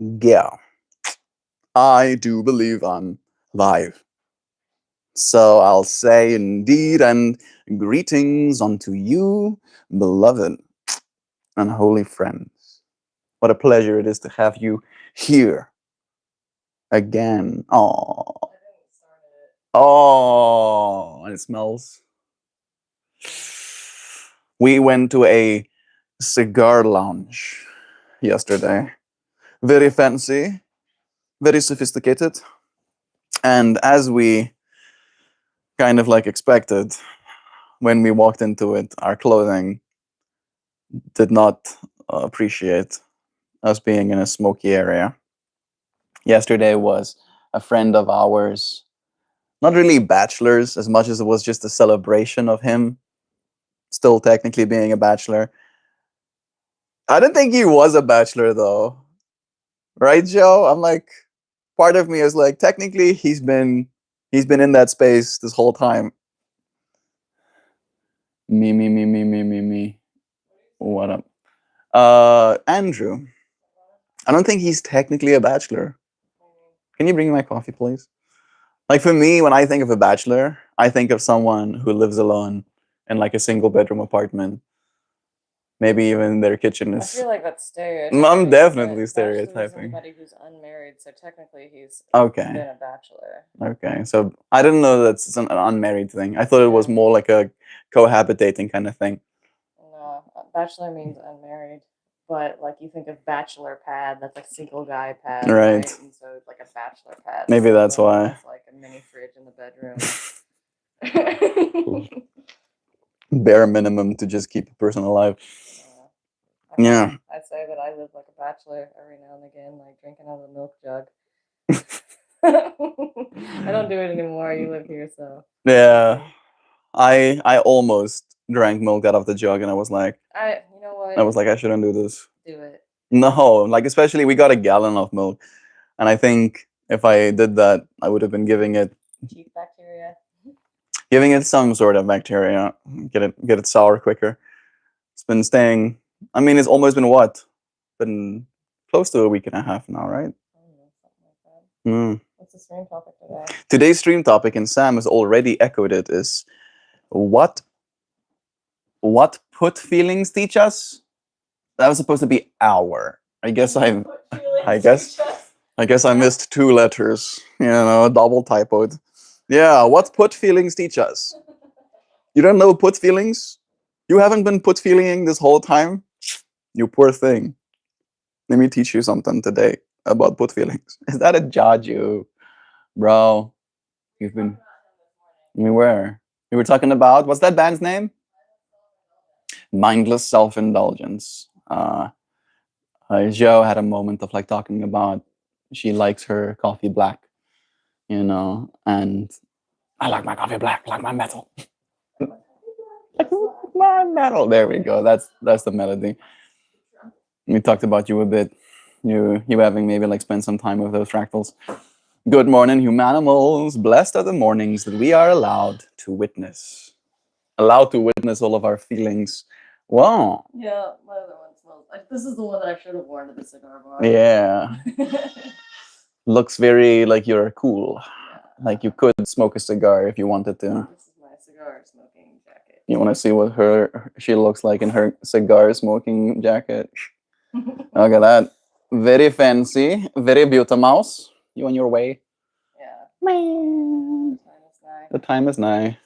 Yeah, I do believe I'm live. So I'll say indeed and greetings unto you, beloved and holy friends. What a pleasure it is to have you here again. Oh, oh, and it smells. We went to a cigar lounge yesterday. Very fancy, very sophisticated. And as we kind of like expected, when we walked into it, our clothing did not appreciate us being in a smoky area. Yesterday was a friend of ours, not really bachelor's as much as it was just a celebration of him still technically being a bachelor. I didn't think he was a bachelor though, right, Joe? I'm like, part of me is like, technically he's been in that space this whole time. Me. What up? Andrew. I don't think he's technically a bachelor. Can you bring me my coffee, please? Like for me, when I think of a bachelor, I think of someone who lives alone in like a single bedroom apartment. Maybe even their kitchen I is. feel like that's stereotyping. I'm definitely Bachelor is stereotyping. anybody who's unmarried, so technically he's Okay. been a bachelor. Okay. So I didn't know that's an unmarried thing. I thought it was more like a cohabitating kind of thing. No, bachelor means unmarried. But like you think of bachelor pad, that's like single guy pad, Right. right? And so it's like a bachelor pad. Maybe that's someone why. has like a mini fridge in the bedroom. Bare minimum to just keep a person alive. Yeah. I say that I live like a bachelor every now and again, like drinking out of the milk jug. I don't do it anymore. You live here, so Yeah. I almost drank milk out of the jug, and I was like, you know what? I was like, I shouldn't do this. Do it. No, like especially we got a gallon of milk, and I think if I did that, I would have been giving it some sort of bacteria, get it sour quicker. It's been staying. I mean, it's almost been what? Been close to a week and a half now, right? Something like that. What's the stream topic today? Today's stream topic, and Sam has already echoed it, is what put feelings teach us? That was supposed to be our. I guess I missed two letters. Double typoed. Yeah, what put feelings teach us? You don't know put feelings? You haven't been put feeling this whole time? You poor thing. Let me teach you something today about put feelings. Is that a jaju? Bro, you've been... We were talking about... What's that band's name? Mindless Self-Indulgence. Joe had a moment of like talking about she likes her coffee black, and I like my coffee black, like my metal. Like my metal. There we go. That's the melody. We talked about you a bit. You having maybe like spent some time with those fractals. Good morning, humanimals. Blessed are the mornings that we are allowed to witness. Allowed to witness all of our feelings. Wow. Yeah, my other one smells. This is the one that I should have worn to the cigar bar. Yeah. Looks very like you're cool. Yeah. Like you could smoke a cigar if you wanted to. This is my cigar smoking jacket. You want to see what she looks like in her cigar smoking jacket? Look at that. Very fancy. Very beautiful mouse. You on your way? Yeah. The time is nigh.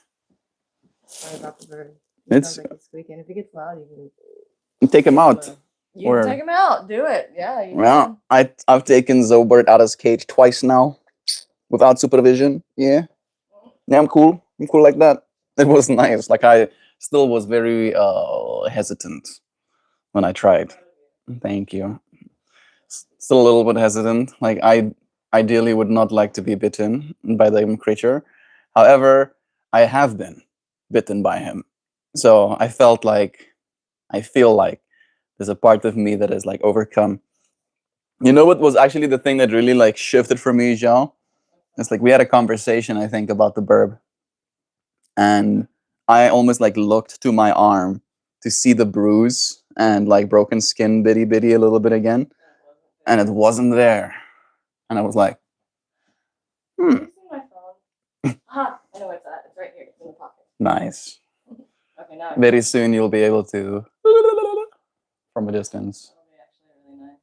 Sorry about the bird. It's like it's squeaking. If it gets loud, you can take him out. You can take him out. Do it. Yeah. Well, I've taken Zobert out of his cage twice now, without supervision. Yeah, I'm cool. I'm cool like that. It was nice. Like I still was very hesitant when I tried. Thank you. Still a little bit hesitant. Like I ideally would not like to be bitten by the creature. However, I have been bitten by him. So I feel like there's a part of me that is like overcome. You know what was actually the thing that really like shifted for me, Jean? It's like we had a conversation, I think, about the burb. And I almost like looked to my arm to see the bruise and like broken skin bitty a little bit again. and it wasn't there. And I was like, Have you seen my phone? Ah, I know where it's at. It's right here. It's in the pocket. nice. Okay, now Very soon you'll be able to from a distance. That'll be actually really nice.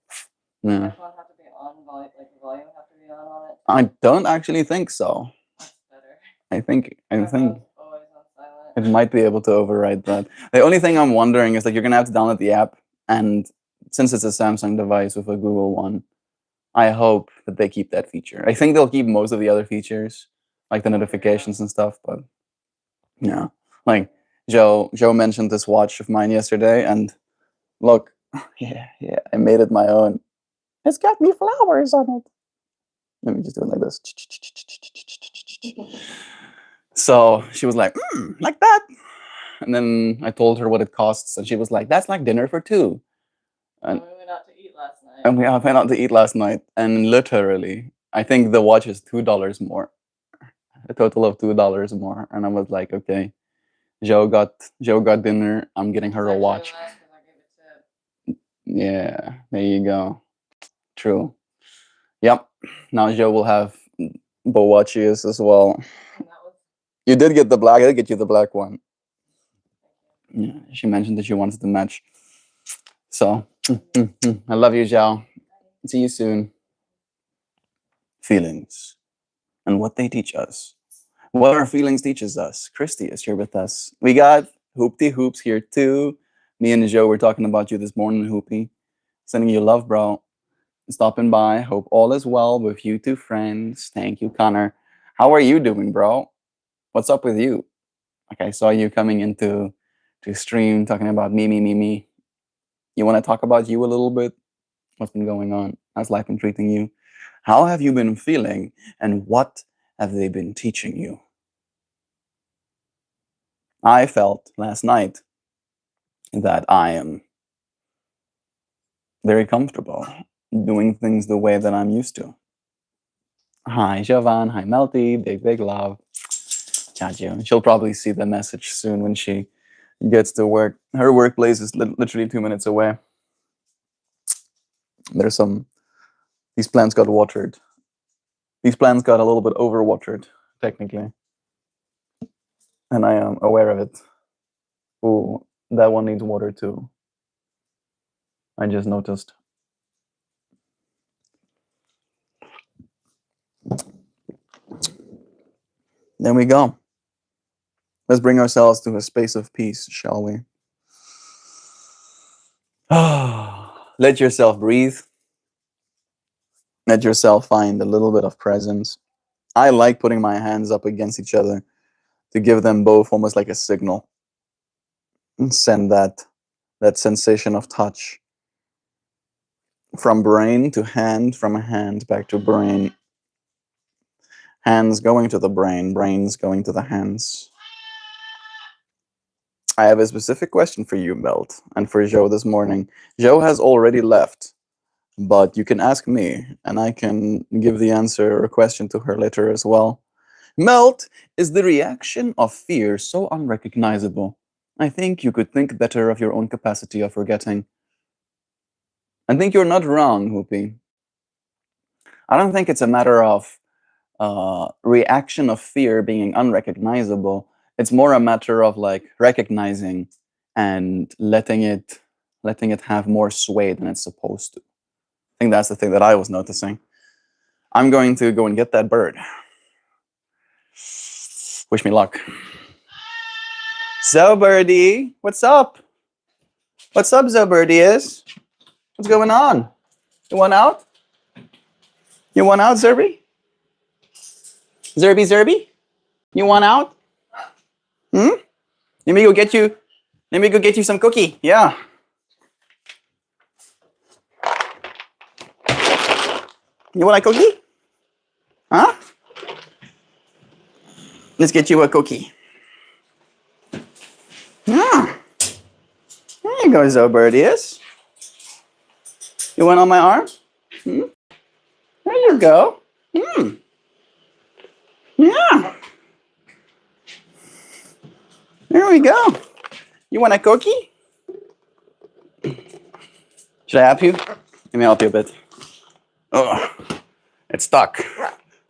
Yeah. Does my phone have to be on? Like the volume have to be on it? I don't actually think so. That's better. I think My phone's always on silent. it might be able to override that. The only thing I'm wondering is that you're gonna have to download the app, and since it's a Samsung device with a Google one, I hope that they keep that feature. I think they'll keep most of the other features, like the notifications and stuff, but yeah. Like Joe mentioned this watch of mine yesterday, and look, yeah, I made it my own. It's got me flowers on it. Let me just do it like this. So she was like, like that. And then I told her what it costs, and she was like, that's like dinner for two. And we went out to eat last night. And we went out to eat last night, and literally, I think the watch is $2 more. A total of $2 more. And I was like, okay, Joe got dinner. I'm getting her a watch. Less 'cause I gave a tip. Yeah, there you go. True. Yep. Now Joe will have bow watches as well. And that was You did get the black. I did get you the black one. Yeah, she mentioned that she wants to match. So, I love you, Zhao. See you soon. Feelings and what they teach us. What our feelings teaches us. Christy is here with us. We got Hoopty Hoops here too. Me and Joe were talking about you this morning, Hoopy. Sending you love, bro. Stopping by. Hope all is well with you two friends. Thank you, Connor. How are you doing, bro? What's up with you? Okay, I saw you coming into stream talking about me. You want to talk about you a little bit? What's been going on? How's life been treating you? How have you been feeling? And what have they been teaching you? I felt last night that I am very comfortable doing things the way that I'm used to. Hi, Javan. Hi, Melty. Big love. Chajo. She'll probably see the message soon when she gets to work. Her workplace is literally 2 minutes away. There's these plants got watered. These plants got a little bit overwatered, technically. And I am aware of it. Ooh, that one needs water too. I just noticed. There we go. Let's bring ourselves to a space of peace, shall we? Let yourself breathe. Let yourself find a little bit of presence. I like putting my hands up against each other to give them both almost like a signal and send that sensation of touch from brain to hand, from hand back to brain. Hands going to the brain, brains going to the hands. I have a specific question for you, Melt, and for Joe this morning. Joe has already left, but you can ask me, and I can give the answer or question to her later as well. Melt, is the reaction of fear so unrecognizable? I think you could think better of your own capacity of forgetting. I think you're not wrong, Hoopy. I don't think it's a matter of reaction of fear being unrecognizable. It's more a matter of like recognizing and letting it have more sway than it's supposed to. I think that's the thing that I was noticing. I'm going to go and get that bird. Wish me luck. So birdie, what's up? What's up, so birdie is? What's going on? You want out? You want out, Zerby? Zerby? You want out? Let me go get you some cookie. Yeah. You want a cookie? Huh? Let's get you a cookie. Yeah. There you go, Zobertius. You want on my arm? There you go. Yeah. There we go. You want a cookie? Should I help you? Let me help you a bit. Oh, it's stuck.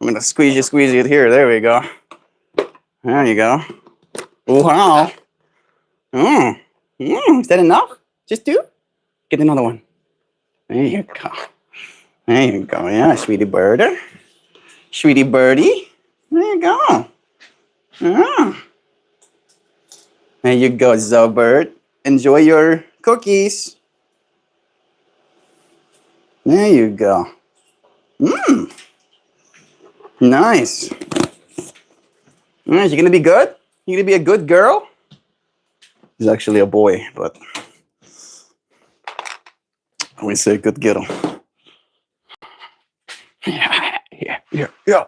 I'm gonna squeeze it here. There we go. There you go. Wow. Mm. Is that enough? Just two? Get another one. There you go. There you go. Yeah, sweetie birder. Sweetie birdie. There you go. Yeah. There you go, Zobert. Enjoy your cookies. There you go. Mmm. Nice. Nice. You gonna be good? You gonna be a good girl? He's actually a boy, but we say good girl. Yeah, yeah.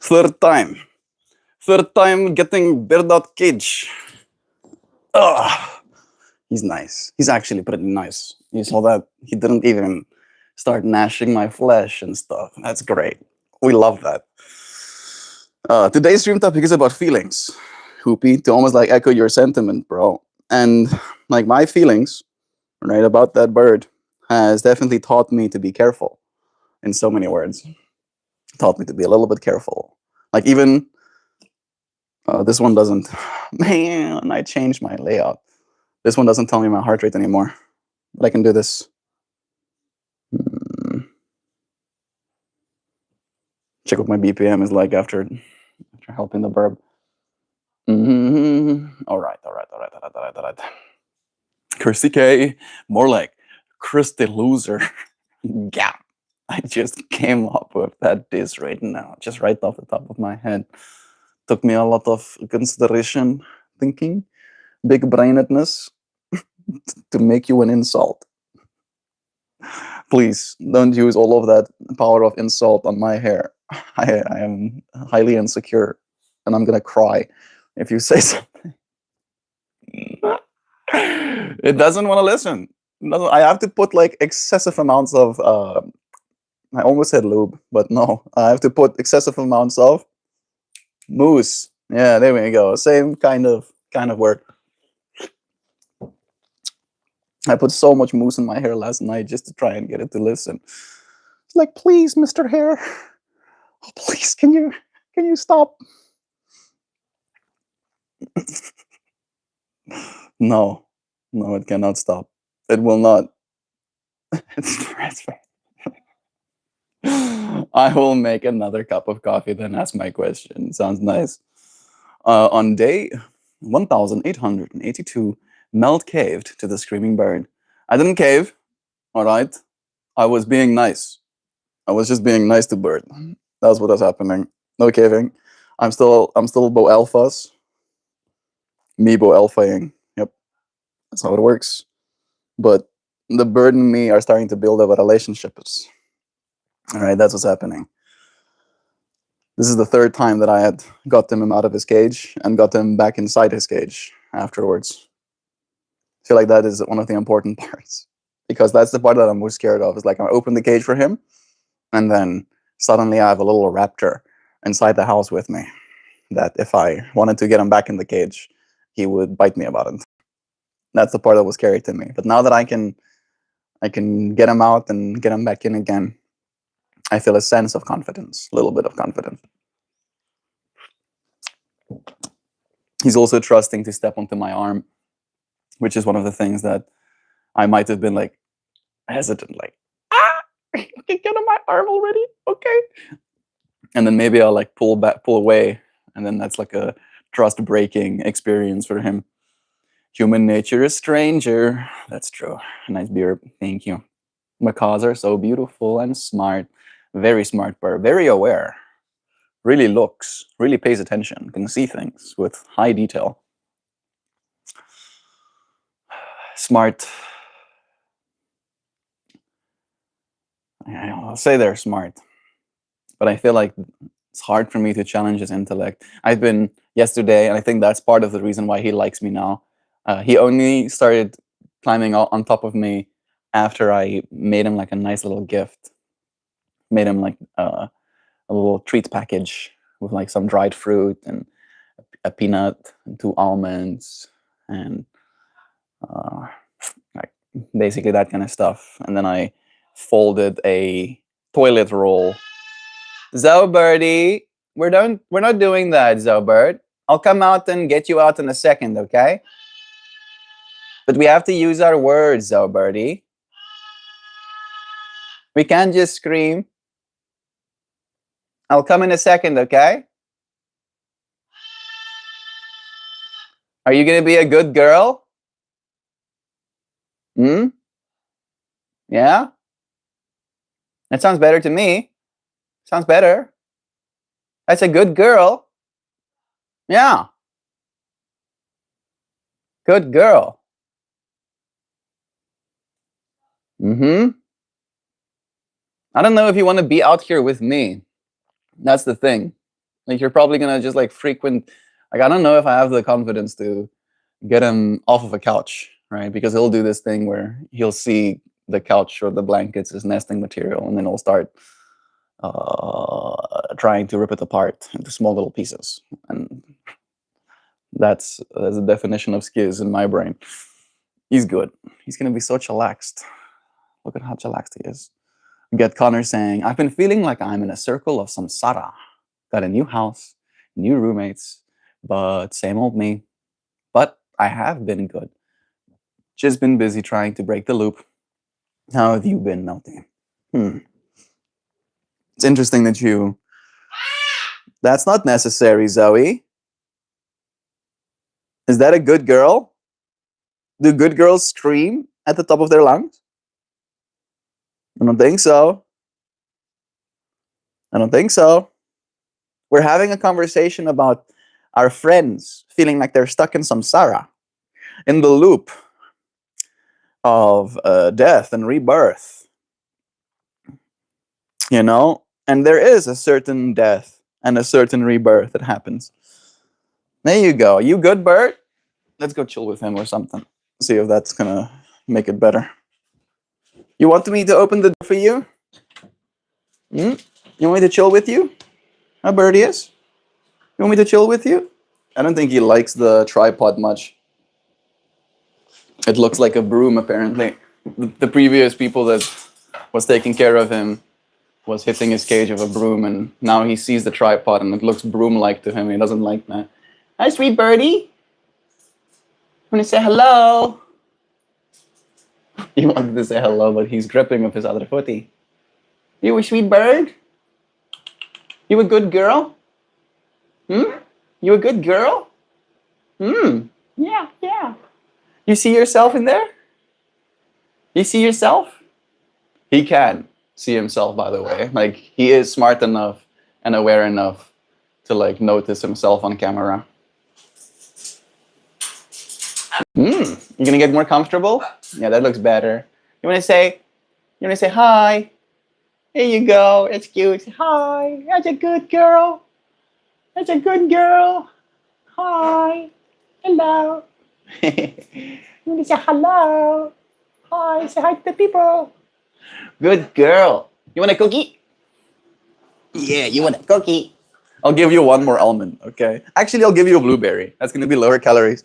Third time. Third time getting bird out cage. He's nice. He's actually pretty nice. You saw that? He didn't even start gnashing my flesh and stuff. That's great. We love that. Today's stream topic is about feelings. Hoopy, to almost like echo your sentiment, bro. And like my feelings, right, about that bird has definitely taught me to be careful in so many words. Taught me to be a little bit careful. Like even this one doesn't. Man, I changed my layout. This one doesn't tell me my heart rate anymore. But I can do this. Check what my BPM is like after helping the burb. All right. Christy K, more like Christy Loser. Yeah, I just came up with that diss right now, just right off the top of my head. Took me a lot of consideration, thinking, big brainedness to make you an insult. Please don't use all of that power of insult on my hair. I am highly insecure and I'm gonna cry if you say something. It doesn't want to listen. No, I have to put like excessive amounts of I almost said lube, but no, I have to put excessive amounts of mousse. Yeah, there we go. Same kind of word. I put so much mousse in my hair last night just to try and get it to listen. It's like, please, Mr. Hair, oh, please, can you stop? No, it cannot stop. It will not. It's I will make another cup of coffee, then ask my question. Sounds nice. On day 1882, Melt caved to the screaming bird. I didn't cave, all right? I was being nice. I was just being nice to bird. That's what was happening. No caving. I'm still Bo Alphas. Me Bo Alphaing. Yep. That's how it works. But the bird and me are starting to build up a relationship. All right, that's what's happening. This is the third time that I had got him out of his cage and got him back inside his cage afterwards. I feel like that is one of the important parts because that's the part that I'm most scared of. Is like I open the cage for him, and then suddenly I have a little raptor inside the house with me. That if I wanted to get him back in the cage, he would bite me about it. That's the part that was scary to me. But now that I can get him out and get him back in again, I feel a sense of confidence, a little bit of confidence. He's also trusting to step onto my arm, which is one of the things that I might have been like hesitant, like, you can get on my arm already, okay? And then maybe I'll like pull away, and then that's like a trust breaking experience for him. Human nature is stranger. That's true. Nice beer. Thank you. Macaws are so beautiful and smart. Very smart bird. Very aware. Really looks. Really pays attention. Can see things with high detail. Smart. I'll say they're smart. But I feel like it's hard for me to challenge his intellect. I've been yesterday, and I think that's part of the reason why he likes me now. He only started climbing on top of me after I made him like a nice little gift. Made him like a little treat package with like some dried fruit and a peanut and 2 almonds and like basically that kind of stuff. And then I folded a toilet roll. Zobirdy, we're not doing that, Zobird. I'll come out and get you out in a second, okay? But we have to use our words, Zobirdy. We can't just scream. I'll come in a second, okay? Are you gonna be a good girl? Hmm? Yeah? That sounds better to me. Sounds better. That's a good girl. Yeah. Good girl. Mm-hmm. I don't know if you want to be out here with me. That's the thing. Like you're probably gonna just like frequent. Like I don't know if I have the confidence to get him off of a couch, right? Because he'll do this thing where he'll see the couch or the blankets as nesting material, and then he'll start trying to rip it apart into small little pieces. And that's the definition of skizz in my brain. He's good. He's gonna be so chillaxed. Look at how chillaxed he is. Get Connor saying, I've been feeling like I'm in a circle of samsara. Got a new house, new roommates, but same old me. But I have been good. Just been busy trying to break the loop. How have you been, Melty? It's interesting that you... That's not necessary, Zoe. Is that a good girl? Do good girls scream at the top of their lungs? I don't think so. I don't think so. We're having a conversation about our friends feeling like they're stuck in samsara, in the loop of death and rebirth. You know? And there is a certain death and a certain rebirth that happens. There you go. You good, Bert? Let's go chill with him or something. See if that's gonna make it better. You want me to open the door for you? Hmm? You want me to chill with you? How Birdie is? You want me to chill with you? I don't think he likes the tripod much. It looks like a broom, apparently. The previous people that was taking care of him was hitting his cage of a broom, and now he sees the tripod and it looks broom-like to him. He doesn't like that. Hi, sweet birdie. Want to say hello? He wanted to say hello, but he's gripping with his other footy. You a sweet bird? You a good girl? Hmm? You a good girl? Hmm. Yeah, yeah. You see yourself in there? You see yourself? He can see himself, by the way. Like, he is smart enough and aware enough to, like, notice himself on camera. You gonna get more comfortable? Yeah, that looks better. You wanna say hi? There you go. That's cute. Hi. That's a good girl. That's a good girl. Hi. Hello. You wanna say hello? Hi. Say hi to the people. Good girl. You want a cookie? Yeah, you want a cookie? I'll give you one more almond, okay? Actually, I'll give you a blueberry. That's gonna be lower calories.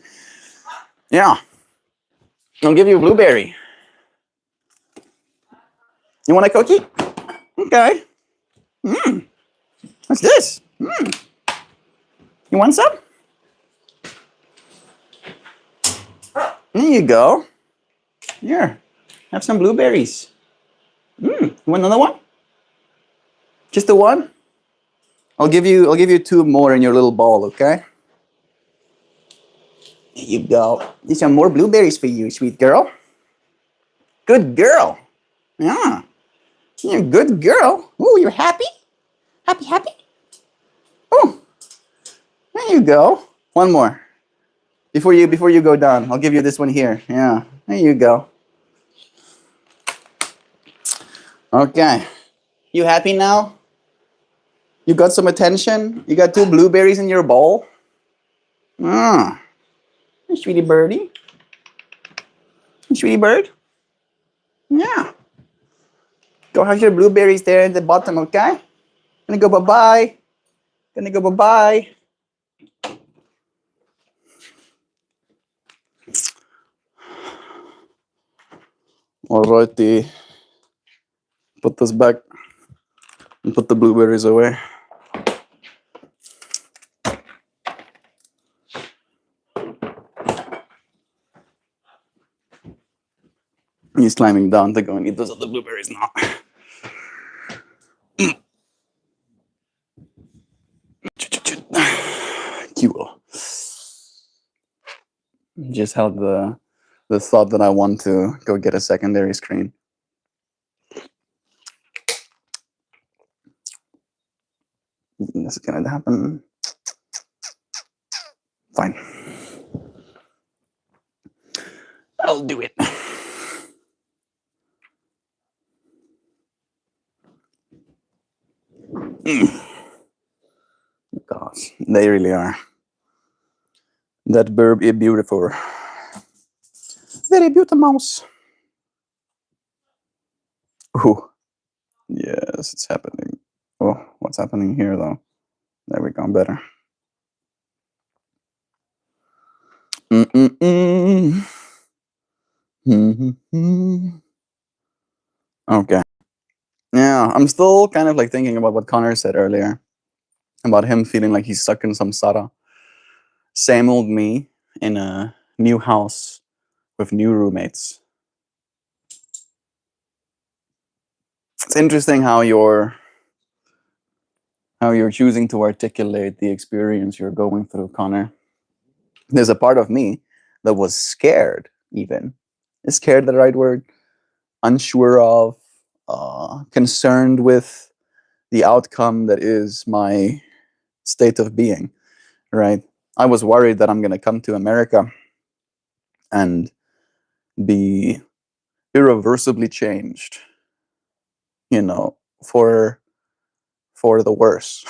Yeah. I'll give you a blueberry. You want a cookie? Okay. What's this? You want some? There you go. Here. Have some blueberries. You want another one? Just the one? I'll give you two more in your little ball, okay? There you go. There's some more blueberries for you, sweet girl. Good girl. Yeah. You're a good girl. Ooh, you're happy? Happy, happy? Oh, there you go. One more. Before you go down, I'll give you this one here. Yeah. There you go. Okay. You happy now? You got some attention? You got two blueberries in your bowl? Ah. Hey, sweetie birdie. Hey, sweetie bird. Yeah. Go have your blueberries there at the bottom, okay? Gonna go bye-bye. Gonna go bye-bye. Alrighty. put this back and put the blueberries away. He's climbing down to go and eat those other blueberries now. Cool. Just held the thought that I want to go get a secondary screen. This is gonna happen. Fine. I'll do it. Gosh, they really are. That burb is beautiful. Very beautiful mouse. Ooh. Yes, it's happening. Oh, what's happening here though? There we go, better. Okay. Yeah, I'm still kind of like thinking about what Connor said earlier about him feeling like he's stuck in samsara. Same old me in a new house with new roommates. It's interesting how you're choosing to articulate the experience you're going through, Connor. There's a part of me that was scared, even. Is scared the right word? Unsure of, concerned with the outcome that is my state of being, right? I was worried that I'm going to come to America and be irreversibly changed, for the worse.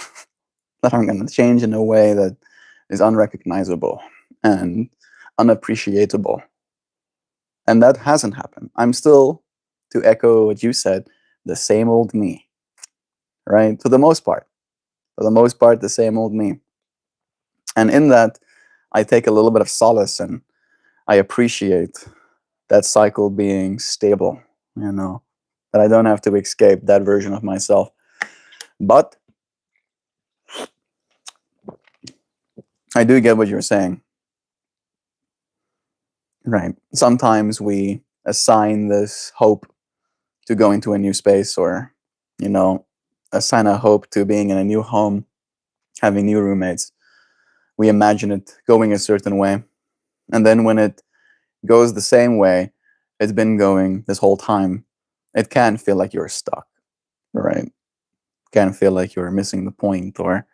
That I'm going to change in a way that is unrecognizable and unappreciatable. And that hasn't happened. I'm still, to echo what you said, the same old me, right? For the most part, the same old me. And in that, I take a little bit of solace and I appreciate that cycle being stable, that I don't have to escape that version of myself. But I do get what you're saying. Right. Sometimes we assign this hope to going to a new space or, assign a hope to being in a new home, having new roommates. We imagine it going a certain way. And then when it goes the same way it's been going this whole time, it can feel like you're stuck, right? Can feel like you're missing the point or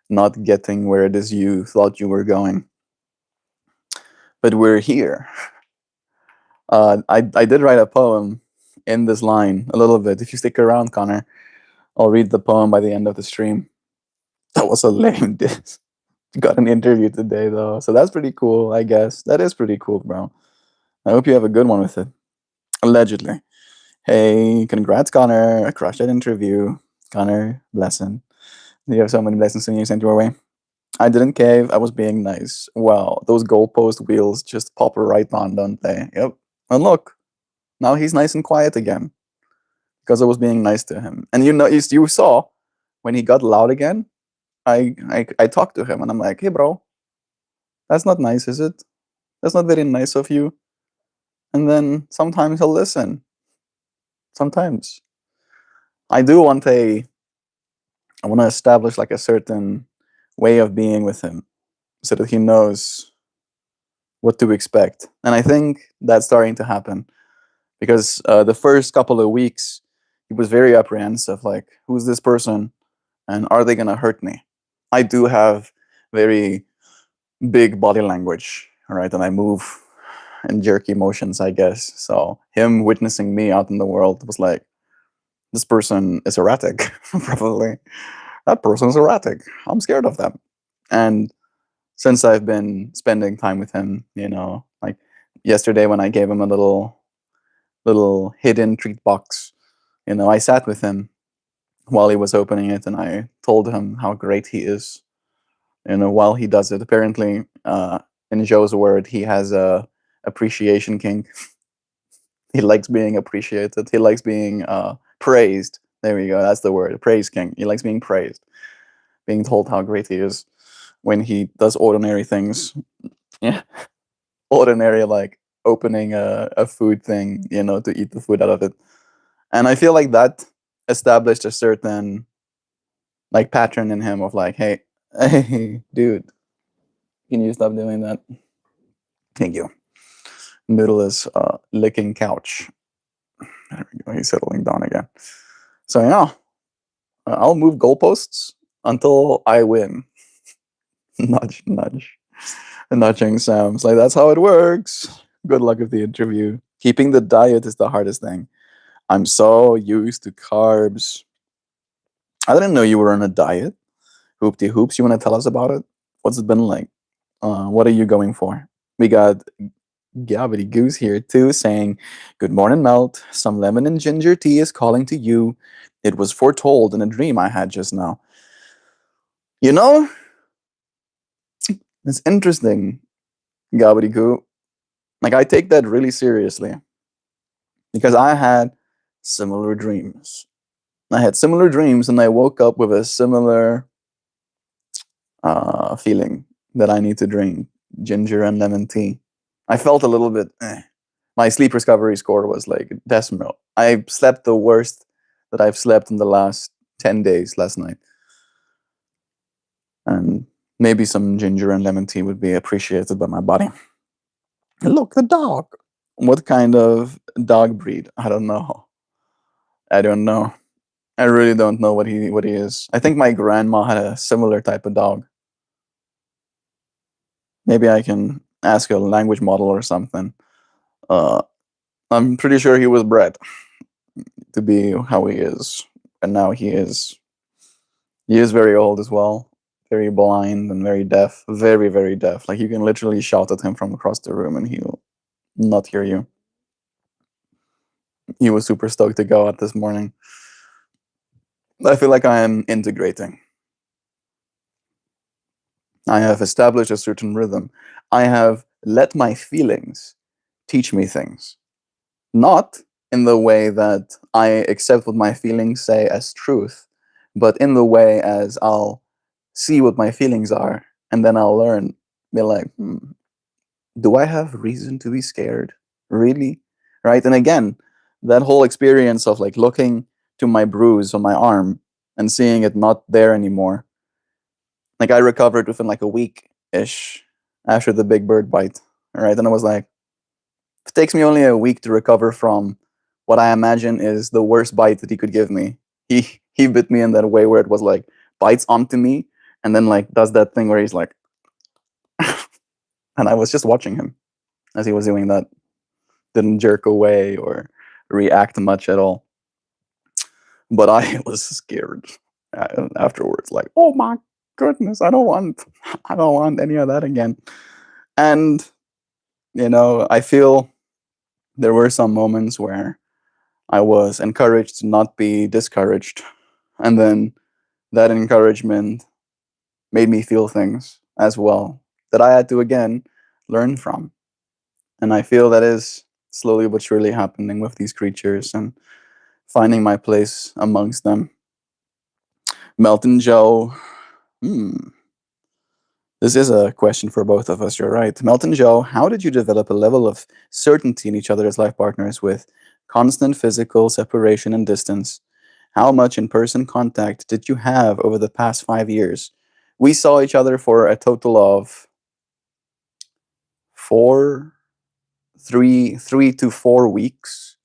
not getting where it is you thought you were going. But we're here. I did write a poem in this line a little bit. If you stick around, Connor, I'll read the poem by the end of the stream. That was a lame diss. Got an interview today though, so that's pretty cool, I guess. That is pretty cool, bro. I hope you have a good one with it. Allegedly. Hey, congrats, Connor. I crushed that interview. Connor, blessing. You have so many blessings in you sent your way. I didn't cave. I was being nice. Wow, those goalpost wheels just pop right on, don't they? Yep. And look, now he's nice and quiet again because I was being nice to him. And you saw when he got loud again. I talked to him and I'm like, hey, bro, that's not nice, is it? That's not very nice of you. And then sometimes he'll listen. Sometimes. I want to establish like a certain way of being with him so that he knows what to expect. And I think that's starting to happen because the first couple of weeks, he was very apprehensive, like, who's this person and are they going to hurt me? I do have very big body language, right? And I move in jerky motions, I guess. So him witnessing me out in the world was like, this person is erratic, probably. That person's erratic. I'm scared of them. And since I've been spending time with him, like yesterday when I gave him a little hidden treat box, I sat with him while he was opening it and I told him how great he is, while he does it. Apparently, in Joe's word, he has a appreciation kink. He likes being appreciated. He likes being praised. There we go. That's the word. Praise king. He likes being praised, being told how great he is when he does ordinary things. Yeah, ordinary like opening a food thing, to eat the food out of it. And I feel like that established a certain like pattern in him of like, hey, hey, dude, can you stop doing that? Thank you. Noodle is licking couch. There we go. He's settling down again. So yeah, I'll move goalposts until I win. Nudge, nudge. Nudging sounds like that's how it works. Good luck with the interview. Keeping the diet is the hardest thing. I'm so used to carbs. I didn't know you were on a diet. Hoopty hoops. You want to tell us about it? What's it been like? What are you going for? We got Gabby Goose here too, saying, "Good morning, Melt. Some lemon and ginger tea is calling to you. It was foretold in a dream I had just now." You know, it's interesting, Gabby Goo. Like I take that really seriously because I had similar dreams. I had similar dreams, and I woke up with a similar feeling that I need to drink ginger and lemon tea. I felt a little bit. My sleep recovery score was like decimal. I slept the worst that I've slept in the last 10 days last night, and maybe some ginger and lemon tea would be appreciated by my body. Look, the dog. What kind of dog breed? I don't know. I don't know. I really don't know what he is. I think my grandma had a similar type of dog. Maybe I can ask a language model or something. Uh, I'm pretty sure he was bred to be how he is, and now he is. He is very old as well, very blind and very deaf, very very deaf. Like you can literally shout at him from across the room and he'll not hear you. He was super stoked to go out this morning. I feel like I am integrating. I have established a certain rhythm. I have let my feelings teach me things. Not in the way that I accept what my feelings say as truth, but in the way as I'll see what my feelings are and then I'll learn. Be like, do I have reason to be scared? Really? Right? And again, that whole experience of like looking to my bruise on my arm and seeing it not there anymore. Like I recovered within like a week ish after the big bird bite. Right. And I was like, it takes me only a week to recover from what I imagine is the worst bite that he could give me. He bit me in that way where it was like bites onto me and then like does that thing where he's like and I was just watching him as he was doing that. Didn't jerk away or react much at all. But I was scared afterwards, like, oh my goodness, I don't want any of that again. And I feel there were some moments where I was encouraged to not be discouraged. And then that encouragement made me feel things as well that I had to again learn from. And I feel that is slowly but surely happening with these creatures and finding my place amongst them. Melton Joe. Hmm. This is a question for both of us, you're right. Melton Joe, how did you develop a level of certainty in each other as life partners with constant physical separation and distance? How much in person contact did you have over the past 5 years? We saw each other for a total of four, 3 to 4 weeks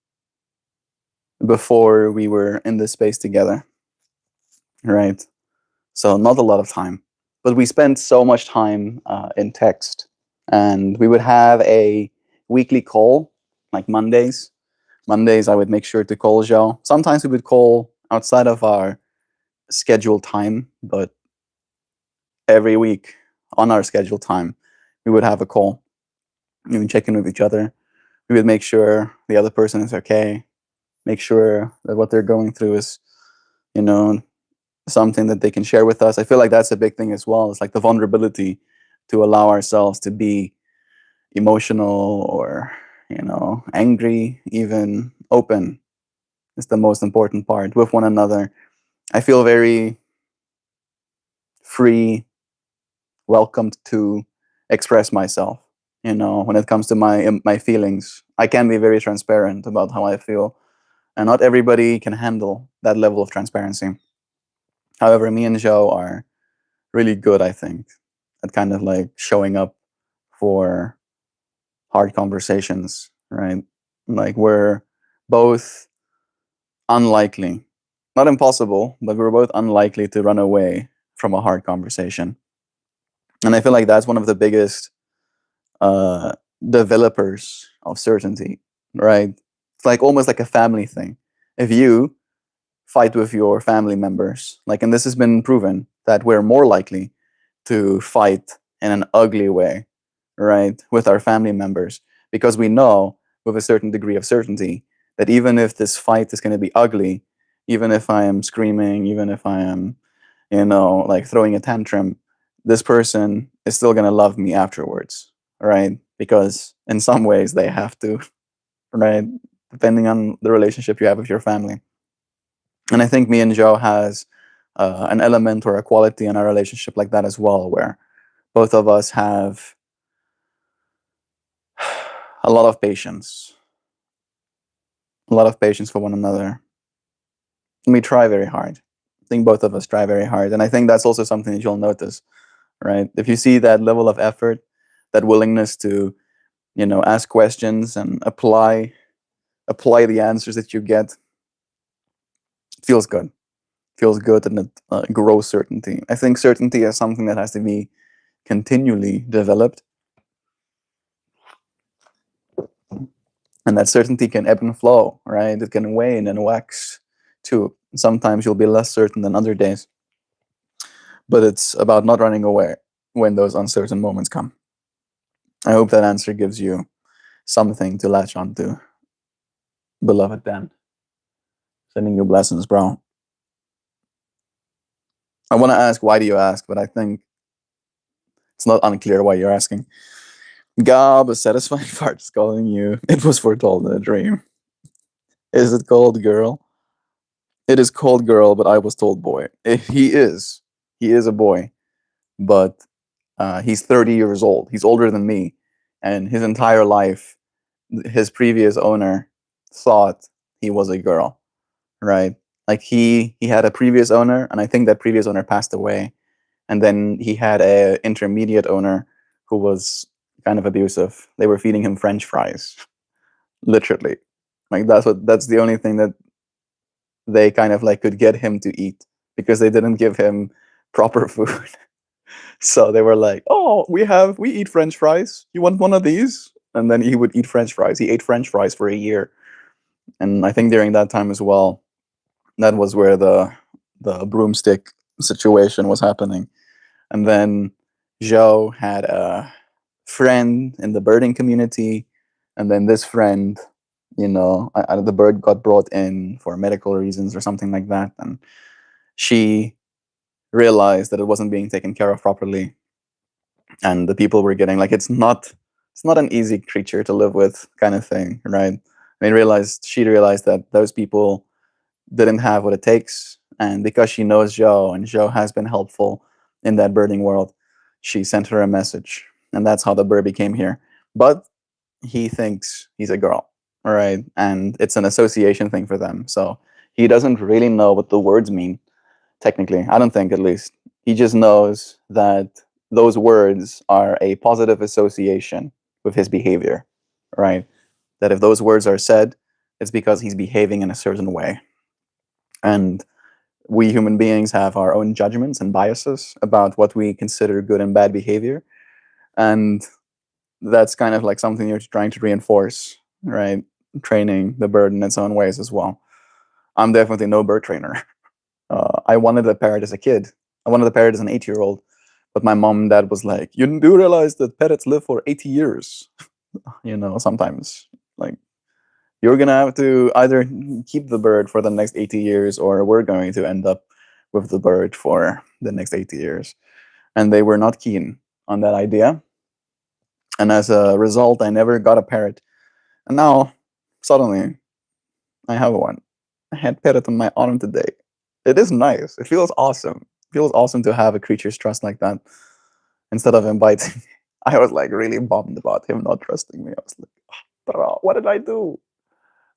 before we were in this space together, right? So not a lot of time, but we spent so much time in text, and we would have a weekly call, like Mondays. Mondays, I would make sure to call Joe. Sometimes we would call outside of our scheduled time, but every week on our scheduled time, we would have a call. We would check in with each other. We would make sure the other person is okay, make sure that what they're going through is, you know, something that they can share with us. I feel like that's a big thing as well. It's like the vulnerability to allow ourselves to be emotional or, angry, even open, is the most important part with one another. I feel very free, welcomed to express myself. You know, when it comes to my feelings, I can be very transparent about how I feel, and not everybody can handle that level of transparency. However, me and Joe are really good, I think, at kind of like showing up for hard conversations, right? Like we're both unlikely, not impossible, but we're both unlikely to run away from a hard conversation. And I feel like that's one of the biggest uh, developers of certainty, right? It's like almost like a family thing. If you fight with your family members, like, and this has been proven that we're more likely to fight in an ugly way, right, with our family members, because we know with a certain degree of certainty that even if this fight is going to be ugly, even if I am screaming, even if I am, like throwing a tantrum, this person is still going to love me afterwards, right? Because in some ways they have to, right? Depending on the relationship you have with your family. And I think me and Joe has an element or a quality in our relationship like that as well, where both of us have a lot of patience, a lot of patience for one another. And we try very hard. I think both of us try very hard. And I think that's also something that you'll notice, right? If you see that level of effort, that willingness to, ask questions and apply the answers that you get, it feels good. Feels good, and it grows certainty. I think certainty is something that has to be continually developed, and that certainty can ebb and flow, right? It can wane and wax too. Sometimes you'll be less certain than other days, but it's about not running away when those uncertain moments come. I hope that answer gives you something to latch onto, beloved Dan. Sending you blessings, bro. I want to ask, why do you ask? But I think it's not unclear why you're asking. Gob, a satisfying part is calling you. It was foretold in a dream. Is it called girl? It is called girl, but I was told boy. He is. He is a boy, but he's 30 years old. He's older than me. And his entire life, his previous owner thought he was a girl, right? Like he had a previous owner, and I think that previous owner passed away. And then he had a intermediate owner who was kind of abusive. They were feeding him French fries, literally. Like that's the only thing that they kind of like could get him to eat, because they didn't give him proper food. So they were like, "Oh, we eat French fries. You want one of these?" And then he would eat French fries. He ate French fries for a year, and I think during that time as well, that was where the broomstick situation was happening. And then Joe had a friend in the birding community, and then this friend, the bird got brought in for medical reasons or something like that, and she realized that it wasn't being taken care of properly, and the people were getting like, it's not an easy creature to live with, kind of thing, right? She realized that those people didn't have what it takes, and because she knows Joe and Joe has been helpful in that birding world, she sent her a message, and that's how the bird became here. But he thinks he's a girl, all right, and it's an association thing for them. So he doesn't really know what the words mean technically. I don't think, at least. He just knows that those words are a positive association with his behavior, right? That if those words are said, it's because he's behaving in a certain way. And we human beings have our own judgments and biases about what we consider good and bad behavior. And that's kind of like something you're trying to reinforce, right? Training the bird in its own ways as well. I'm definitely no bird trainer. I wanted a parrot as a kid. I wanted a parrot as an 8-year-old, but my mom and dad was like, "You do realize that parrots live for 80 years?" Sometimes, like, you're gonna have to either keep the bird for the next 80 years, or we're going to end up with the bird for the next 80 years. And they were not keen on that idea. And as a result, I never got a parrot. And now, suddenly, I have one. I had petted on my arm today. It is nice. It feels awesome. It feels awesome to have a creature's trust like that instead of him biting. I was like really bummed about him not trusting me. I was like, bro, what did I do?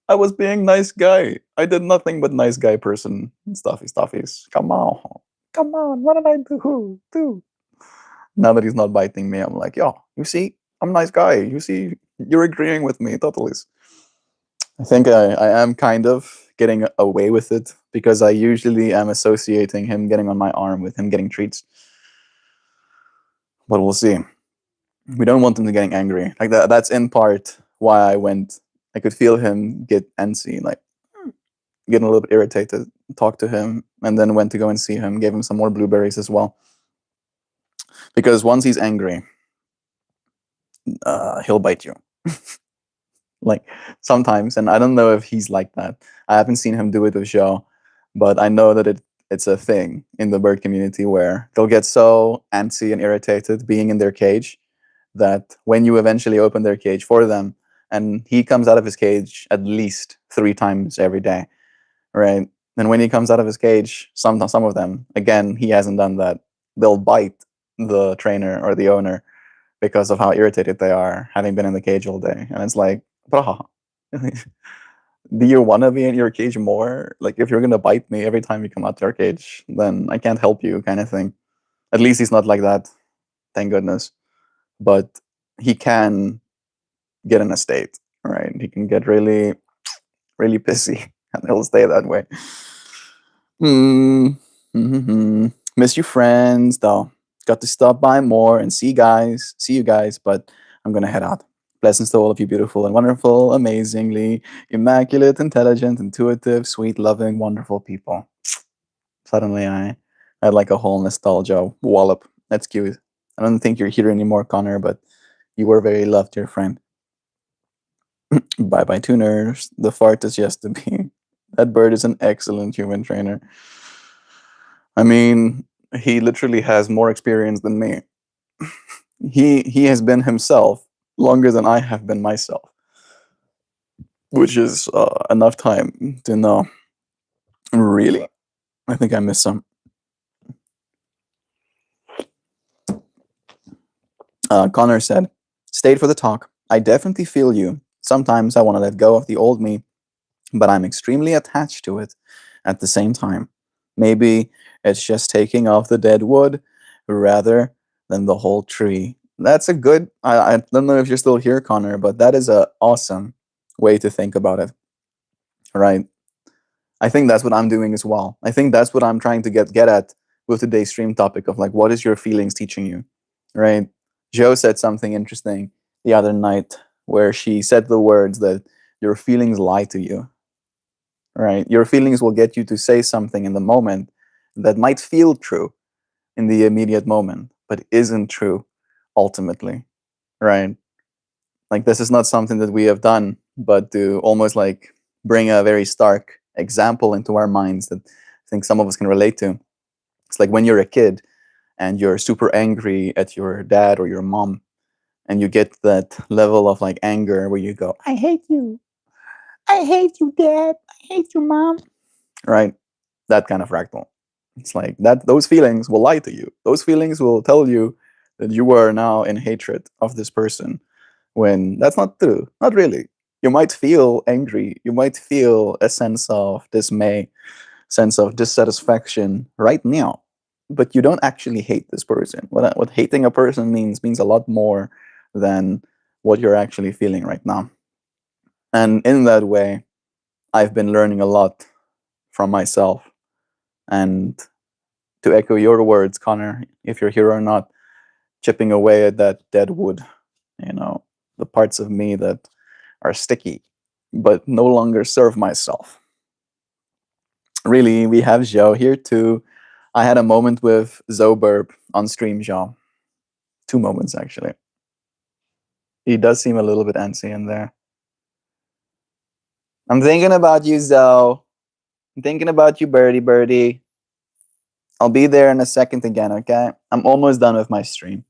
I was being nice guy. I did nothing but nice guy person. Stuffies. Come on. Come on. What did I do? Now that he's not biting me, I'm like, yo, you see, I'm a nice guy. You see, you're agreeing with me totally. I think I am kind of getting away with it because I usually am associating him getting on my arm with him getting treats. But we'll see. We don't want him to getting angry. Like that's in part why I went. I could feel him get antsy, like getting a little bit irritated. Talked to him and then went to go and see him. Gave him some more blueberries as well. Because once he's angry, he'll bite you. Like sometimes, and I don't know if he's like that. I haven't seen him do it with Joe, but I know that it's a thing in the bird community where they'll get so antsy and irritated being in their cage that when you eventually open their cage for them, and he comes out of his cage at least 3 times every day, right? And when he comes out of his cage, some of them, again, he hasn't done that. They'll bite the trainer or the owner because of how irritated they are having been in the cage all day. And it's like, bro, do you want to be in your cage more? Like, if you're gonna bite me every time you come out to your cage, then I can't help you, kind of thing. At least he's not like that, thank goodness. But he can get in a state, right? He can get really, really pissy, and he'll stay that way. Mm-hmm. Miss you, friends. Though, got to stop by more and see you guys. But I'm gonna head out. Blessings to all of you, beautiful and wonderful, amazingly immaculate, intelligent, intuitive, sweet, loving, wonderful people. Suddenly, I had like a whole nostalgia wallop. That's cute. I don't think you're here anymore, Connor, but you were very loved, dear friend. Bye bye, tuners. The fart is just to be. That bird is an excellent human trainer. I mean, he literally has more experience than me. He has been himself longer than I have been myself, which is enough time to know. Really, I think I missed some. Connor said, "Stayed for the talk. I definitely feel you. Sometimes I want to let go of the old me, but I'm extremely attached to it at the same time. Maybe it's just taking off the dead wood rather than the whole tree." That's a good. I don't know if you're still here, Connor, but that is a awesome way to think about it. Right? I think that's what I'm doing as well. I think that's what I'm trying to get at with today's stream topic of like, what is your feelings teaching you? Right? Joe said something interesting the other night where she said the words that your feelings lie to you. Right? Your feelings will get you to say something in the moment that might feel true in the immediate moment, but isn't true ultimately. Right? Like this is not something that we have done, but to almost like bring a very stark example into our minds that I think some of us can relate to. It's like when you're a kid and you're super angry at your dad or your mom, and you get that level of like anger where you go, I hate you. I hate you, dad. I hate you, mom. Right? That kind of fractal. It's like that those feelings will lie to you. Those feelings will tell you that you are now in hatred of this person when that's not true. Not really. You might feel angry. You might feel a sense of dismay, sense of dissatisfaction right now, but you don't actually hate this person. What hating a person means a lot more than what you're actually feeling right now. And in that way, I've been learning a lot from myself. And to echo your words, Connor, if you're here or not, chipping away at that dead wood, you know, the parts of me that are sticky, but no longer serve myself. Really, we have Joe here too. I had a moment with Zoburb on stream, Joe. 2 moments actually. He does seem a little bit antsy in there. I'm thinking about you, Zoe. I'm thinking about you, birdie. I'll be there in a second again, okay? I'm almost done with my stream.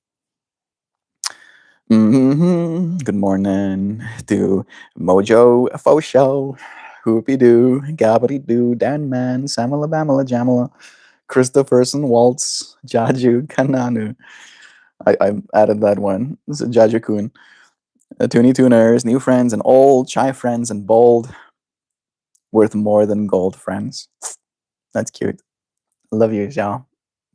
Good morning to Mojo Fo Show. Hoopy Doo, Gabbity Doo, Dan Man, Samala Bamala Jamala, Christopherson Waltz, Jaju Kananu. I added that one. It's a Jaju Kun. Toonie Tuners, new friends and old, shy friends and bold, worth more than gold friends. That's cute. Love you, Zhao.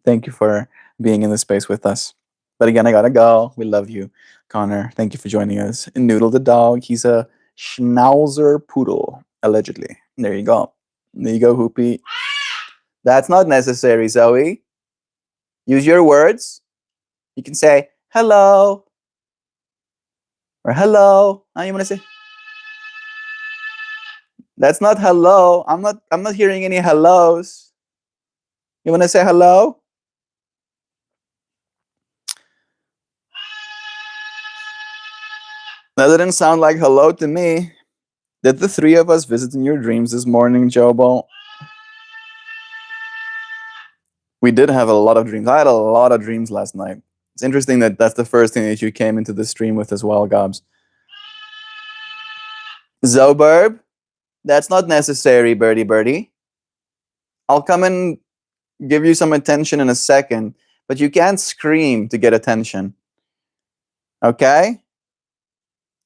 Thank you for being in this space with us. But again, I gotta go. We love you, Connor. Thank you for joining us. Noodle the dog. He's a Schnauzer poodle, allegedly. There you go. There you go, Hoopy. That's not necessary, Zoe. Use your words. You can say hello or hello. How you wanna say? That's not hello. I'm not hearing any hellos. You wanna say hello? That didn't sound like hello to me. Did the three of us visit in your dreams this morning, Jobo? We did have a lot of dreams. I had a lot of dreams last night. It's interesting that that's the first thing that you came into the stream with as well, Gobs. Zoburb, that's not necessary, Birdie Birdie. I'll come and give you some attention in a second, but you can't scream to get attention. Okay?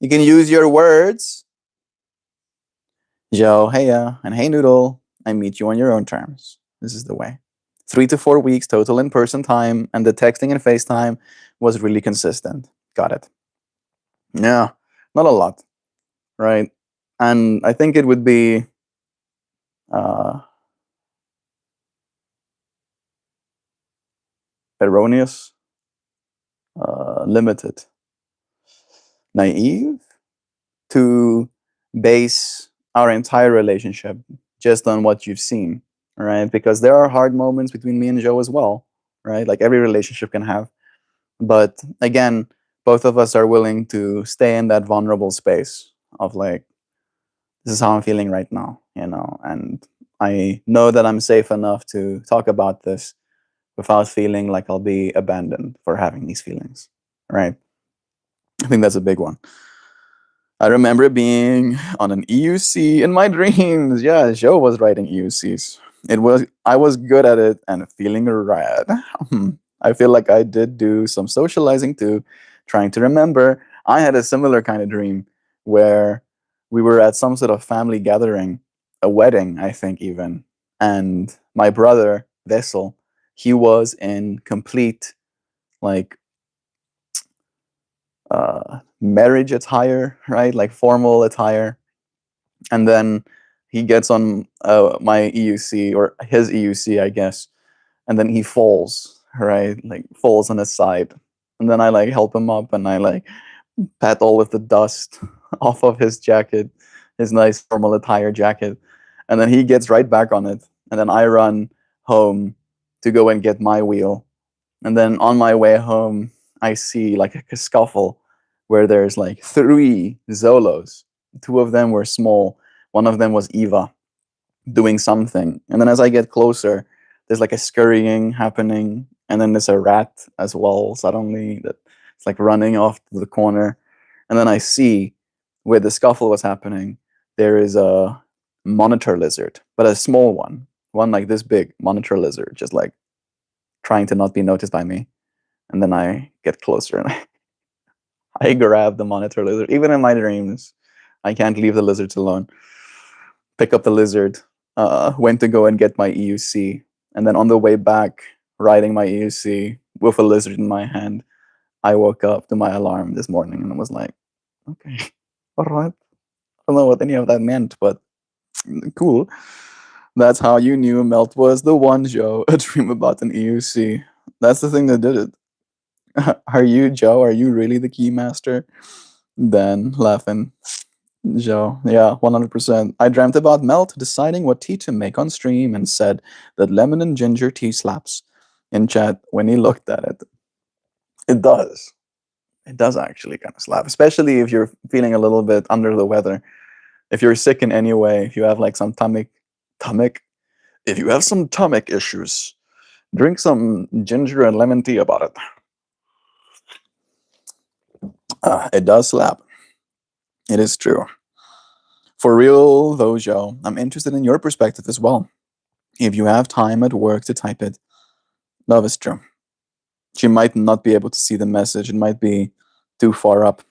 You can use your words. Joe, hey, and hey, Noodle. I meet you on your own terms. This is the way. 3 to 4 weeks total in person time, and the texting and FaceTime was really consistent. Got it. Yeah, not a lot, right? And I think it would be erroneous, limited, naive to base our entire relationship just on what you've seen, right? Because there are hard moments between me and Joe as well, right? Like every relationship can have. But again, both of us are willing to stay in that vulnerable space of like, this is how I'm feeling right now, and I know that I'm safe enough to talk about this without feeling like I'll be abandoned for having these feelings, right? I think that's a big one. I remember being on an EUC in my dreams. Yeah, Joe was writing EUCs. I was good at it and feeling rad. I feel like I did do some socializing too, trying to remember. I had a similar kind of dream where we were at some sort of family gathering, a wedding, I think even, and my brother Vessel, he was in complete like marriage attire, right? Like formal attire. And then he gets on my EUC or his EUC, I guess. And then he falls, right? Like falls on his side. And then I like help him up and I like pat all of the dust off of his jacket, his nice formal attire jacket. And then he gets right back on it. And then I run home to go and get my wheel. And then on my way home, I see like a scuffle where there's like 3 Zolos. 2 of them were small. One of them was Eva doing something. And then as I get closer, there's like a scurrying happening. And then there's a rat as well suddenly that it's like running off to the corner. And then I see where the scuffle was happening, there is a monitor lizard, but a small one like this big monitor lizard, just like trying to not be noticed by me. And then I get closer and I grab the monitor lizard. Even in my dreams, I can't leave the lizards alone. Pick up the lizard, went to go and get my EUC. And then on the way back, riding my EUC with a lizard in my hand, I woke up to my alarm this morning and was like, okay, all right. I don't know what any of that meant, but cool. That's how you knew Melt was the one, Joe. A dream about an EUC. That's the thing that did it. Are you, Joe? Are you really the key master? Dan laughing. Joe, yeah, 100%. I dreamt about Melt deciding what tea to make on stream and said that lemon and ginger tea slaps in chat when he looked at it. It does. It does actually kind of slap, especially if you're feeling a little bit under the weather. If you're sick in any way, if you have like some if you have some stomach issues, drink some ginger and lemon tea about it. It does slap. It is true. For real, though, Joe, I'm interested in your perspective as well. If you have time at work to type it, love is true. She might not be able to see the message. It might be too far up.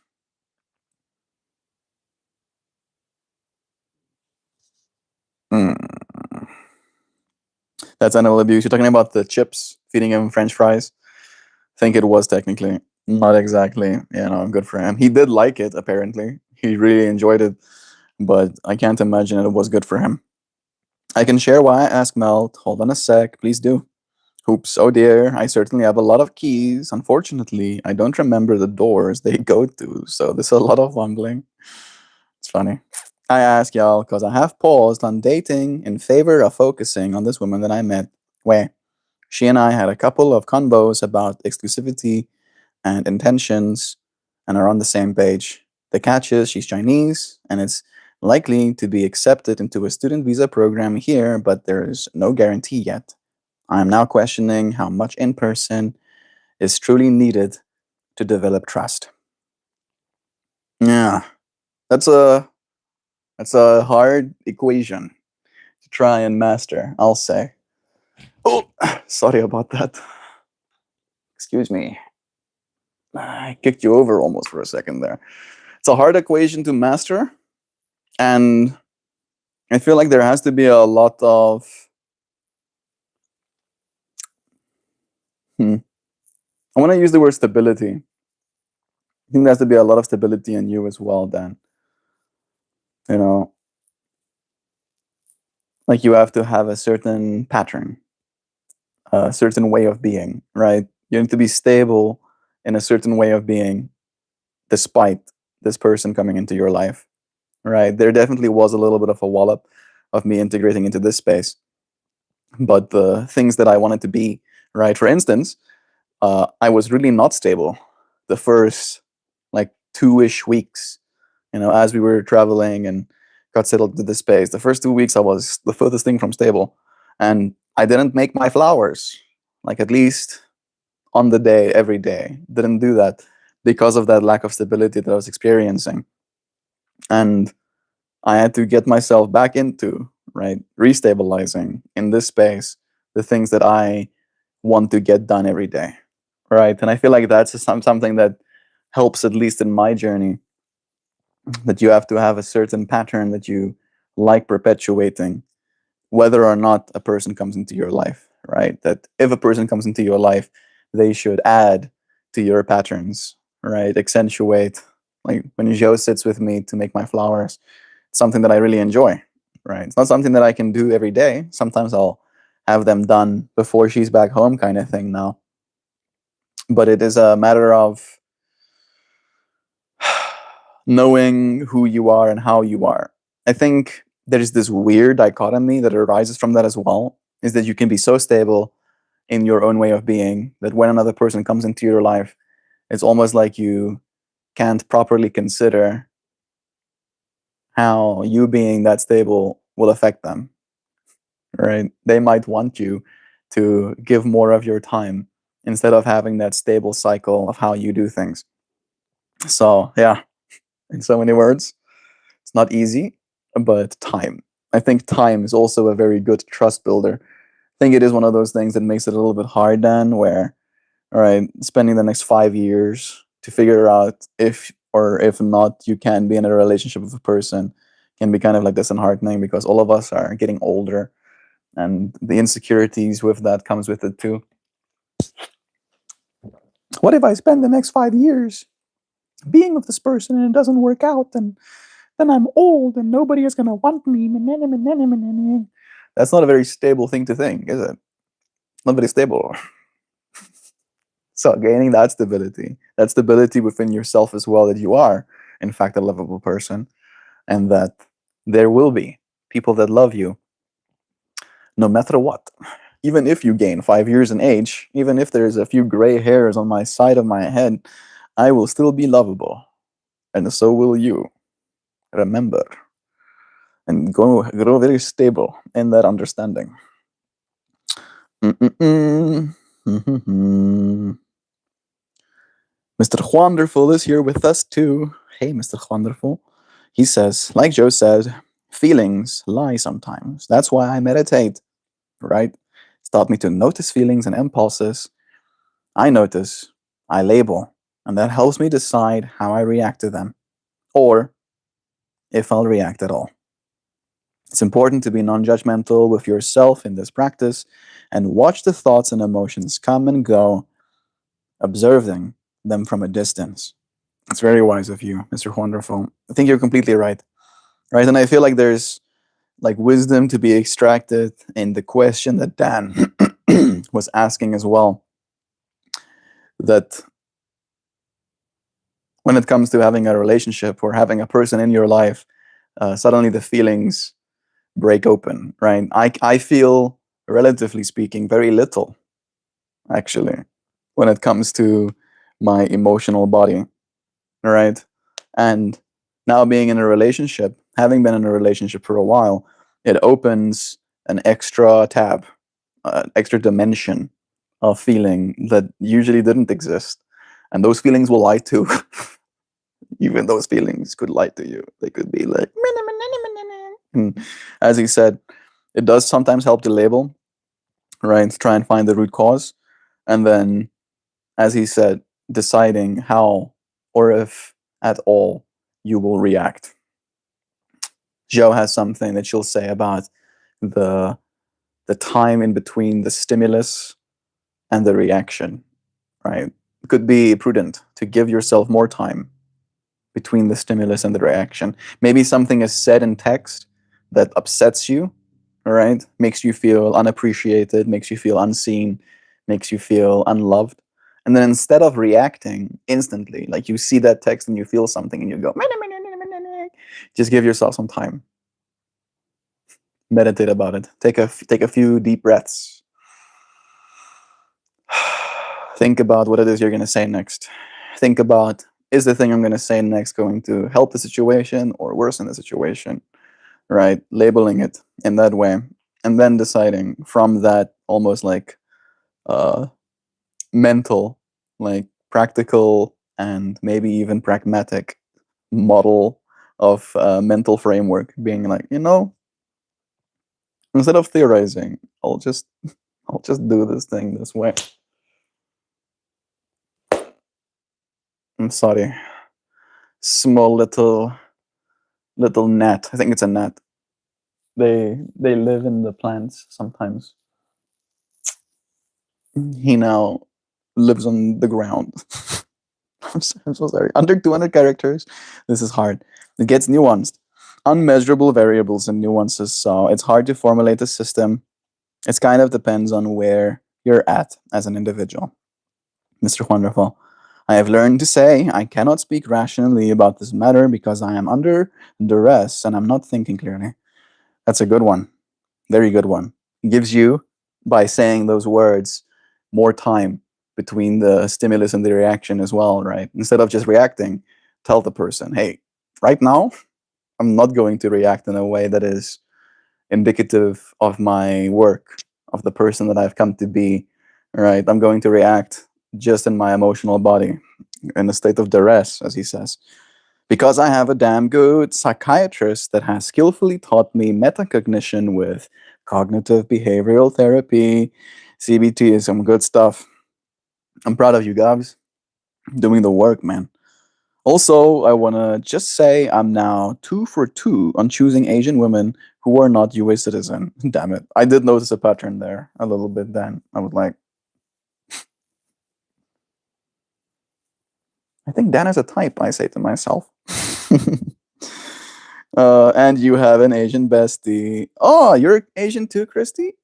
Mm. That's animal abuse. You're talking about the chips, feeding him French fries. Think it was technically not exactly, good for him. He did like it apparently. He really enjoyed it, but I can't imagine it was good for him. I can share why I asked Melt. Hold on a sec, please do. Oops, oh dear, I certainly have a lot of keys. Unfortunately, I don't remember the doors they go to, so there's a lot of mumbling. It's funny. I ask y'all because I have paused on dating in favor of focusing on this woman that I met, where she and I had a couple of convos about exclusivity and intentions and are on the same page. The catch is she's Chinese and it's likely to be accepted into a student visa program here, but there's no guarantee yet. I am now questioning how much in person is truly needed to develop trust. Yeah, that's a hard equation to try and master, I'll say. Oh, sorry about that. Excuse me. I kicked you over almost for a second there. It's a hard equation to master, and I feel like there has to be a lot of I want to use the word stability. I think there has to be a lot of stability in you as well, Dan. You know, like you have to have a certain pattern, a certain way of being, right? You need to be stable in a certain way of being despite this person coming into your life, right? There definitely was a little bit of a wallop of me integrating into this space, but the things that I wanted to be, right? For instance, I was really not stable the first like 2-ish weeks, as we were traveling and got settled into this space. The first 2 weeks, I was the furthest thing from stable, and I didn't make my flowers, like at least on the day, every day. Didn't do that because of that lack of stability that I was experiencing, and I had to get myself back into right restabilizing in this space the things that I want to get done every day, right? And I feel like that's something that helps, at least in my journey, that you have to have a certain pattern that you like perpetuating, whether or not a person comes into your life, right? That if a person comes into your life, they should add to your patterns, right? Accentuate. Like when Joe sits with me to make my flowers, it's something that I really enjoy, right? It's not something that I can do every day. Sometimes I'll have them done before she's back home, kind of thing now. But it is a matter of knowing who you are and how you are. I think there's this weird dichotomy that arises from that as well, is that you can be so stable in your own way of being that when another person comes into your life, it's almost like you can't properly consider how you being that stable will affect them, right? They might want you to give more of your time instead of having that stable cycle of how you do things. So, yeah, in so many words, it's not easy, but time. I think time is also a very good trust builder. I think it is one of those things that makes it a little bit hard then, where, all right, spending the next 5 years to figure out if or if not you can be in a relationship with a person can be kind of like disheartening because all of us are getting older and the insecurities with that comes with it too. What if I spend the next 5 years being with this person and it doesn't work out and then I'm old and nobody is gonna want me. That's not a very stable thing to think, is it? Not very stable. So gaining that stability within yourself as well, that you are, in fact, a lovable person, and that there will be people that love you no matter what. Even if you gain 5 years in age, even if there's a few gray hairs on my side of my head, I will still be lovable. And so will you. Remember. And grow very stable in that understanding. Mm-mm-mm. Mm-hmm. Mr. Wonderful is here with us too. Hey, Mr. Wonderful. He says, like Joe said, feelings lie sometimes. That's why I meditate, right? It's taught me to notice feelings and impulses. I notice, I label, and that helps me decide how I react to them, or if I'll react at all. It's important to be non judgmental with yourself in this practice and watch the thoughts and emotions come and go, observing them from a distance. It's very wise of you, Mr. Wonderful. I think you're completely right. Right? And I feel like there's like wisdom to be extracted in the question that Dan was asking as well. That when it comes to having a relationship or having a person in your life, suddenly the feelings break open, right? I feel, relatively speaking, very little, actually, when it comes to my emotional body, right? And now being in a relationship, having been in a relationship for a while, it opens an extra tab, extra dimension of feeling that usually didn't exist. And those feelings will lie too. Even those feelings could lie to you. They could be like, and as he said, it does sometimes help to label, right? Try and find the root cause. And then, as he said, deciding how or if at all you will react. Joe has something that she'll say about the the time in between the stimulus and the reaction, right? It could be prudent to give yourself more time between the stimulus and the reaction. Maybe something is said in text that upsets you, right? Makes you feel unappreciated, makes you feel unseen, makes you feel unloved. And then instead of reacting instantly, like you see that text and you feel something and you go, just give yourself some time. Meditate about it. Take a few deep breaths. Think about what it is you're going to say next. Think about, is the thing I'm going to say next going to help the situation or worsen the situation? Right? Labeling it in that way. And then deciding from that almost like uh, mental, like practical and maybe even pragmatic model of mental framework being like, instead of theorizing, I'll just do this thing this way. I'm sorry. Small little gnat. I think it's a gnat. They live in the plants sometimes. He now lives on the ground. I'm so sorry. Under 200 characters, this is hard. It gets nuanced. Unmeasurable variables and nuances, so it's hard to formulate a system. It kind of depends on where you're at as an individual. Mr. Wonderful. I have learned to say I cannot speak rationally about this matter because I am under duress and I'm not thinking clearly. That's a good one. Very good one. It gives you, by saying those words, more time between the stimulus and the reaction as well, right? Instead of just reacting, tell the person, hey, right now, I'm not going to react in a way that is indicative of my work, of the person that I've come to be, right? I'm going to react just in my emotional body, in a state of duress, as he says. Because I have a damn good psychiatrist that has skillfully taught me metacognition with cognitive behavioral therapy. CBT is some good stuff. I'm proud of you guys doing the work, man. Also, I want to just say I'm now 2 for 2 on choosing Asian women who are not US citizen. Damn it. I did notice a pattern there a little bit then. I was like, I think Dan is a type, I say to myself. And you have an Asian bestie. Oh, you're Asian too, Christy?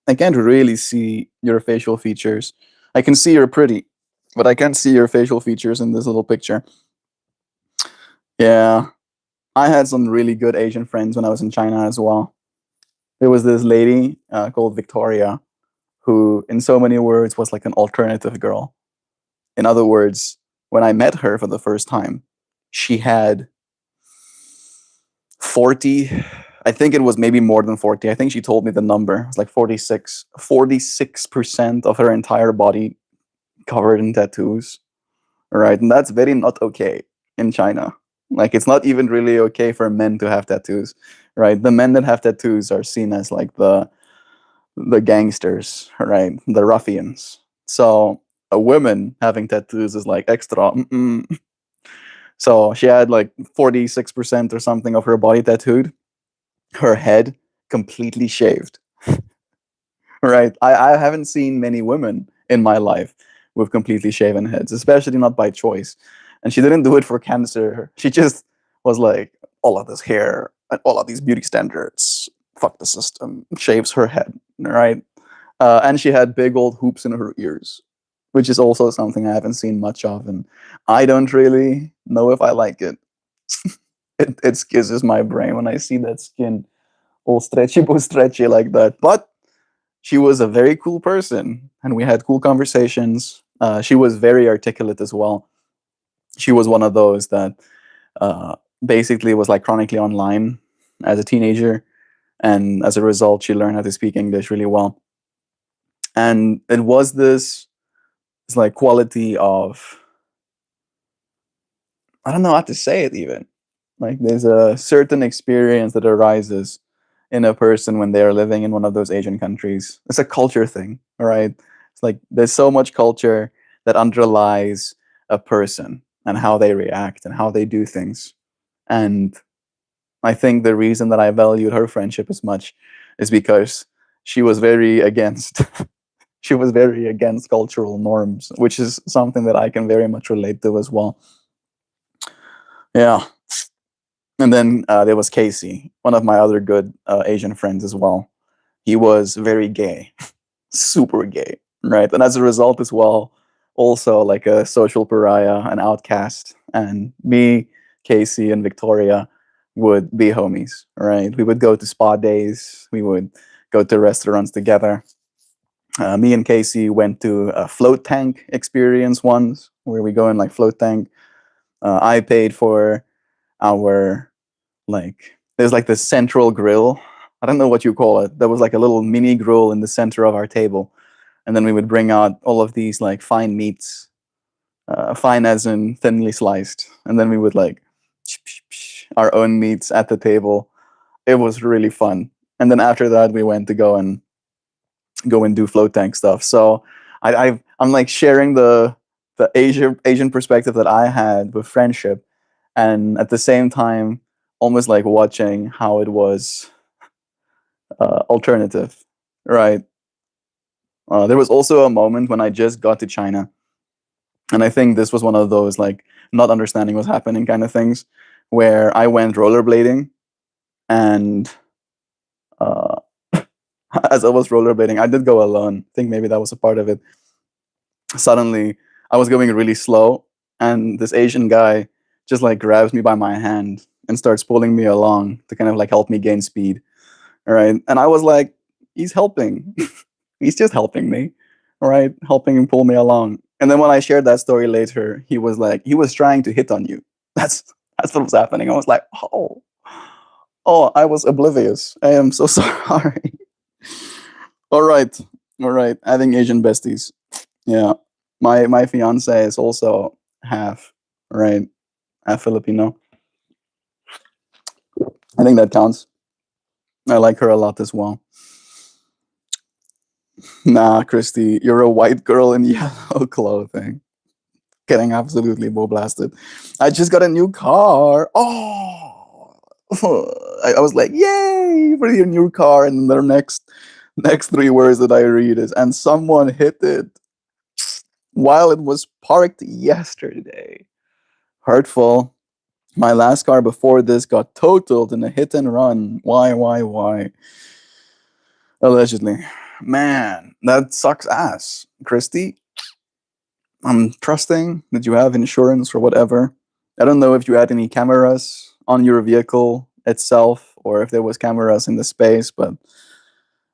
I can't really see your facial features. I can see you're pretty, but I can't see your facial features in this little picture. Yeah, I had some really good Asian friends when I was in China as well. There was this lady called Victoria who, in so many words, was like an alternative girl. In other words, when I met her for the first time, she had 40, I think it was maybe more than 40. I think she told me the number. It was like 46. 46% of her entire body covered in tattoos. Right? And that's very not okay in China. Like it's not even really okay for men to have tattoos, right? The men that have tattoos are seen as like the gangsters, right? The ruffians. So a woman having tattoos is like extra. Mm-mm. So she had like 46% or something of her body tattooed, her head completely shaved. Right. I haven't seen many women in my life with completely shaven heads, especially not by choice. And she didn't do it for cancer. She just was like, all of this hair and all of these beauty standards, fuck the system, shaves her head. Right. And she had big old hoops in her ears, which is also something I haven't seen much of. And I don't really know if I like it. It skizzes my brain when I see that skin all stretchy, boo stretchy like that. But she was a very cool person and we had cool conversations. She was very articulate as well. She was one of those that uh, basically was like chronically online as a teenager. And as a result, she learned how to speak English really well. And it was this like quality of, I don't know how to say it even. Like there's a certain experience that arises in a person when they are living in one of those Asian countries. It's a culture thing, all right? It's like there's so much culture that underlies a person and how they react and how they do things. And I think the reason that I valued her friendship as much is because she was very against she was very against cultural norms, which is something that I can very much relate to as well. Yeah. And then there was Casey, one of my other good Asian friends as well. He was very gay, super gay, right? And as a result, as well, also like a social pariah, an outcast. And me, Casey, and Victoria would be homies, right? We would go to spa days, we would go to restaurants together. Me and Casey went to a float tank experience once, where we go in like float tank. I paid for our like there's like this central grill. I don't know what you call it. There was like a little mini grill in the center of our table, and then we would bring out all of these like fine meats, fine as in thinly sliced, and then we would like our own meats at the table. It was really fun. And then after that, we went to go and do float tank stuff. So I'm like sharing the Asian perspective that I had with friendship, and at the same time, almost like watching how it was alternative, right? There was also a moment when I just got to China, and I think this was one of those like not understanding what's happening kind of things, where I went rollerblading, and uh, as I was rollerblading, I did go alone. I think maybe that was a part of it. Suddenly, I was going really slow, and this Asian guy just like grabs me by my hand and starts pulling me along to kind of like help me gain speed. All right. And I was like, he's helping. He's just helping me. All right. Helping him pull me along. And then when I shared that story later, he was like, he was trying to hit on you. That's that's what was happening. I was like, oh, I was oblivious. I am so sorry. All right. All right. Having Asian besties. Yeah. My fiance is also half, right? Half Filipino. I think that counts. I like her a lot as well. Nah, Christy, you're a white girl in yellow clothing. Getting absolutely blasted. I just got a new car. Oh, I was like, yay for your new car. And the next three words that I read is, and someone hit it while it was parked yesterday. Hurtful. My last car before this got totaled in a hit and run. Why? Allegedly. Man, that sucks ass. Christy, I'm trusting that you have insurance or whatever. I don't know if you had any cameras on your vehicle itself or if there was cameras in the space, but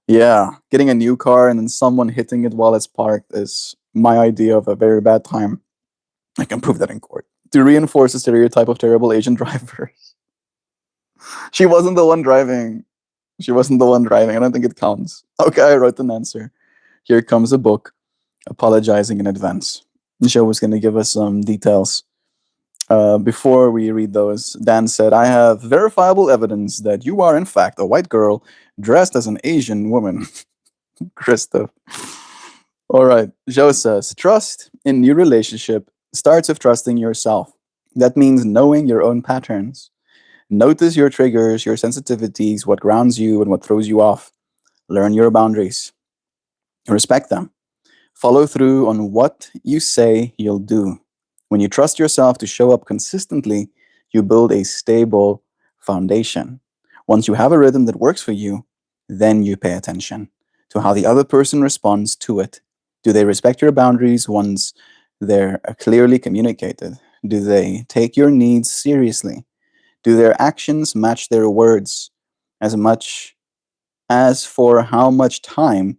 yeah, getting a new car and then someone hitting it while it's parked is my idea of a very bad time. I can prove that in court. To reinforce the stereotype of terrible Asian drivers. She wasn't the one driving. She wasn't the one driving. I don't think it counts. Okay, I wrote an answer. Here comes a book apologizing in advance. Michelle was going to give us some details Before we read those, Dan said, I have verifiable evidence that you are, in fact, a white girl dressed as an Asian woman. Christoph. All right. Joe says, trust in new relationship starts with trusting yourself. That means knowing your own patterns. Notice your triggers, your sensitivities, what grounds you and what throws you off. Learn your boundaries. Respect them. Follow through on what you say you'll do. When you trust yourself to show up consistently, you build a stable foundation. Once you have a rhythm that works for you, then you pay attention to how the other person responds to it. Do they respect your boundaries once they're clearly communicated? Do they take your needs seriously? Do their actions match their words? As much as for how much time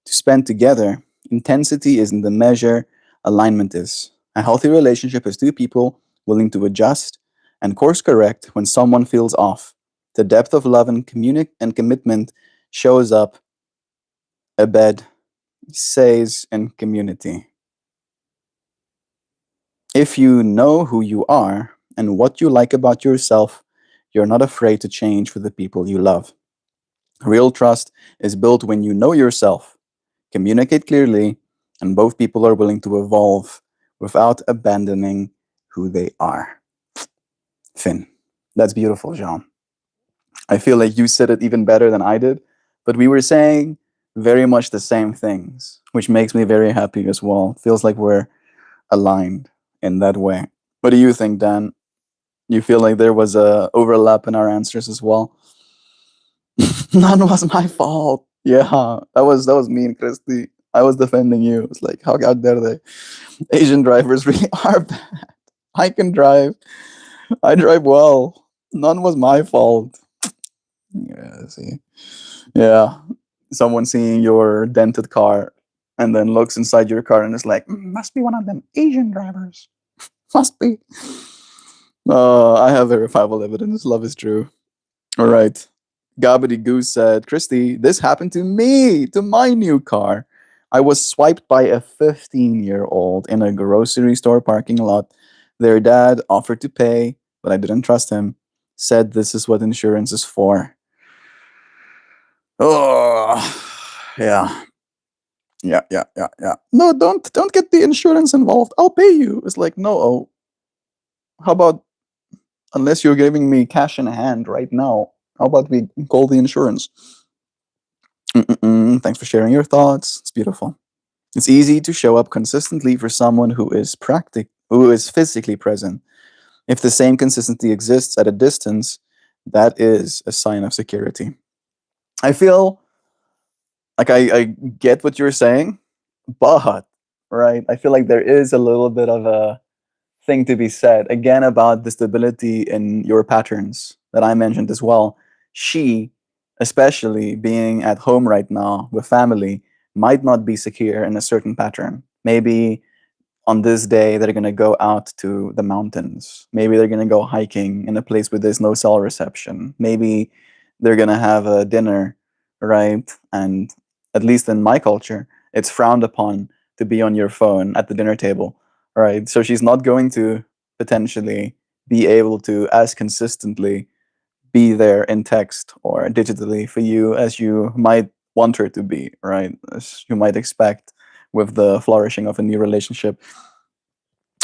to spend together, intensity isn't the measure, alignment is. A healthy relationship is two people willing to adjust and course correct when someone feels off. The depth of love and, and commitment shows up a bed, says, in community. If you know who you are and what you like about yourself, you're not afraid to change for the people you love. Real trust is built when you know yourself, communicate clearly, and both people are willing to evolve without abandoning who they are. Finn, that's beautiful, Jean. I feel like you said it even better than I did, but we were saying very much the same things, which makes me very happy as well. Feels like we're aligned in that way. What do you think, Dan? You feel like there was a overlap in our answers as well? None was my fault. Yeah, that was me and Christy. I was defending you. It's like, how dare they? Asian drivers really are bad. I can drive. I drive well. None was my fault. Yeah, see. Yeah. Someone seeing your dented car and then looks inside your car and is like, must be one of them Asian drivers. Must be. I have verifiable evidence. Love is true. All right. Gobbity Goose said, Christy, this happened to me, to my new car. I was swiped by a 15-year-old in a grocery store parking lot. Their dad offered to pay, but I didn't trust him. Said this is what insurance is for. Oh, yeah. Yeah. No, don't get the insurance involved. I'll pay you. It's like, no, oh, how about unless you're giving me cash in hand right now, how about we call the insurance? Thanks for sharing your thoughts. It's beautiful. It's easy to show up consistently for someone who is physically present. If the same consistency exists at a distance, that is a sign of security. I feel like I get what you're saying, but right, I feel like there is a little bit of a thing to be said again about the stability in your patterns that I mentioned as well. She, especially being at home right now with family, might not be secure in a certain pattern. Maybe on this day they're going to go out to the mountains. Maybe they're going to go hiking in a place where there's no cell reception. Maybe they're going to have a dinner, right? And at least in my culture, it's frowned upon to be on your phone at the dinner table, right? So she's not going to potentially be able to as consistently be there in text or digitally for you as you might want her to be, right? As you might expect with the flourishing of a new relationship.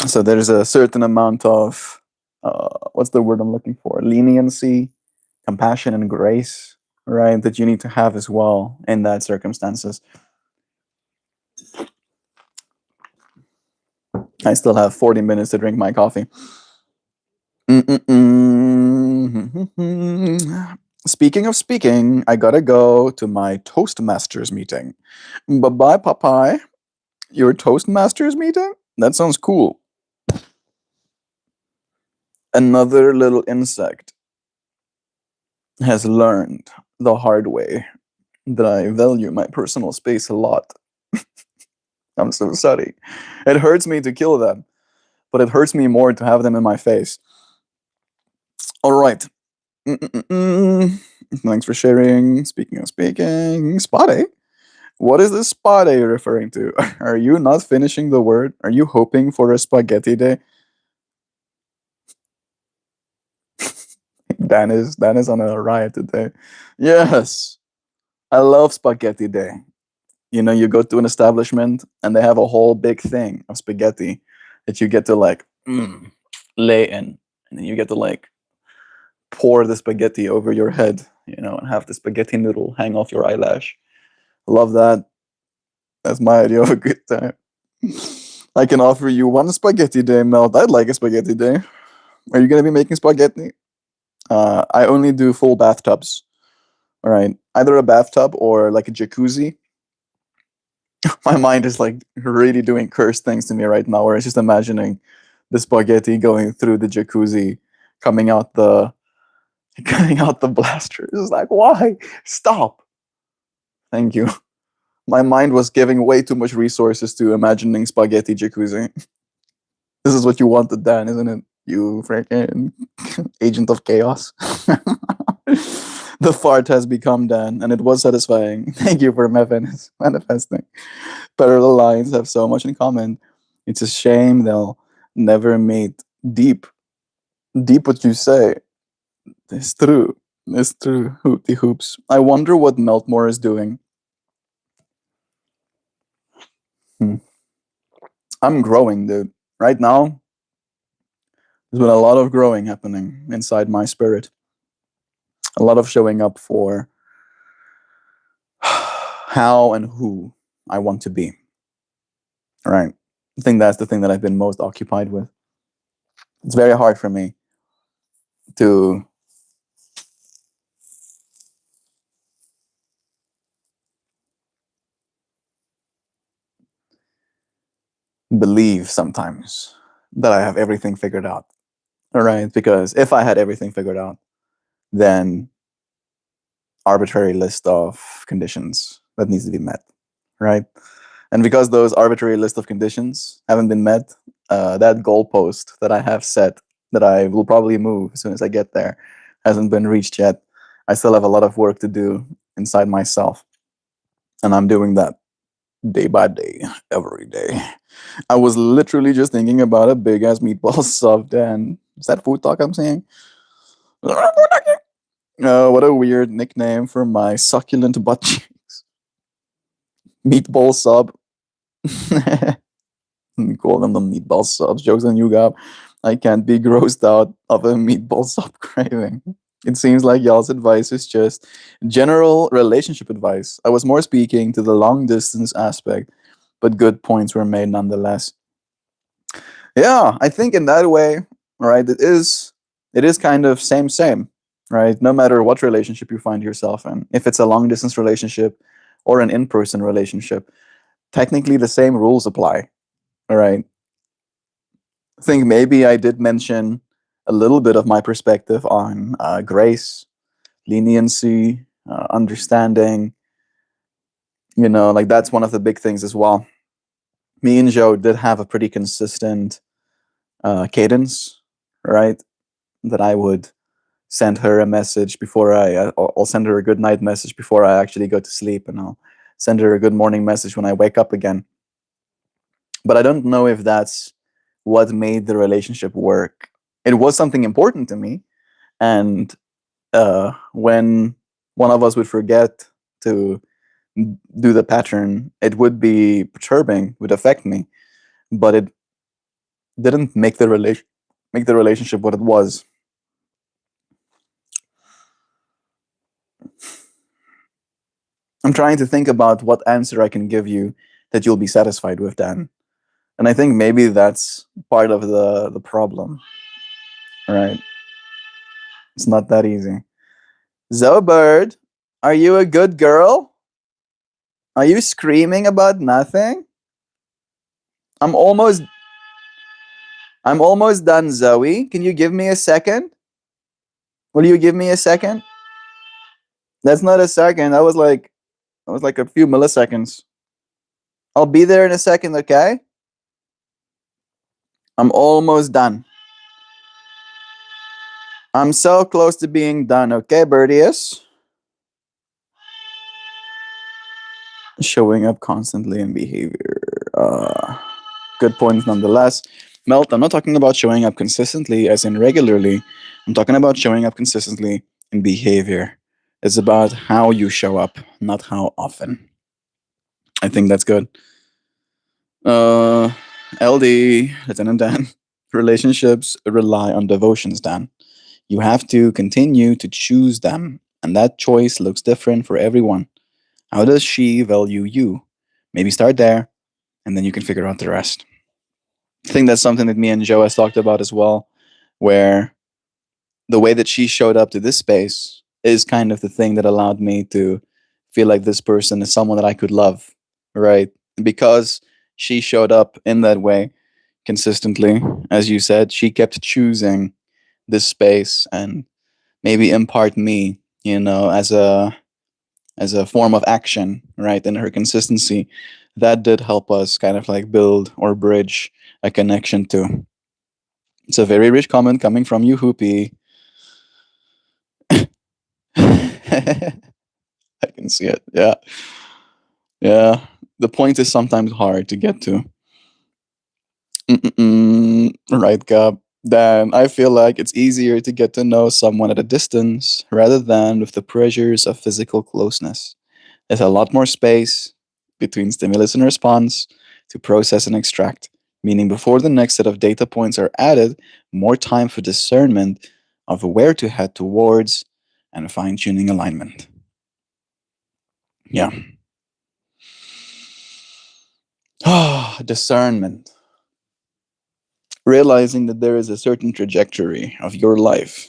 So there's a certain amount of what's the word I'm looking for? Leniency, compassion, and grace, right? That you need to have as well in that circumstances. I still have 40 minutes to drink my coffee. Speaking of speaking, I gotta go to my Toastmasters meeting. Bye bye, Popeye. Your Toastmasters meeting? That sounds cool. Another little insect has learned the hard way that I value my personal space a lot. I'm so sorry. It hurts me to kill them, but it hurts me more to have them in my face. All right. Thanks for sharing. Speaking of speaking, spotty. What is this spotty referring to? Are you not finishing the word? Are you hoping for a spaghetti day? Dan is on a riot today. Yes, I love spaghetti day. You know, you go to an establishment and they have a whole big thing of spaghetti that you get to like lay in, and then you get to like pour the spaghetti over your head, you know, and have the spaghetti noodle hang off your eyelash. Love that. That's my idea of a good time. I can offer you one spaghetti day, Melt. I'd like a spaghetti day. Are you gonna be making spaghetti? I only do full bathtubs. All right, either a bathtub or like a jacuzzi. My mind is like really doing cursed things to me right now, where it's just imagining the spaghetti going through the jacuzzi, coming out the coming out the blaster. It's like, why? Stop. Thank you. My mind was giving way too much resources to imagining spaghetti jacuzzi. This is what you wanted, Dan, isn't it? You freaking agent of chaos. The fart has become Dan, and it was satisfying. Thank you for manifesting. Parallel lines have so much in common. It's a shame they'll never meet. Deep, deep what you say. It's true. It's true. Hoopty hoops. I wonder what Meltmore is doing. Hmm. I'm growing, dude. Right now, there's been a lot of growing happening inside my spirit. A lot of showing up for how and who I want to be. Right. I think that's the thing that I've been most occupied with. It's very hard for me to believe sometimes that I have everything figured out. All right. Because if I had everything figured out, then arbitrary list of conditions that needs to be met. Right. And because those arbitrary list of conditions haven't been met, that goalpost that I have set that I will probably move as soon as I get there hasn't been reached yet. I still have a lot of work to do inside myself. And I'm doing that day by day, every day. I was literally just thinking about a big ass meatball sub, and is that food talk I'm saying? What a weird nickname for my succulent butt cheeks. Meatball sub. Call them the meatball subs. Jokes on you, Gab. I can't be grossed out of a meatball sub craving. It seems like y'all's advice is just general relationship advice. I was more speaking to the long distance aspect, but good points were made nonetheless. Yeah, I think in that way, right, it is kind of same, right? No matter what relationship you find yourself in, if it's a long distance relationship or an in-person relationship, technically the same rules apply. All right. I think maybe I did mention a little bit of my perspective on grace, leniency, understanding. You know, like that's one of the big things as well. Me and Joe did have a pretty consistent cadence, right? That I would send her a message before I'll send her a good night message before I actually go to sleep, and I'll send her a good morning message when I wake up again. But I don't know if that's what made the relationship work. It was something important to me, and when one of us would forget to do the pattern, it would be perturbing, would affect me, but it didn't make the relationship what it was. I'm trying to think about what answer I can give you that you'll be satisfied with, Dan. And I think maybe that's part of the problem, right? It's not that easy. Zobird, are you a good girl? Are you screaming about nothing? I'm almost I'm almost done, Zoe. Can you give me a second? Will you give me a second? That's not a second. That was like a few milliseconds. I'll be there in a second, okay? I'm almost done. I'm so close to being done, okay, Birdius? Showing up constantly in behavior. Good points nonetheless. Melt, I'm not talking about showing up consistently, as in regularly. I'm talking about showing up consistently in behavior. It's about how you show up, not how often. I think that's good. Uh, LD, Lieutenant Dan. Relationships rely on devotions, Dan. You have to continue to choose them, and that choice looks different for everyone. How does she value you? Maybe start there, and then you can figure out the rest. I think that's something that me and Joe has talked about as well, where the way that she showed up to this space is kind of the thing that allowed me to feel like this person is someone that I could love, right? Because she showed up in that way consistently, as you said, she kept choosing this space and maybe impart me, as a form of action, right? And her consistency, that did help us kind of like build or bridge a connection to. It's a very rich comment coming from you, Hoopy. I can see it. Yeah. Yeah. The point is sometimes hard to get to. Right, Gab. Then I feel like it's easier to get to know someone at a distance rather than with the pressures of physical closeness. There's a lot more space between stimulus and response to process and extract, meaning before the next set of data points are added, more time for discernment of where to head towards and fine tuning alignment. Yeah. Discernment. Realizing that there is a certain trajectory of your life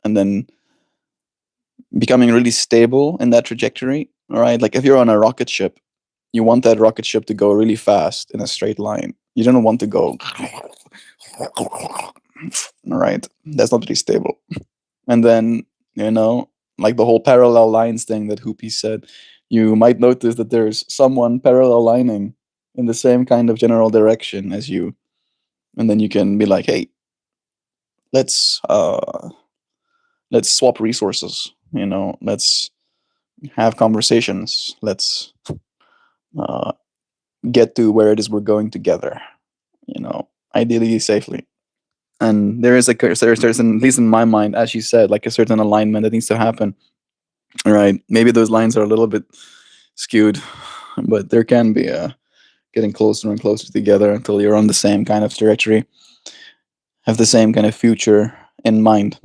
and then becoming really stable in that trajectory. All right. Like if you're on a rocket ship, you want that rocket ship to go really fast in a straight line. You don't want to go, all right. That's not really stable. And then, like the whole parallel lines thing that Hoopy said, you might notice that there's someone parallel lining in the same kind of general direction as you. And then you can be like, hey, let's uh let's swap resources, let's have conversations, let's uh get to where it is we're going together, ideally safely. And there is there's at least in my mind, as you said, like a certain alignment that needs to happen. Right, maybe those lines are a little bit skewed, but there can be a getting closer and closer together until you're on the same kind of trajectory, have the same kind of future in mind.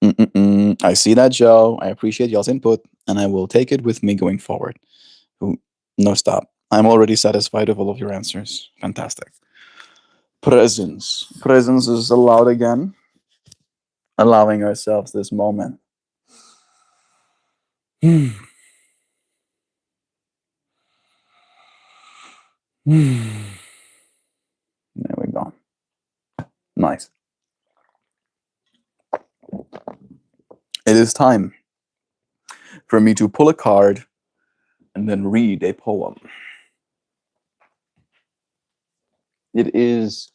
I see that, Joe. I appreciate y'all's input, and I will take it with me going forward. No, stop. I'm already satisfied with all of your answers. Fantastic. Presence. Presence is allowed again. Allowing ourselves this moment. There we go. Nice. It is time for me to pull a card and then read a poem. It is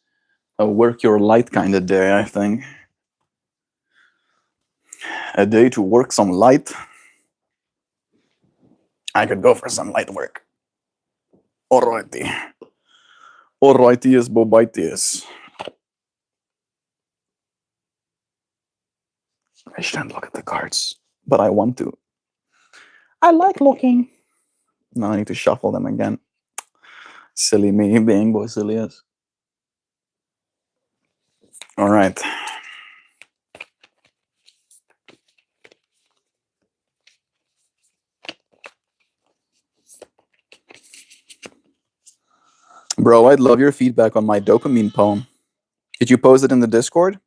a work your light kind of day, I think. A day to work some light. I could go for some light work. Alrighty. Alrighty, bobighty. I shouldn't look at the cards, but I want to. I like looking. Now I need to shuffle them again. Silly me being Bosilius. All right. Bro, I'd love your feedback on my dopamine poem. Did you post it in the Discord?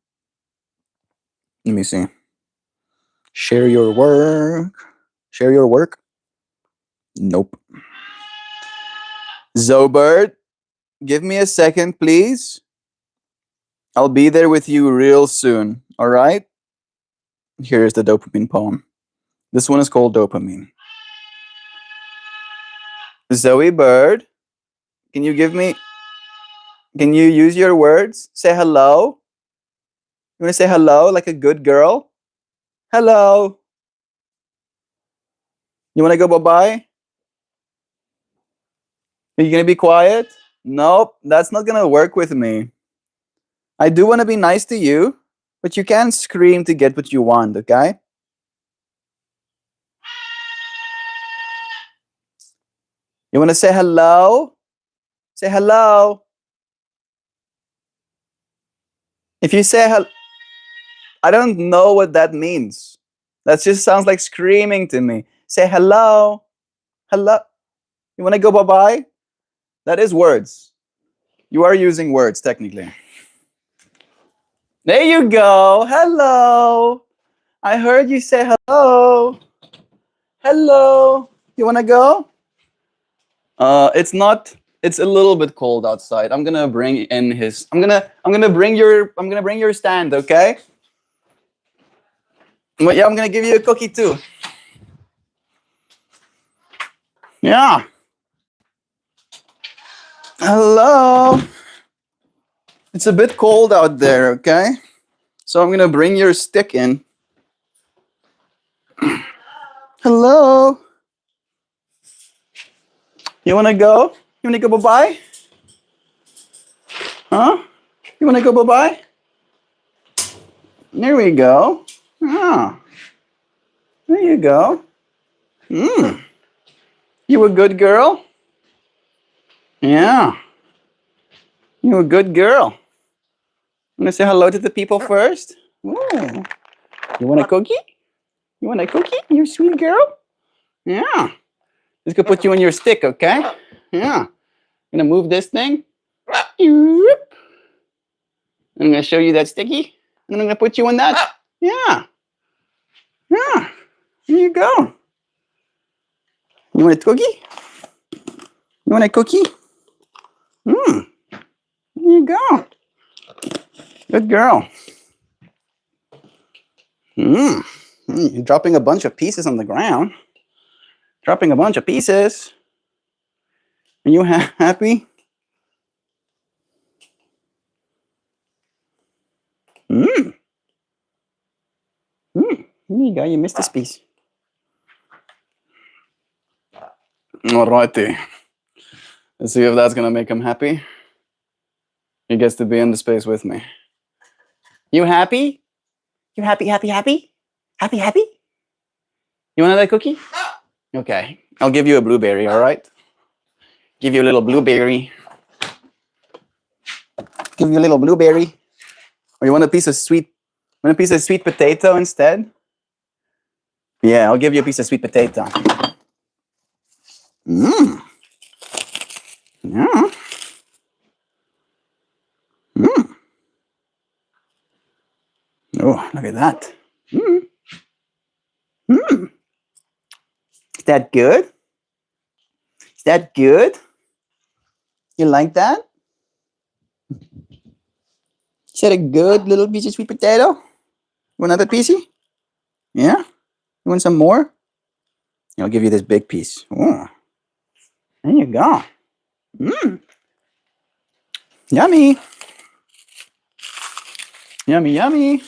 Let me see. Share your work. Share your work? Nope. Zobert, give me a second, please. I'll be there with you real soon. All right? Here's the dopamine poem. This one is called Dopamine. Zoe Bird, can you give me, can you use your words? Say hello. You want to say hello like a good girl? Hello. You want to go bye bye? Are you going to be quiet? Nope, that's not gonna work with me. I do want to be nice to you, but you can't scream to get what you want, okay? You want to say hello? Say hello. If you say hello, I don't know what that means. That just sounds like screaming to me. Say hello. Hello. You want to go bye-bye? That is words. You are using words, technically. There you go. Hello. I heard you say hello. Hello. You want to go? It's not. It's a little bit cold outside. I'm gonna bring in his. I'm gonna bring your stand. Okay. But yeah, I'm gonna give you a cookie too. Yeah. Hello. It's a bit cold out there. Okay. So I'm gonna bring your stick in. Hello. You wanna go? You wanna go bye-bye? Huh? You wanna go bye-bye? There we go. Ah. There you go. Mm. You a good girl? Yeah. You a good girl. I'm gonna say hello to the people first. Ooh. You want a cookie? You want a cookie? You sweet girl? Yeah. Just gonna put you on your stick, okay? Yeah. I'm gonna move this thing. I'm gonna show you that sticky. And I'm gonna put you on that. Yeah. Yeah. Here you go. You want a cookie? You want a cookie? Here you go. Good girl. You're dropping a bunch of pieces on the ground. Dropping a bunch of pieces. Are you happy? There you go. You missed this piece. Alrighty. Let's see if that's gonna make him happy. He gets to be in the space with me. You happy? You happy, happy, happy? Happy, happy? You want another cookie? Okay. I'll give you a blueberry, alright? Give you a little blueberry. Give you a little blueberry. Or you want a piece of sweet potato instead? Yeah, I'll give you a piece of sweet potato. Yeah. Oh, look at that. Is that good? Is that good? You like that? Is that a good little piece of sweet potato? Want another piecey? Yeah? You want some more? I'll give you this big piece. Oh, there you go. Yummy. Yummy, yummy.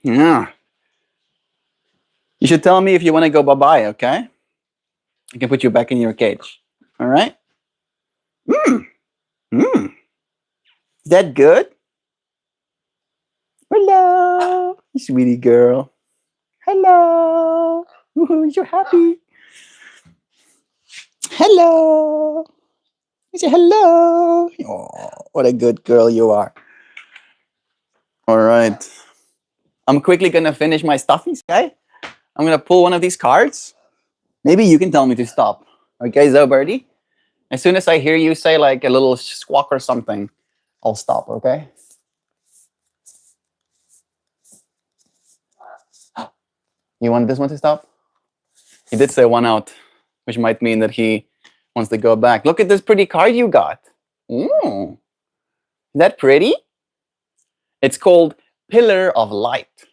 Yeah. You should tell me if you want to go bye-bye, okay? I can put you back in your cage. All right? Is that good? Hello. Sweetie girl. Hello. Ooh, you're happy. Hello. You say hello. Oh, what a good girl you are. All right. I'm quickly going to finish my stuffies, okay? I'm going to pull one of these cards. Maybe you can tell me to stop. Okay, Zo Birdie? As soon as I hear you say like a little squawk or something, I'll stop, okay? You want this one to stop? He did say one out, which might mean that he wants to go back. Look at this pretty card you got. Ooh. Is that pretty? It's called Pillar of Light.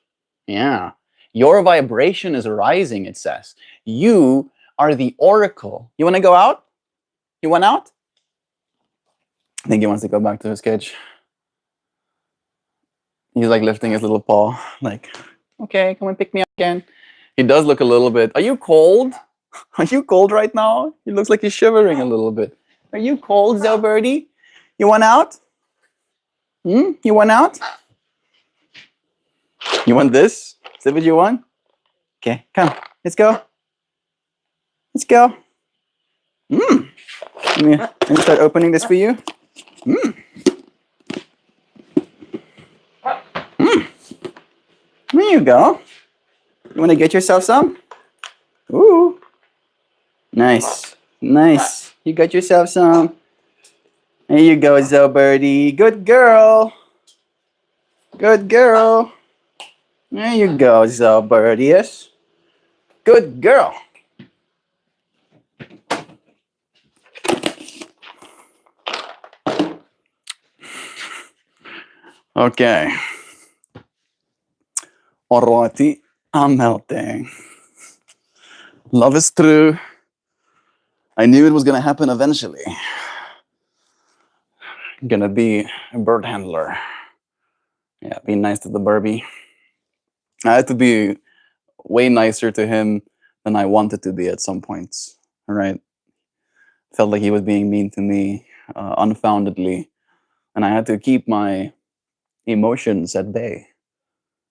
Yeah. Your vibration is rising, it says. You are the oracle. You want to go out? You want out? I think he wants to go back to his cage. He's like lifting his little paw, like, okay, come and pick me up again. He does look a little bit. Are you cold? Are you cold right now? He looks like he's shivering a little bit. Are you cold, Zoe Birdie? You want out? You want out? You want this? Is that what you want? Okay, come. Let's go. Let's go. Let me start opening this for you. There you go. You want to get yourself some? Ooh. Nice. Nice. You got yourself some. There you go, Zoe Birdie. Good girl. Good girl. There you go, Zoe Birdie. Yes. Good girl. Okay. Alrighty. I'm melting. Love is true. I knew it was gonna happen eventually. I'm gonna be a bird handler. Yeah, be nice to the Barbie. I had to be way nicer to him than I wanted to be at some points. All right. Felt like he was being mean to me unfoundedly. And I had to keep my emotions at bay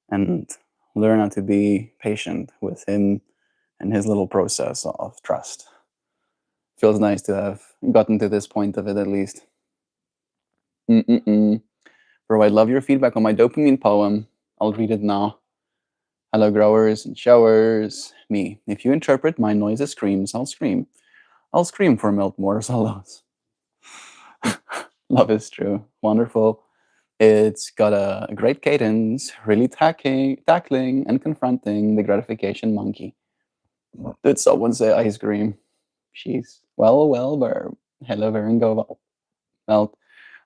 and learn how to be patient with him and his little process of trust. Feels nice to have gotten to this point of it at least. Bro, I love your feedback on my dopamine poem. I'll read it now. Hello, growers and showers. Me. If you interpret my noise as screams, I'll scream. I'll scream for MeltMore solos. Love is true. Wonderful. It's got a great cadence, really tackling and confronting the gratification monkey. Did someone say ice cream? Jeez. Well, verb. Hello, Veringo. Well,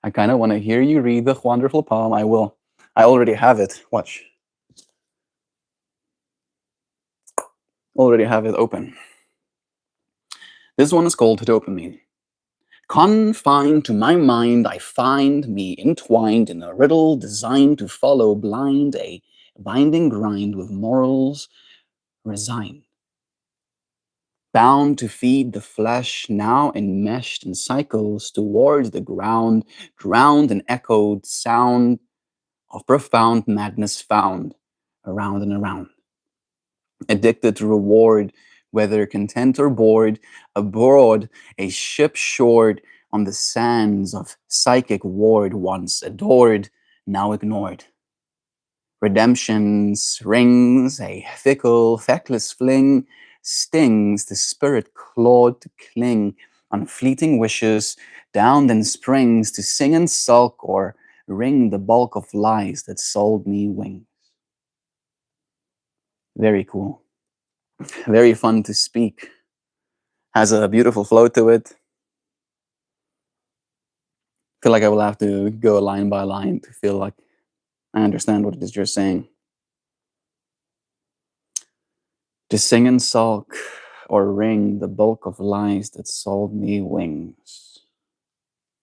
I kind of want to hear you read the wonderful poem. I will. I already have it. Watch. Already have it open. This one is called Dopamine. Confined to my mind, I find me entwined in a riddle designed to follow blind, a binding grind with morals resigned. Bound to feed the flesh, now enmeshed in cycles towards the ground, drowned in echoed sound of profound madness found around and around. Addicted to reward, whether content or bored, abroad, a ship shored on the sands of psychic ward, once adored, now ignored. Redemption's rings, a fickle, feckless fling, stings the spirit clawed to cling on fleeting wishes, down then springs to sing and sulk or ring the bulk of lies that sold me wings. Very cool. Very fun to speak. Has a beautiful flow to it. Feel like I will have to go line by line to feel like I understand what it is you're saying. To sing and sulk or ring the bulk of lies that sold me wings.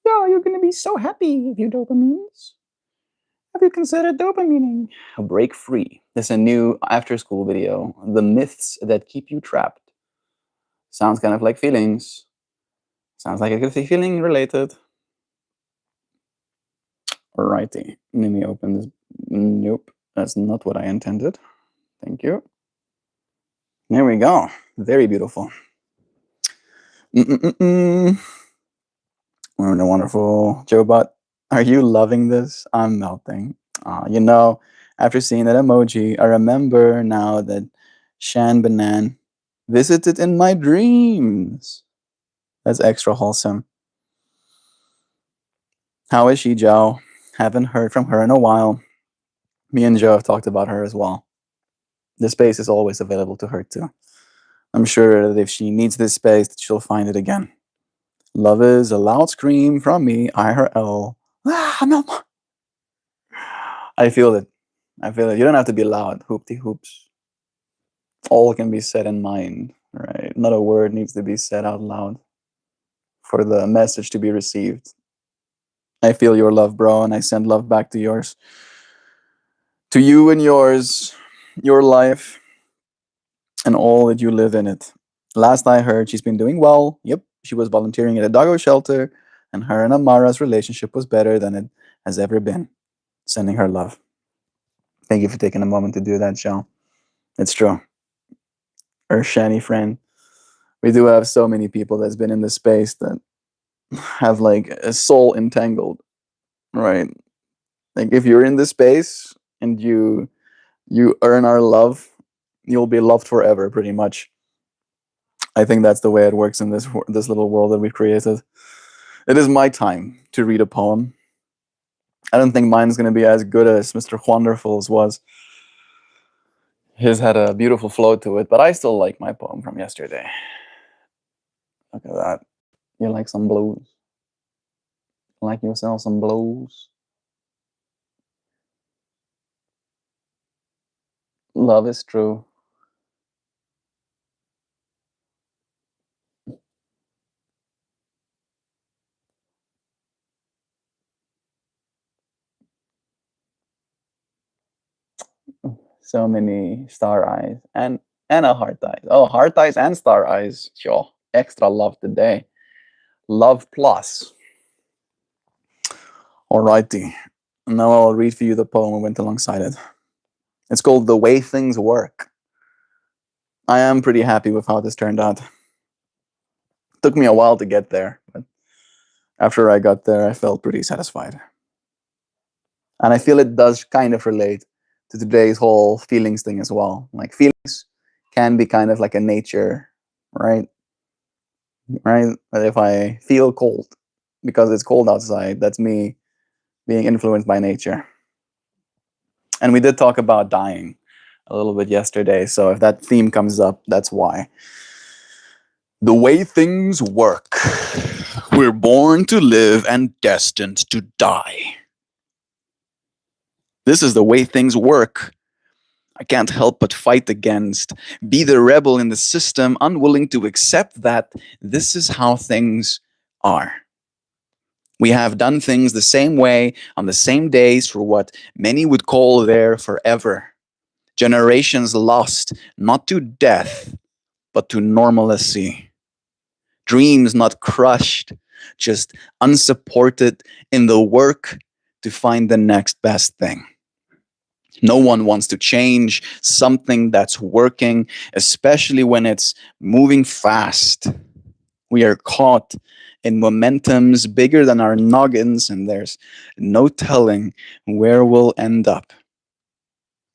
Yeah, you're gonna be so happy if you dopamines. Have you considered dopamining? Break free. There's a new after school video. The myths that keep you trapped. Sounds kind of like feelings. Sounds like it could be feeling related. Alrighty. Let me open this. Nope. That's not what I intended. Thank you. There we go. Very beautiful. We're the wonderful Joe Butt. Are you loving this? I'm melting. After seeing that emoji, I remember now that Shan Banan visited in my dreams. That's extra wholesome. How is she, Joe? Haven't heard from her in a while. Me and Joe have talked about her as well. The space is always available to her too. I'm sure that if she needs this space, that she'll find it again. Love is a loud scream from me, IRL. MeltMore. I feel it. I feel it. You don't have to be loud. Hoopty hoops. All can be said in mind, right? Not a word needs to be said out loud for the message to be received. I feel your love, bro, and I send love back to yours. To you and yours, your life. and all that you live in it. Last I heard, she's been doing well. Yep, she was volunteering at a doggo shelter, and her and Amara's relationship was better than it has ever been. Sending her love. Thank you for taking a moment to do that, Shell. It's true. Our shiny friend. We do have so many people that's been in this space that have like a soul entangled, right? Like if you're in this space and you earn our love, you'll be loved forever, pretty much. I think that's the way it works in this little world that we've created. It is my time to read a poem. I don't think mine's going to be as good as Mr. Wonderful's was. His had a beautiful flow to it, but I still like my poem from yesterday. Look at that. You like some blues? Like yourself some blues? Love is true. So many star eyes and a heart eyes. Oh, heart eyes and star eyes. Sure. Extra love today. Love plus. Alrighty. Now I'll read for you the poem that went alongside it. It's called The Way Things Work. I am pretty happy with how this turned out. It took me a while to get there, but after I got there, I felt pretty satisfied. And I feel it does kind of relate to today's whole feelings thing as well. Like feelings can be kind of like a nature, right? Right? But if I feel cold because it's cold outside, that's me being influenced by nature. And we did talk about dying a little bit yesterday, so if that theme comes up, that's why. The way things work. We're born to live and destined to die. This is the way things work. I can't help but fight against, be the rebel in the system, unwilling to accept that this is how things are. We have done things the same way on the same days for what many would call their forever. Generations lost, not to death, but to normalcy. Dreams not crushed, just unsupported in the work to find the next best thing. No one wants to change something that's working, especially when it's moving fast. We are caught in momentums bigger than our noggins, and there's no telling where we'll end up.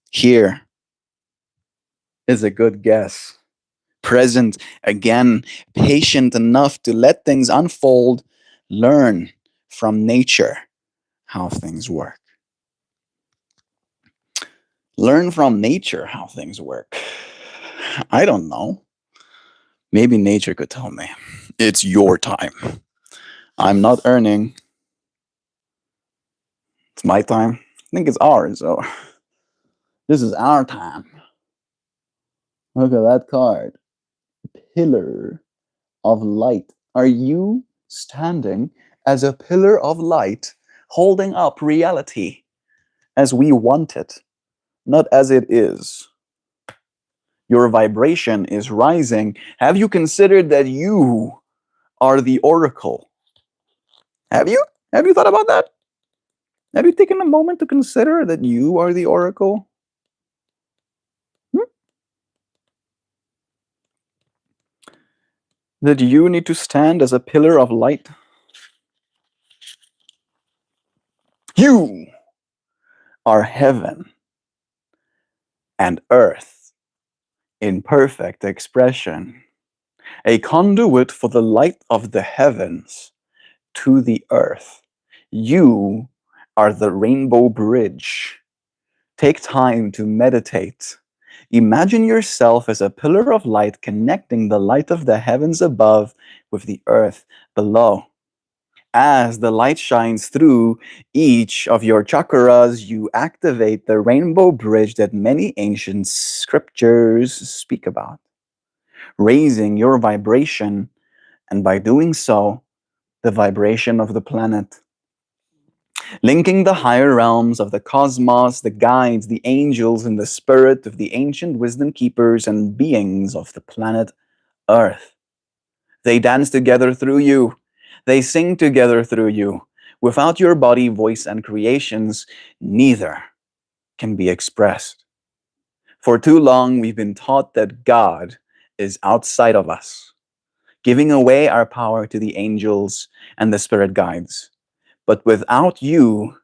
Here is a good guess. Present again, patient enough to let things unfold, learn from nature how things work. Learn from nature how things work. I don't know. Maybe nature could tell me. It's your time. I'm not earning. It's my time. I think it's ours. So this is our time. Look at that card. Pillar of light. Are you standing as a pillar of light, holding up reality as we want it, not as it is? Your vibration is rising. Have you considered that you are the oracle? Have you? Have you thought about that? Have you taken a moment to consider that you are the oracle? Hmm? That you need to stand as a pillar of light? You are heaven and earth in perfect expression, a conduit for the light of the heavens to the earth. You are the rainbow bridge. Take time to meditate. Imagine yourself as a pillar of light connecting the light of the heavens above with the earth below. As the light shines through each of your chakras, you activate the rainbow bridge that many ancient scriptures speak about, raising your vibration, and by doing so, the vibration of the planet. linking the higher realms of the cosmos, the guides, the angels, and the spirit of the ancient wisdom keepers and beings of the planet Earth. They dance together through you. They sing together through you. Without your body, voice, and creations, neither can be expressed. For too long, we've been taught that God is outside of us, giving away our power to the angels and the spirit guides. But without you,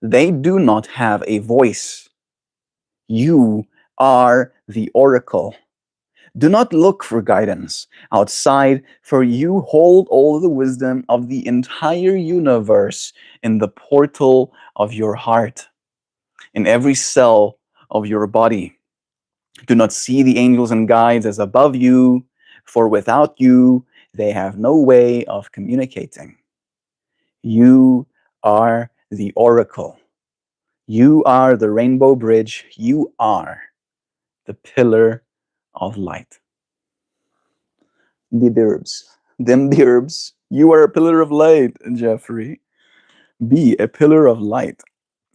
they do not have a voice. You are the oracle. Do not look for guidance outside, for you hold all the wisdom of the entire universe in the portal of your heart, in every cell of your body. Do not see the angels and guides as above you, for without you, they have no way of communicating. You are the oracle. You are the rainbow bridge. You are the pillar of light. The derbs. Them derbs. You are a pillar of light, Jeffrey. Be a pillar of light.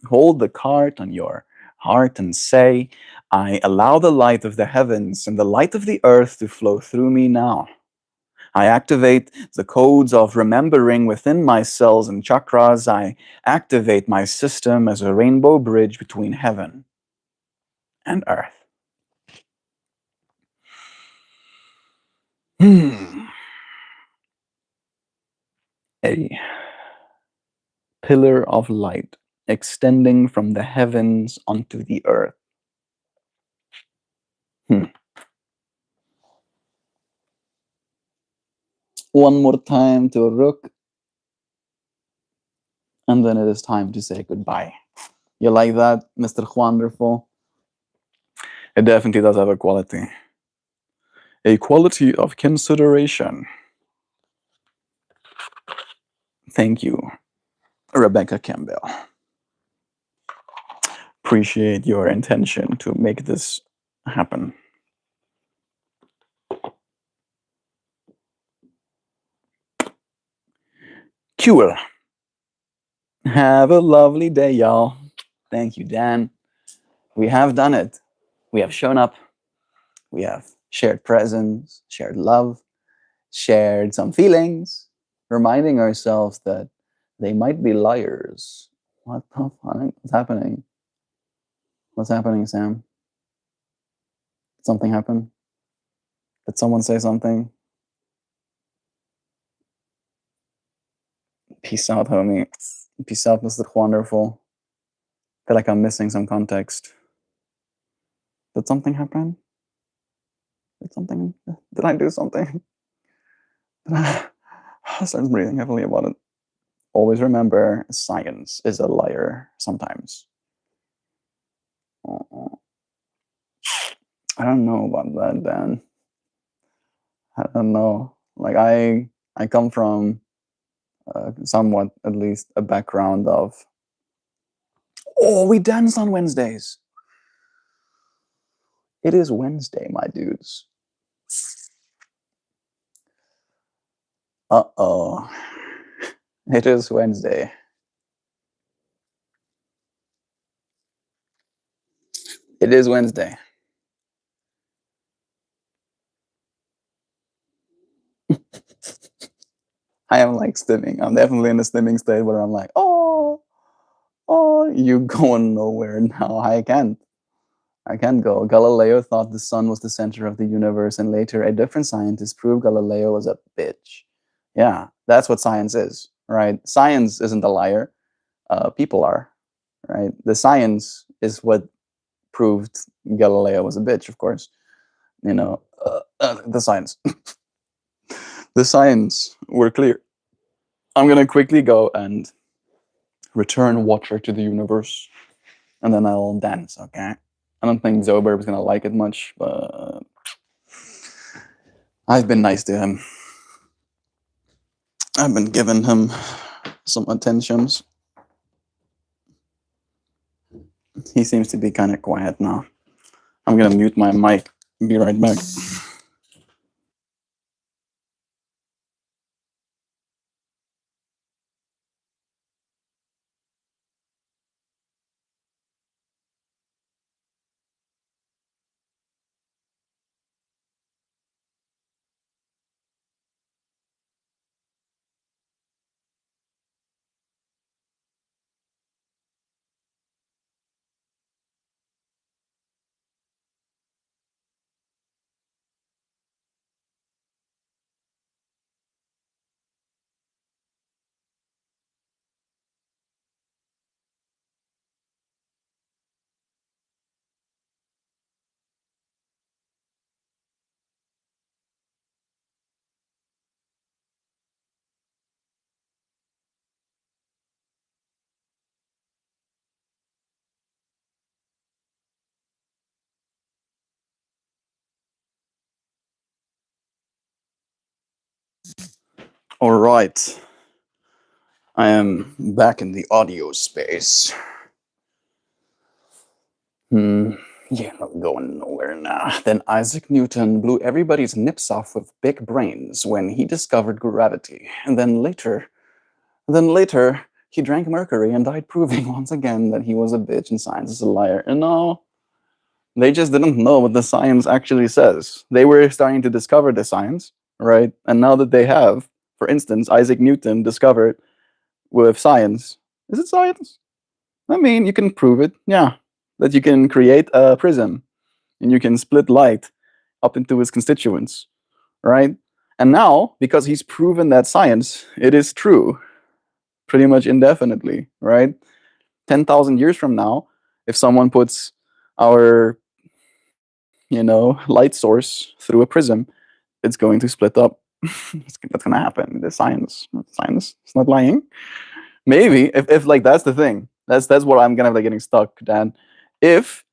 Hold the cart on your heart and say, I allow the light of the heavens and the light of the earth to flow through me now. I activate the codes of remembering within my cells and chakras. I activate my system as a rainbow bridge between heaven and earth. A pillar of light extending from the heavens onto the earth. One more time to Rook, and then it is time to say goodbye. You like that, Mr. Wonderful? It definitely does have a quality. A quality of consideration. Thank you, Rebecca Campbell. Appreciate your intention to make this happen. Cool. Have a lovely day, y'all. Thank you, Dan. We have done it. We have shown up. We have shared presence, shared love, shared some feelings, reminding ourselves that they might be liars. What the fuck? What's happening? What's happening, Sam? Did something happen? Did someone say something? Peace out, homie. Peace out, Mr. Wonderful. Feel like I'm missing some context. Did something happen? Did I do something? I started breathing heavily about it. Always remember, science is a liar sometimes. I don't know about that, Dan. I don't know. Like I come from somewhat, at least, a background of. Oh, we dance on Wednesdays. It is Wednesday, my dudes. Uh-oh. It is Wednesday. It is Wednesday. I am like stimming. I'm definitely in a stimming state where I'm like, oh, you going nowhere now. I can't go. Galileo thought the sun was the center of the universe, and later a different scientist proved Galileo was a bitch. Yeah, that's what science is, right? Science isn't a liar. People are, right? The science is what proved Galileo was a bitch, of course. You know, the science. The science were clear. I'm gonna quickly go and return water to the universe, and then I'll dance, okay? I don't think Zoberb is gonna like it much, but I've been nice to him. I've been giving him some attentions. He seems to be kind of quiet now. I'm gonna mute my mic. Be right back. All right. I am back in the audio space. Yeah, not going nowhere now. Then Isaac Newton blew everybody's nips off with big brains when he discovered gravity. And then later, he drank mercury and died, proving once again that he was a bitch and science is a liar. And no, they just didn't know what the science actually says. They were starting to discover the science, right? And now that they have, for instance, Isaac Newton discovered with science. Is it science? I mean, you can prove it, yeah. That you can create a prism and you can split light up into its constituents, right? And now, because he's proven that science, it is true pretty much indefinitely, right? 10,000 years from now, if someone puts our, light source through a prism, it's going to split up. That's going to happen. The science, it's not lying. Maybe if like that's the thing. That's what I'm kind of like getting stuck, Dan. If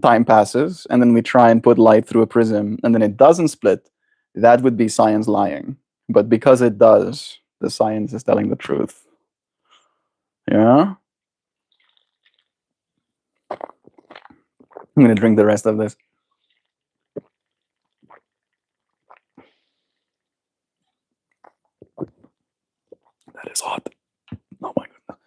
time passes and then we try and put light through a prism and then it doesn't split, that would be science lying. But because it does, the science is telling the truth. Yeah? I'm gonna drink the rest of this. That is hot. Oh my goodness.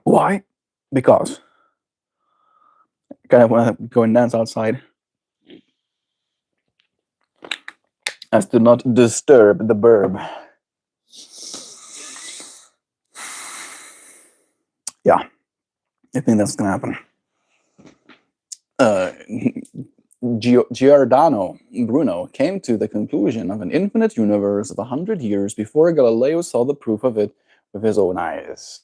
Why? Because I kind of want to go and dance outside as to not disturb the burb. Yeah, I think that's gonna happen. Giordano Bruno came to the conclusion of an infinite universe of 100 years before Galileo saw the proof of it with his own eyes.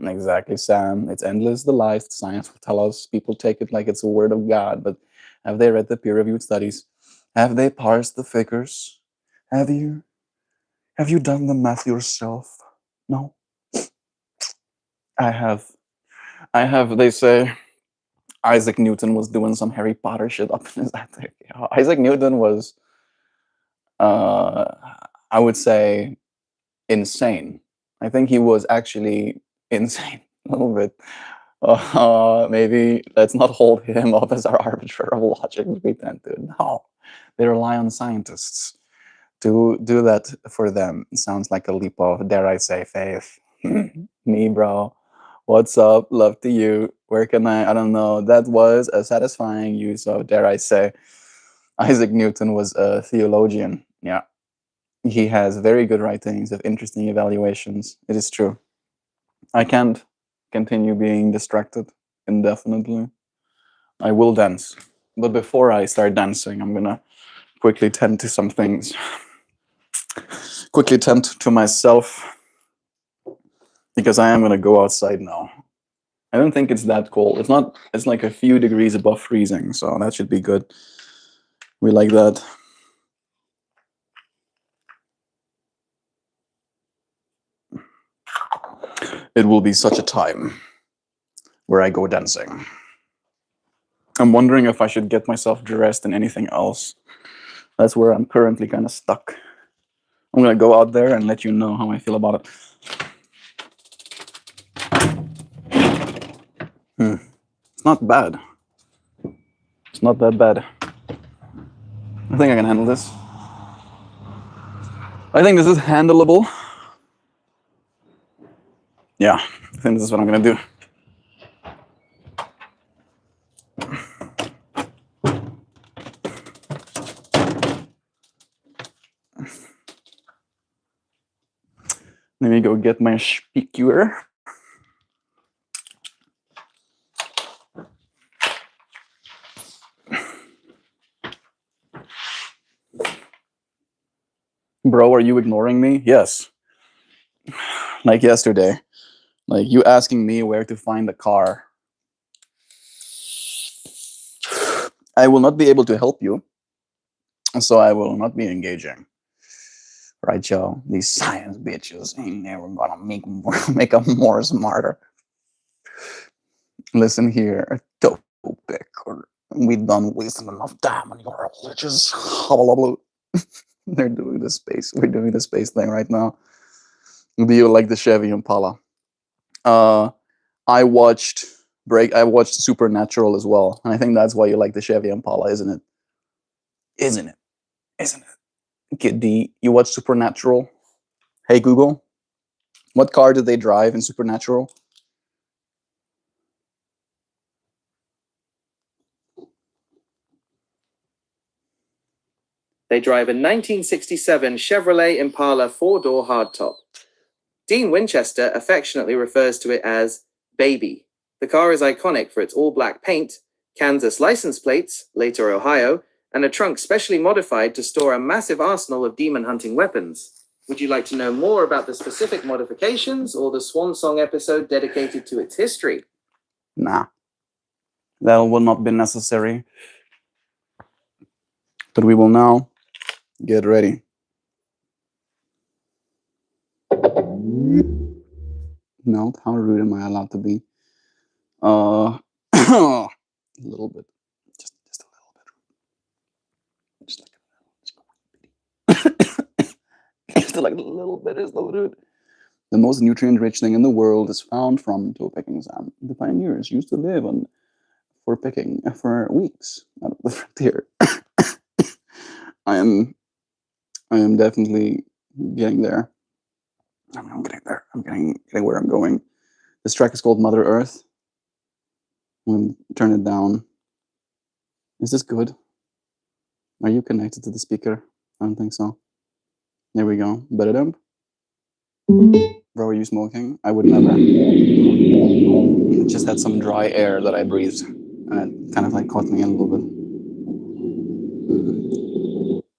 Exactly, Sam. It's endless, the lies science will tell us. People take it like it's a word of God, but have they read the peer-reviewed studies? Have they parsed the figures? Have you? Have you done the math yourself? No? I have. They say Isaac Newton was doing some Harry Potter shit up in his attic. Isaac Newton was, I would say, insane. I think he was actually insane a little bit. Maybe let's not hold him up as our arbiter of logic. We tend to. No, they rely on scientists to do that for them. It sounds like a leap of, dare I say, faith. Me, bro. What's up? Love to you. Where can I don't know. That was a satisfying use of, dare I say. Isaac Newton was a theologian. Yeah. He has very good writings of interesting evaluations. It is true. I can't continue being distracted indefinitely. I will dance. But before I start dancing, I'm gonna quickly tend to some things. Quickly tend to myself. Because I am gonna go outside now. I don't think it's that cold. It's like a few degrees above freezing, so that should be good. We like that. It will be such a time where I go dancing. I'm wondering if I should get myself dressed in anything else. That's where I'm currently kind of stuck. I'm gonna go out there and let you know how I feel about it. It's not bad. It's not that bad. I think I can handle this. I think this is handleable. Yeah, I think this is what I'm gonna do. Let me go get my speaker. Bro, are you ignoring me? Yes. Like yesterday. Like you asking me where to find the car. I will not be able to help you. So I will not be engaging. Right, y'all? These science bitches ain't never gonna make them more smarter. Listen here, a topic, or we done wasting enough time on your religious hullabaloo. They're doing the space. We're doing the space thing right now. Do you like the Chevy Impala? Uh, I watched Supernatural as well, and I think that's why you like the Chevy Impala, isn't it? Isn't it? Isn't it? Okay, you watch Supernatural? Hey Google, what car did they drive in Supernatural? They drive a 1967 Chevrolet Impala four-door hardtop. Dean Winchester affectionately refers to it as Baby. The car is iconic for its all-black paint, Kansas license plates, later Ohio, and a trunk specially modified to store a massive arsenal of demon-hunting weapons. Would you like to know more about the specific modifications or the Swan Song episode dedicated to its history? Nah, that will not be necessary. But we will now get ready. Melt, how rude am I allowed to be? A little bit, just a little bit, just like a little bit is the rude. The most nutrient-rich thing in the world is found from toe picking, Sam. The pioneers used to live on for picking for weeks out of the frontier. I am definitely getting there. I'm getting there. I'm getting where I'm going. This track is called Mother Earth. I'm gonna turn it down. Is this good? Are you connected to the speaker? I don't think so. There we go. Better dump. Bro, are you smoking? I would never. It just had some dry air that I breathed, and it kind of like caught me in a little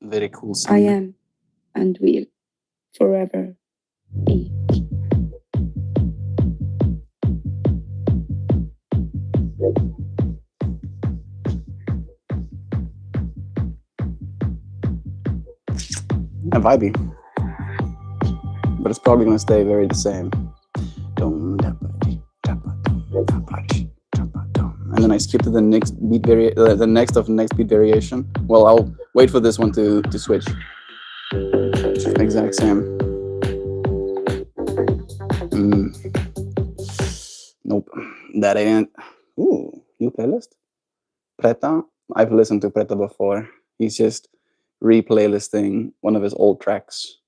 bit. Very cool sound. I am and will forever be. And vibey, but it's probably gonna stay very the same. And then I skip to the next beat the next beat variation. Well, I'll wait for this one to switch. Exact same. Nope, that ain't. Ooh, new playlist. Preta. I've listened to Preta before. He's just replaylisting one of his old tracks,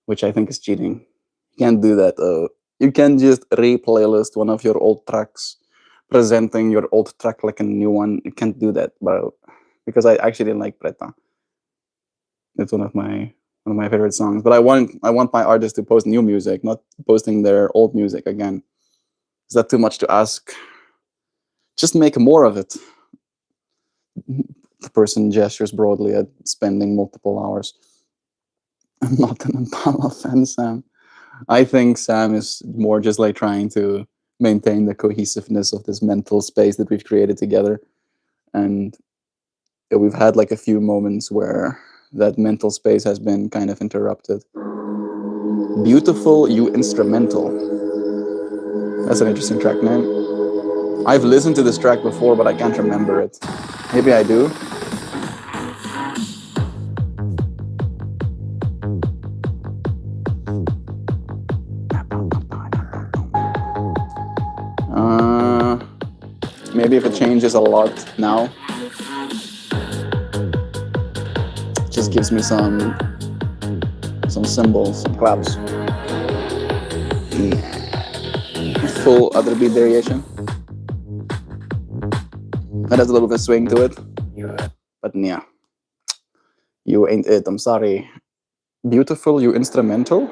which I think is cheating. You can't do that though. You can't just replaylist one of your old tracks, presenting your old track like a new one. You can't do that, bro. Because I actually like Preta. It's one of my favorite songs. But I want my artists to post new music, not posting their old music again. Is that too much to ask? Just make more of it. The person gestures broadly at spending multiple hours. I'm not an Impala fan, Sam. I think Sam is more just like trying to maintain the cohesiveness of this mental space that we've created together. And we've had like a few moments where that mental space has been kind of interrupted. Beautiful You Instrumental. That's an interesting track name. I've listened to this track before, but I can't remember it. Maybe I do. Maybe if it changes a lot now, it just gives me some cymbals, some claps. Full other beat variation. That has a little bit of swing to it. But yeah, you ain't it. I'm sorry. Beautiful You Instrumental.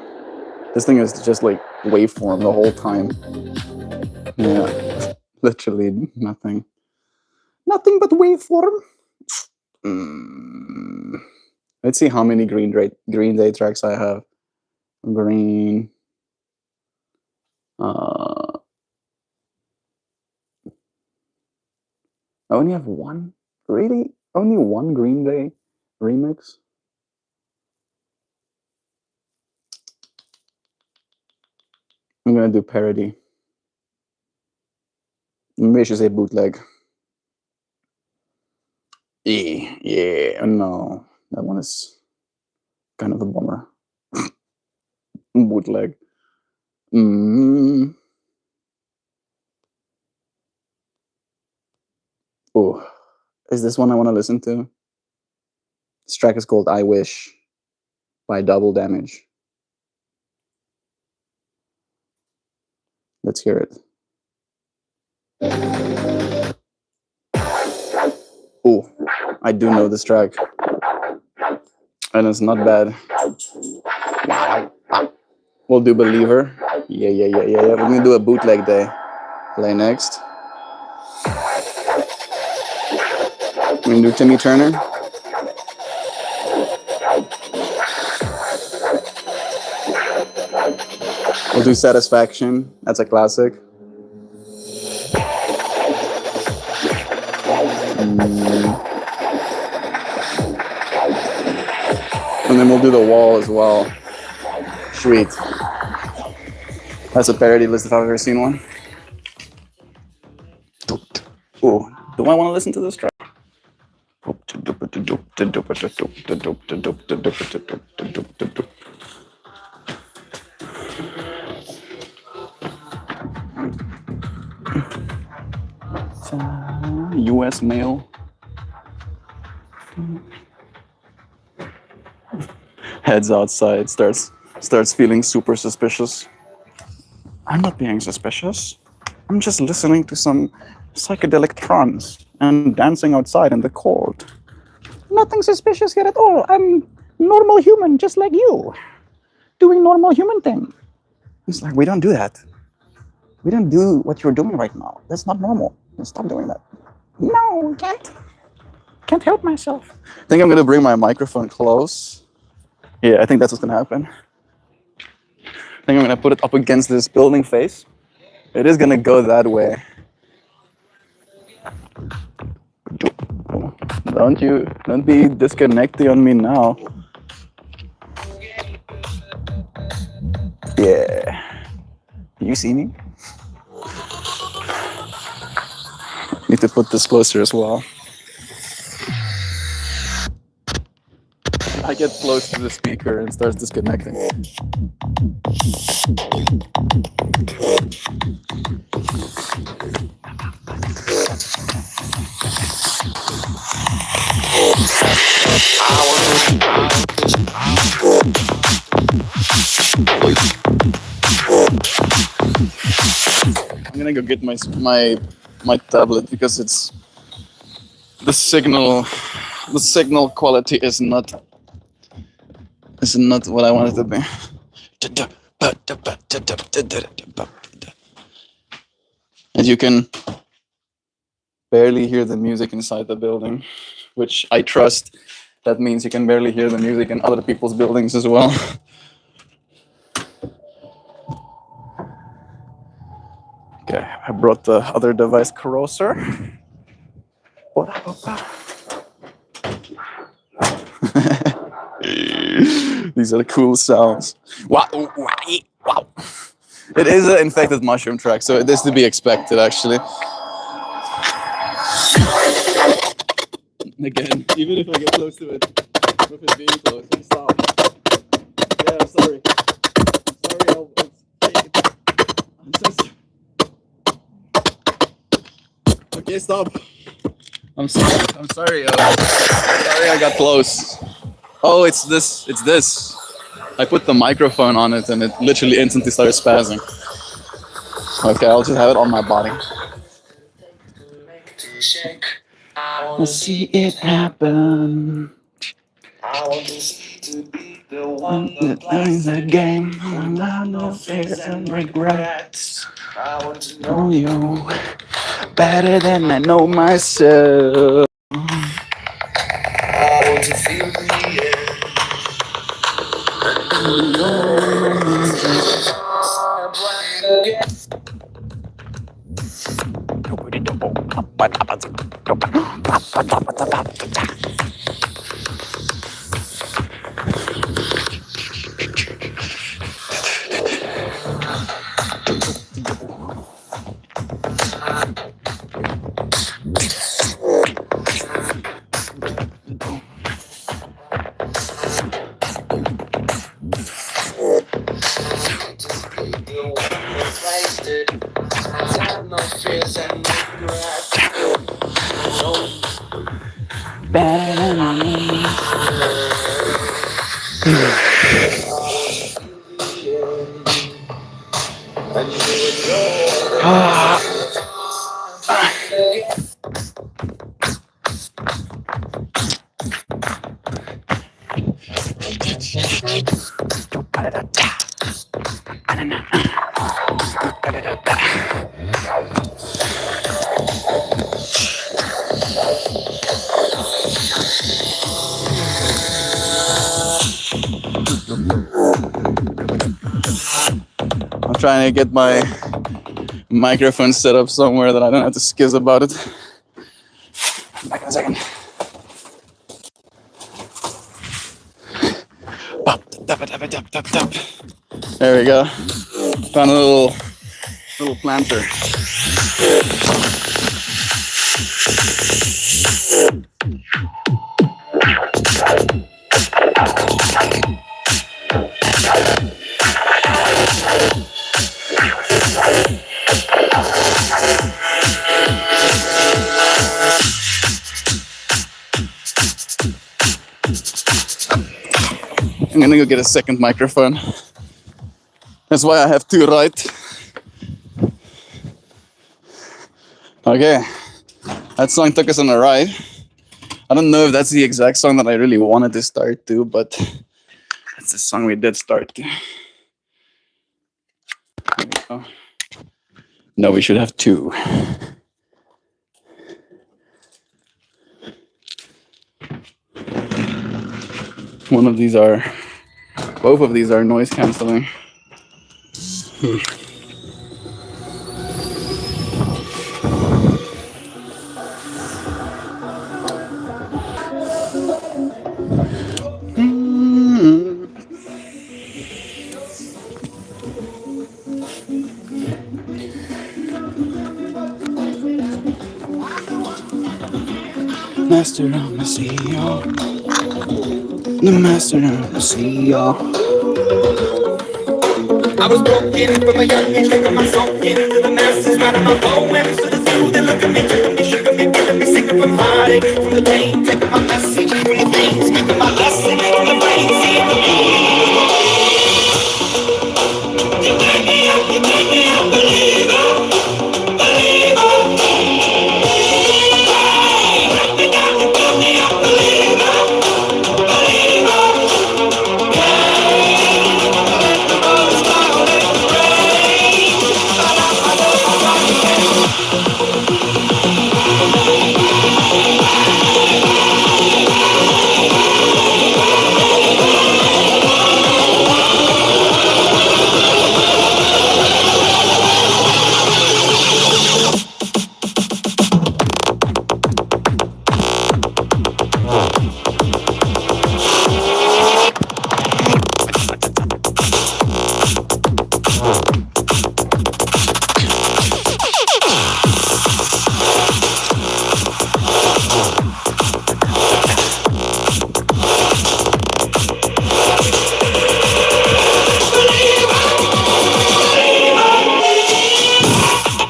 This thing is just like waveform the whole time. Yeah, literally nothing. Nothing but waveform. Let's see how many Green Day tracks I have. Green. I only have one. Really? Only one Green Day remix? I'm gonna do parody. Maybe I should say bootleg. Yeah, no. That one is kind of a bummer. Bootleg. Mm. Oh, is this one I want to listen to? This track is called I Wish by Double Damage. Let's hear it. Oh, I do know this track. And it's not bad. We'll do Believer. Yeah. We're gonna do a bootleg day. Play next. We're gonna do Timmy Turner. We'll do Satisfaction. That's a classic. And then we'll do The Wall as well. Sweet. That's a parody list if I've ever seen one. Oh, do I want to listen to this track? US mail. Heads outside, starts feeling super suspicious. I'm not being suspicious. I'm just listening to some psychedelic trance and dancing outside in the cold. Nothing suspicious here at all. I'm normal human, just like you, doing normal human thing. It's like, we don't do that. We don't do what you're doing right now. That's not normal. Stop doing that. No, can't help myself. I think I'm gonna bring my microphone close. Yeah, I think that's what's gonna happen. I think I'm gonna put it up against this building face. It is gonna go that way. Don't be disconnecting on me now. Yeah. You see me? Need to put this closer as well. I get close to the speaker and starts disconnecting. I'm gonna go get my tablet because it's the signal quality is not what I want it to be. And you can barely hear the music inside the building, which I trust. That means you can barely hear the music in other people's buildings as well. Okay, I brought the other device closer. These are the cool sounds. Wow. It is an infected mushroom track, so it is to be expected, actually. Again, even if I get close to it, with it being close, stop. Yeah, I'm sorry. I'll take it. I'm so sorry. Okay, stop. I'm sorry. Sorry, I got close. Oh, it's this. I put the microphone on it and it literally instantly started spazzing. Okay, I'll just have it on my body. I'll see it happen. I want to be the one that plays the game. I know fears and regrets. I want to know you better than I know myself. I want to feel the air. I'm trying to get my microphone set up somewhere that I don't have to skizz about it. Back in a second. There we go. Found a little planter. I'm gonna go get a second microphone. That's why I have two, right? Okay, that song took us on a ride. I don't know if that's the exact song that I really wanted to start to, but that's the song we did start to. There we go. No, we should have two. Both of these are noise canceling. Master of the sea, the master of the sea, I was broken from a young age, taking my soul into the masses, writing my poems to the few that look at me, took me, shook me, killing me, singing from heartache, from the pain, taking my message from the things, speaking my lesson from the brain, seeing the you take me out, believer, believer. Break me down, you build me up, believer, believer. The road is clouded with rain.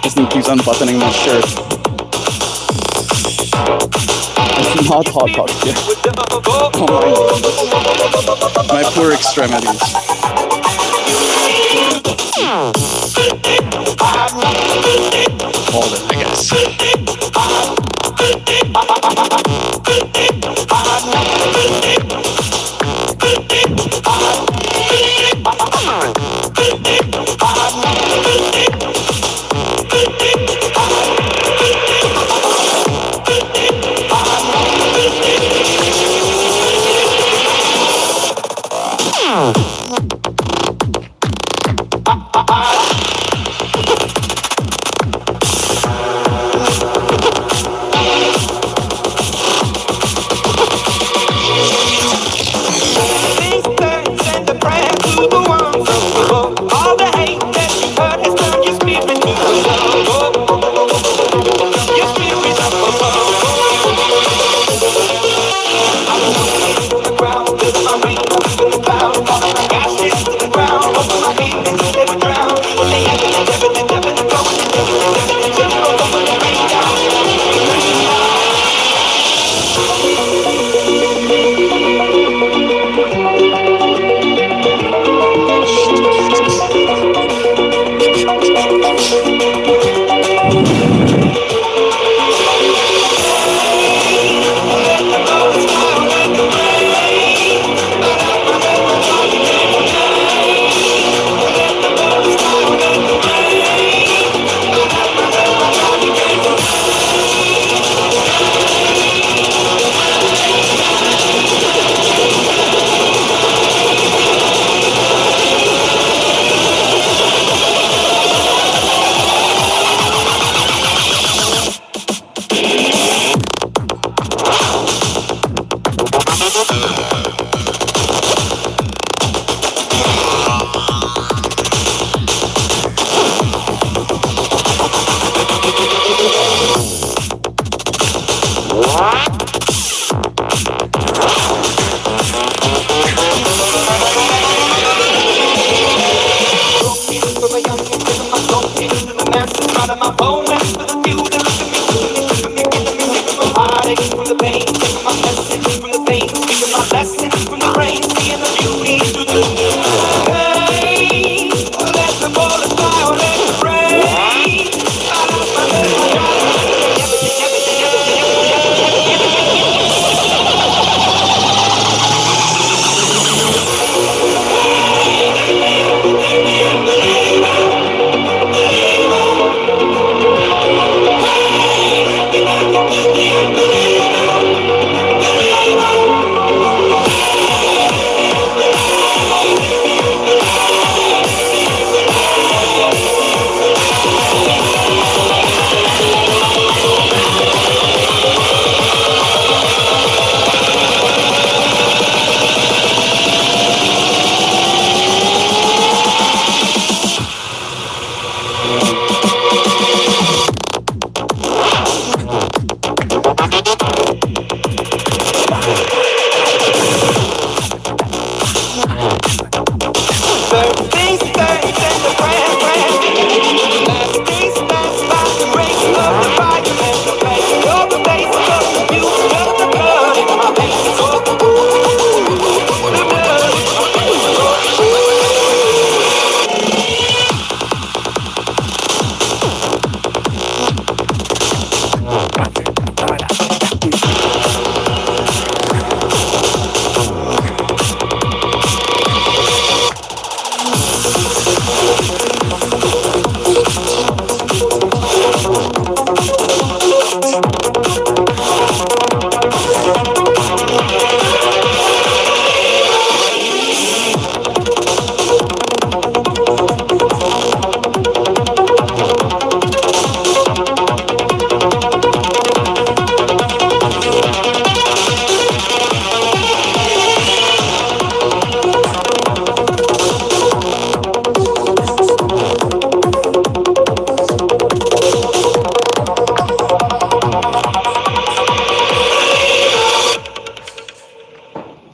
This thing keeps unbuttoning my shirt. It's not hot here. Oh my poor extremities. Hold it, I guess. poems for the few that look at me, killing me, from the heartache, from the pain, taking my message from the pain, speaking my lesson from the rain, seeing the beauty through the hey, let the bullets fly, or let it rain. I lost my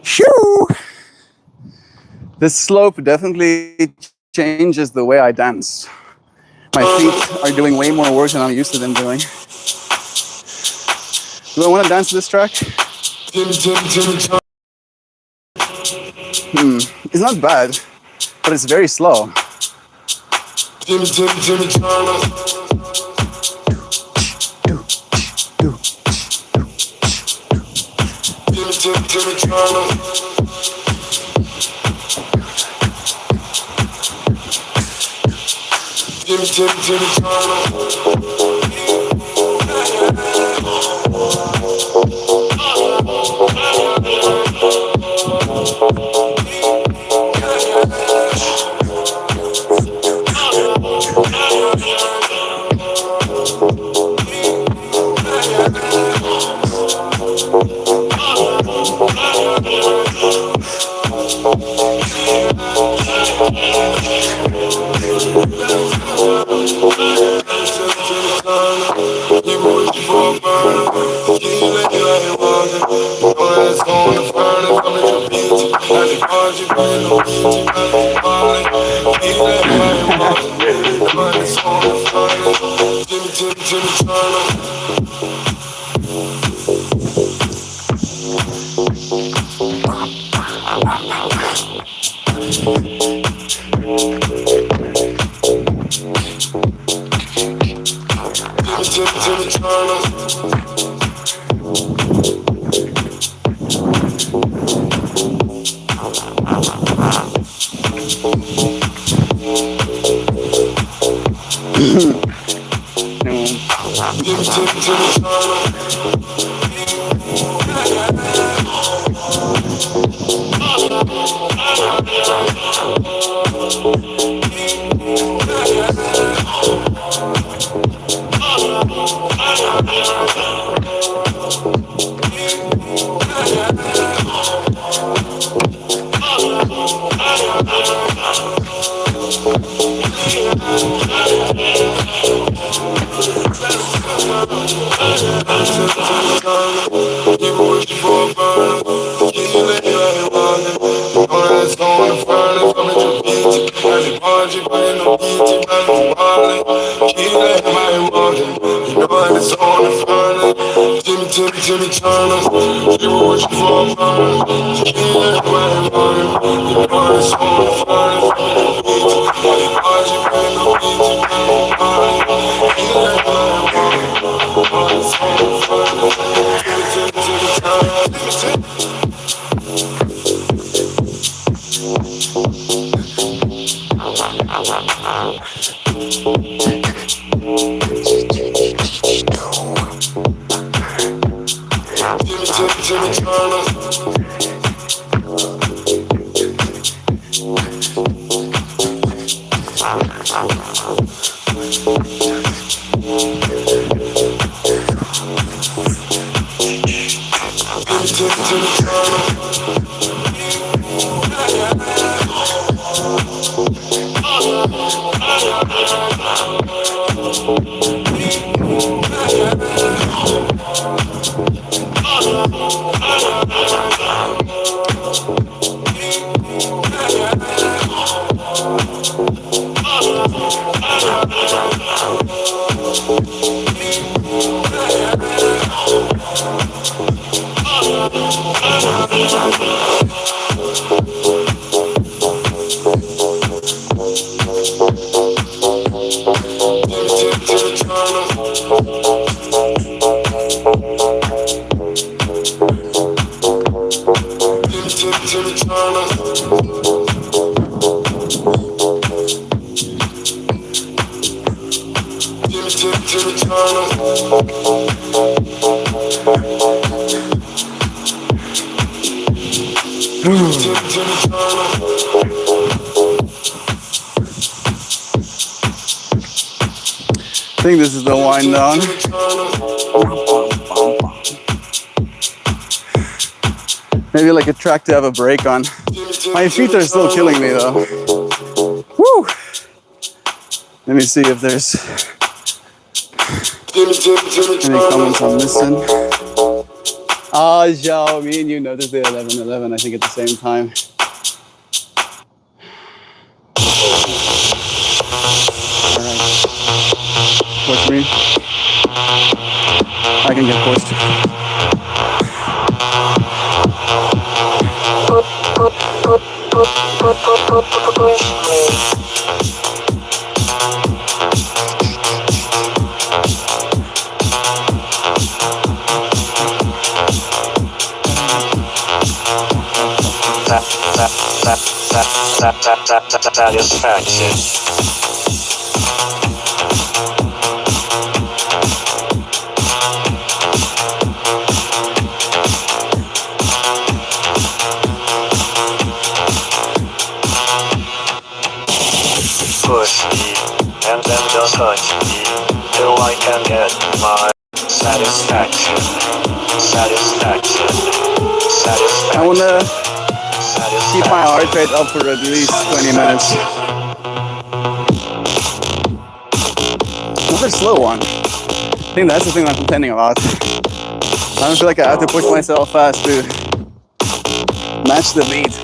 Shoo! This slope definitely changes the way I dance. My feet are doing way more work than I'm used to them doing. Do I want to dance to this track? It's not bad, but it's very slow. You know I just wanna find it. Timmy Turner. She was wishing for a burner. She can't everybody want it. You know I just wanna find it. Why'd you bring no beat? You never mind. Can't everybody want it. I just wanna find it. Timmy Turner. I think this is the wind down. Maybe like a track to have a break on. My feet are still killing me though. Woo! Let me see if there's any comments I'm missing. Ah, Zhao, me and you noticed the 11:11, I think at the same time. Alright. Push me. I can get pushed. Satisfaction. Push me, and then just touch me, till I can get my satisfaction. Satisfaction. Satisfaction. I wanna keep my heart rate up for at least 20 minutes. Another slow one. I think that's the thing I'm complaining about. I don't feel like I have to push myself fast to match the beat.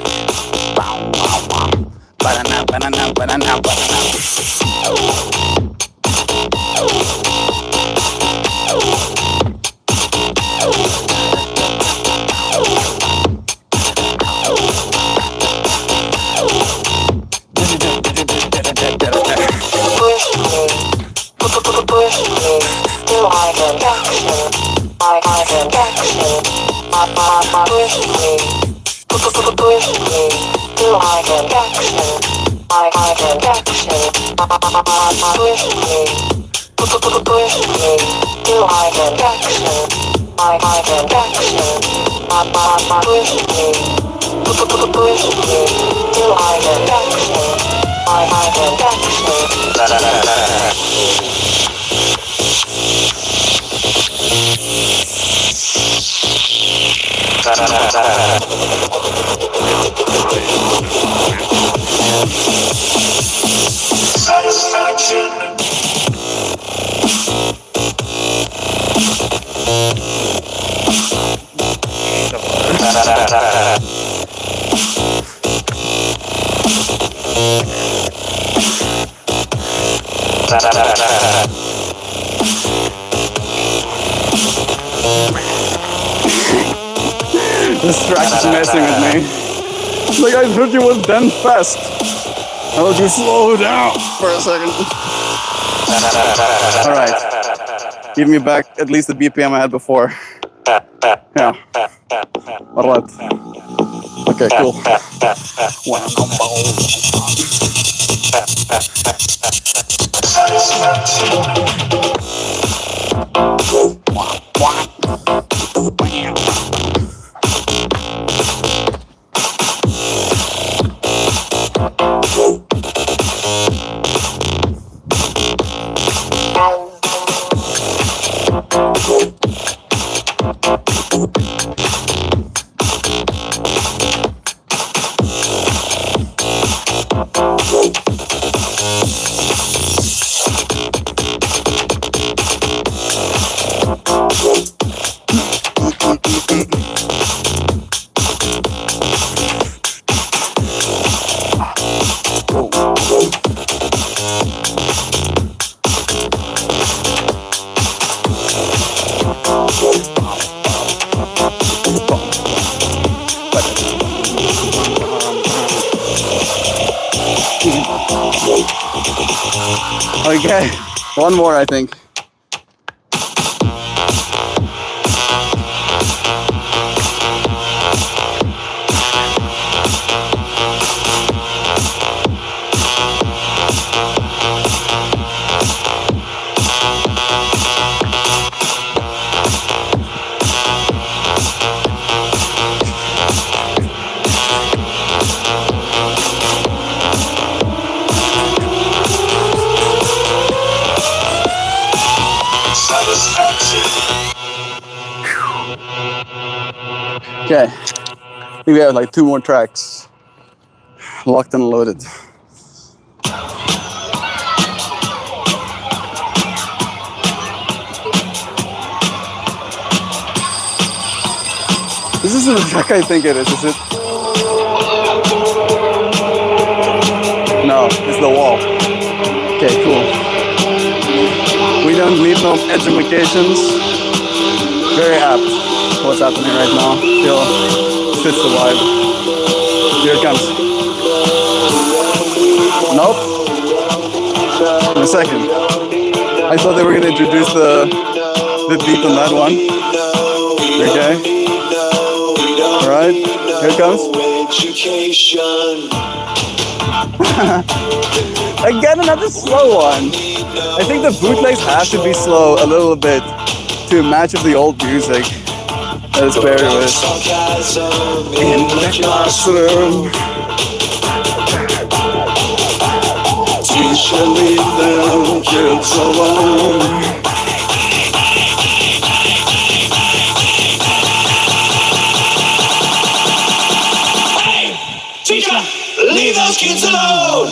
This track is messing with me. It's like I heard you was done fast. How would you slow down for a second? Alright. Give me back at least the BPM I had before. Yeah. Alright. Okay, cool. Okay, one more I think. Okay, I think we have like 2 more tracks. Locked and loaded. This isn't the track I think it is it? No, it's the wall. Okay, cool. We don't need no educations. Very apt. What's happening right now? Feel fits the vibe. Here it comes. Nope. In a second. I thought they were gonna introduce the beat on that one. Okay. Alright, here it comes. Again, another slow one. I think the bootlegs have to be slow a little bit to match with the old music. That is very rich. In the classroom, teacher, leave them kids alone. Teacher, leave those kids alone.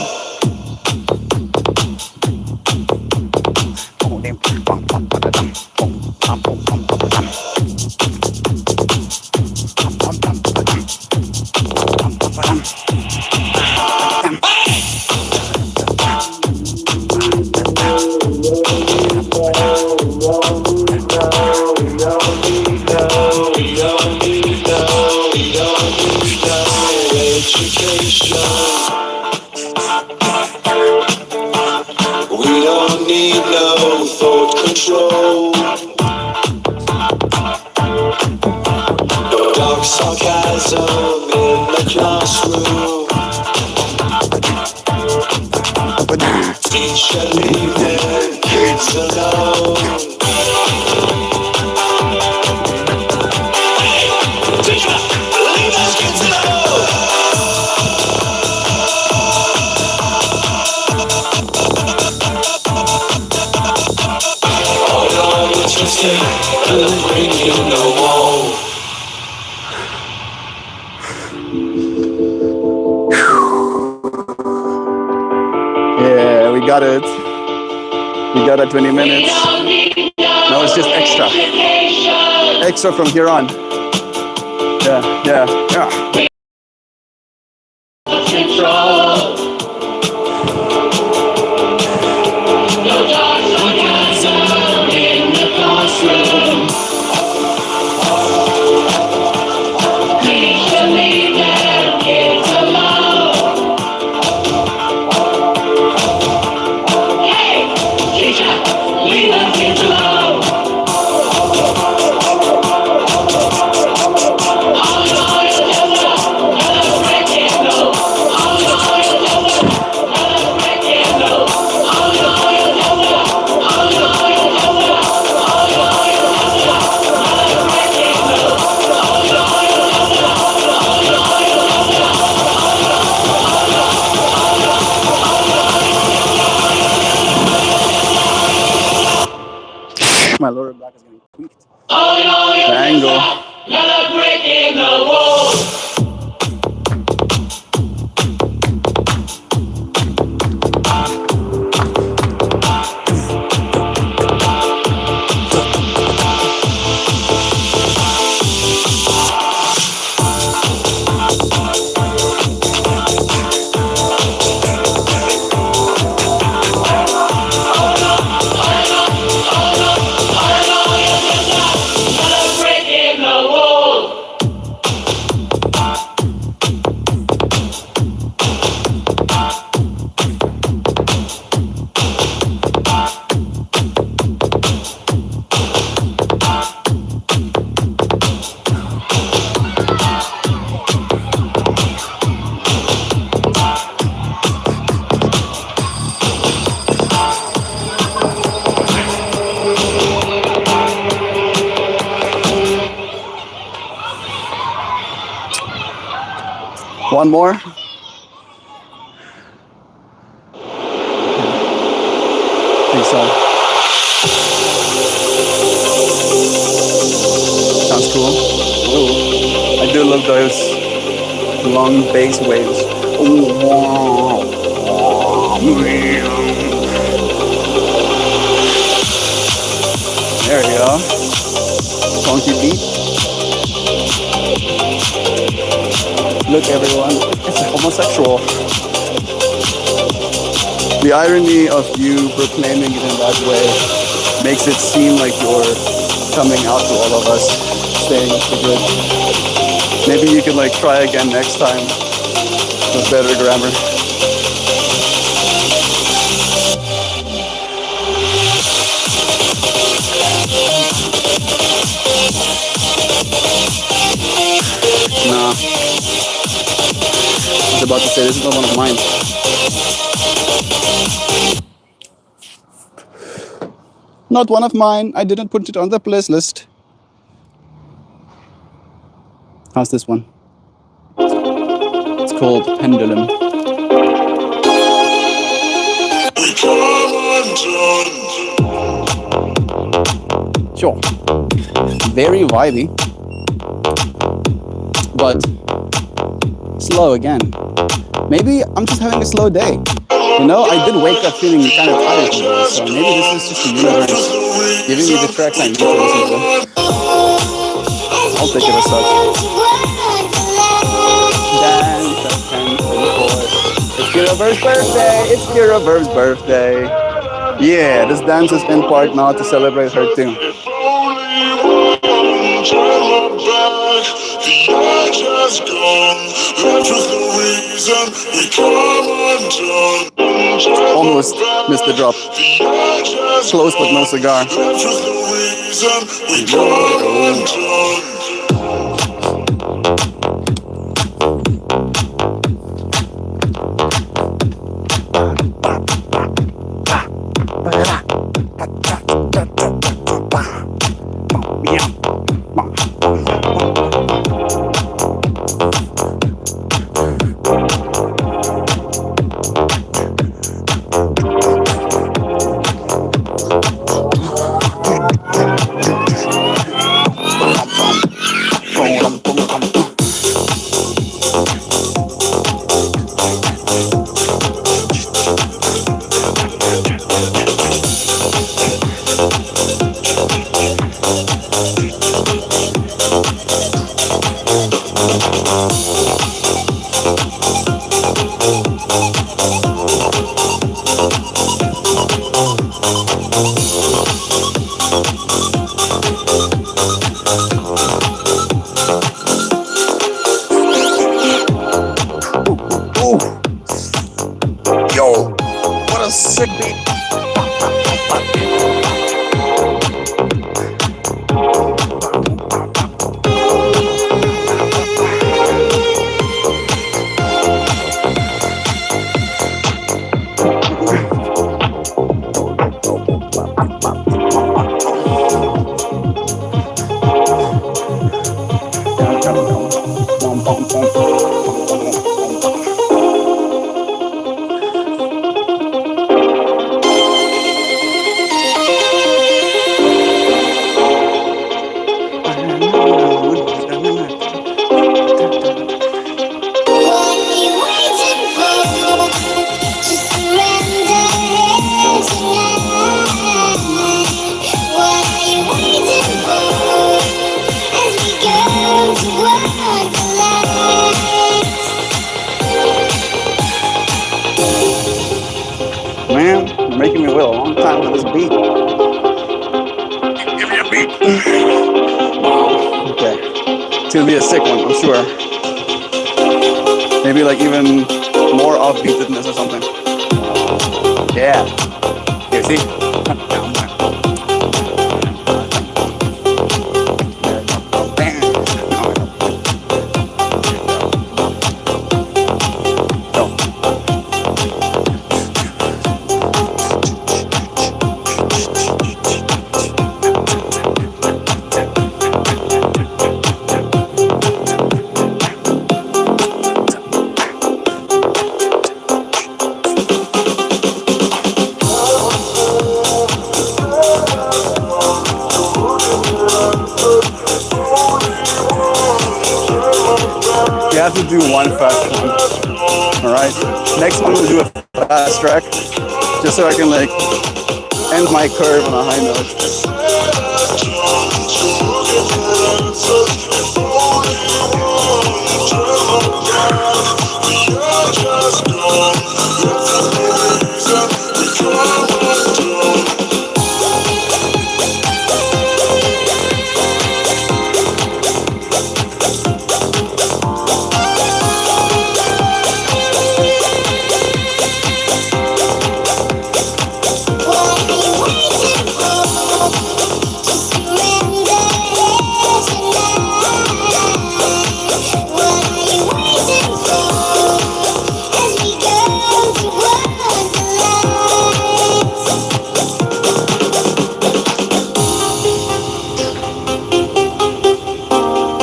Yeah, we got it. We got it 20 minutes. Now it's just extra. Extra from here on. Yeah. my lower back is getting tweaked. The angle. One more. Think so. Sounds cool. Ooh. I do love those long bass waves. There you go. Funky beat. Look, everyone, it's homosexual. The irony of you proclaiming it in that way makes it seem like you're coming out to all of us, saying it's the good. Maybe you could like try again next time with better grammar. Nah. I was about to say, this is not one of mine. Not one of mine. I didn't put it on the playlist. How's this one? It's called Pendulum. Sure. Very vibey. But slow again. Maybe I'm just having a slow day. You know, I did wake up feeling kind of tired today, so maybe this is just the universe giving me the tracks I need to listen to. I'll take it as such. Dance at 10:34. It's Kiraver's birthday! It's Kiraver's birthday! Yeah, this dance is in part now to celebrate her too. Almost missed the drop. Close but no cigar. Yo, what a sick beat. making me wait a long time for this beat. Give me a beat. Wow. Okay. It's gonna be a sick one, I'm sure. Maybe like even more offbeatedness or something. Yeah. Here, see? You have to do one fast one. Alright? Next one we'll do a fast track. Just so I can like end my curve on a high note.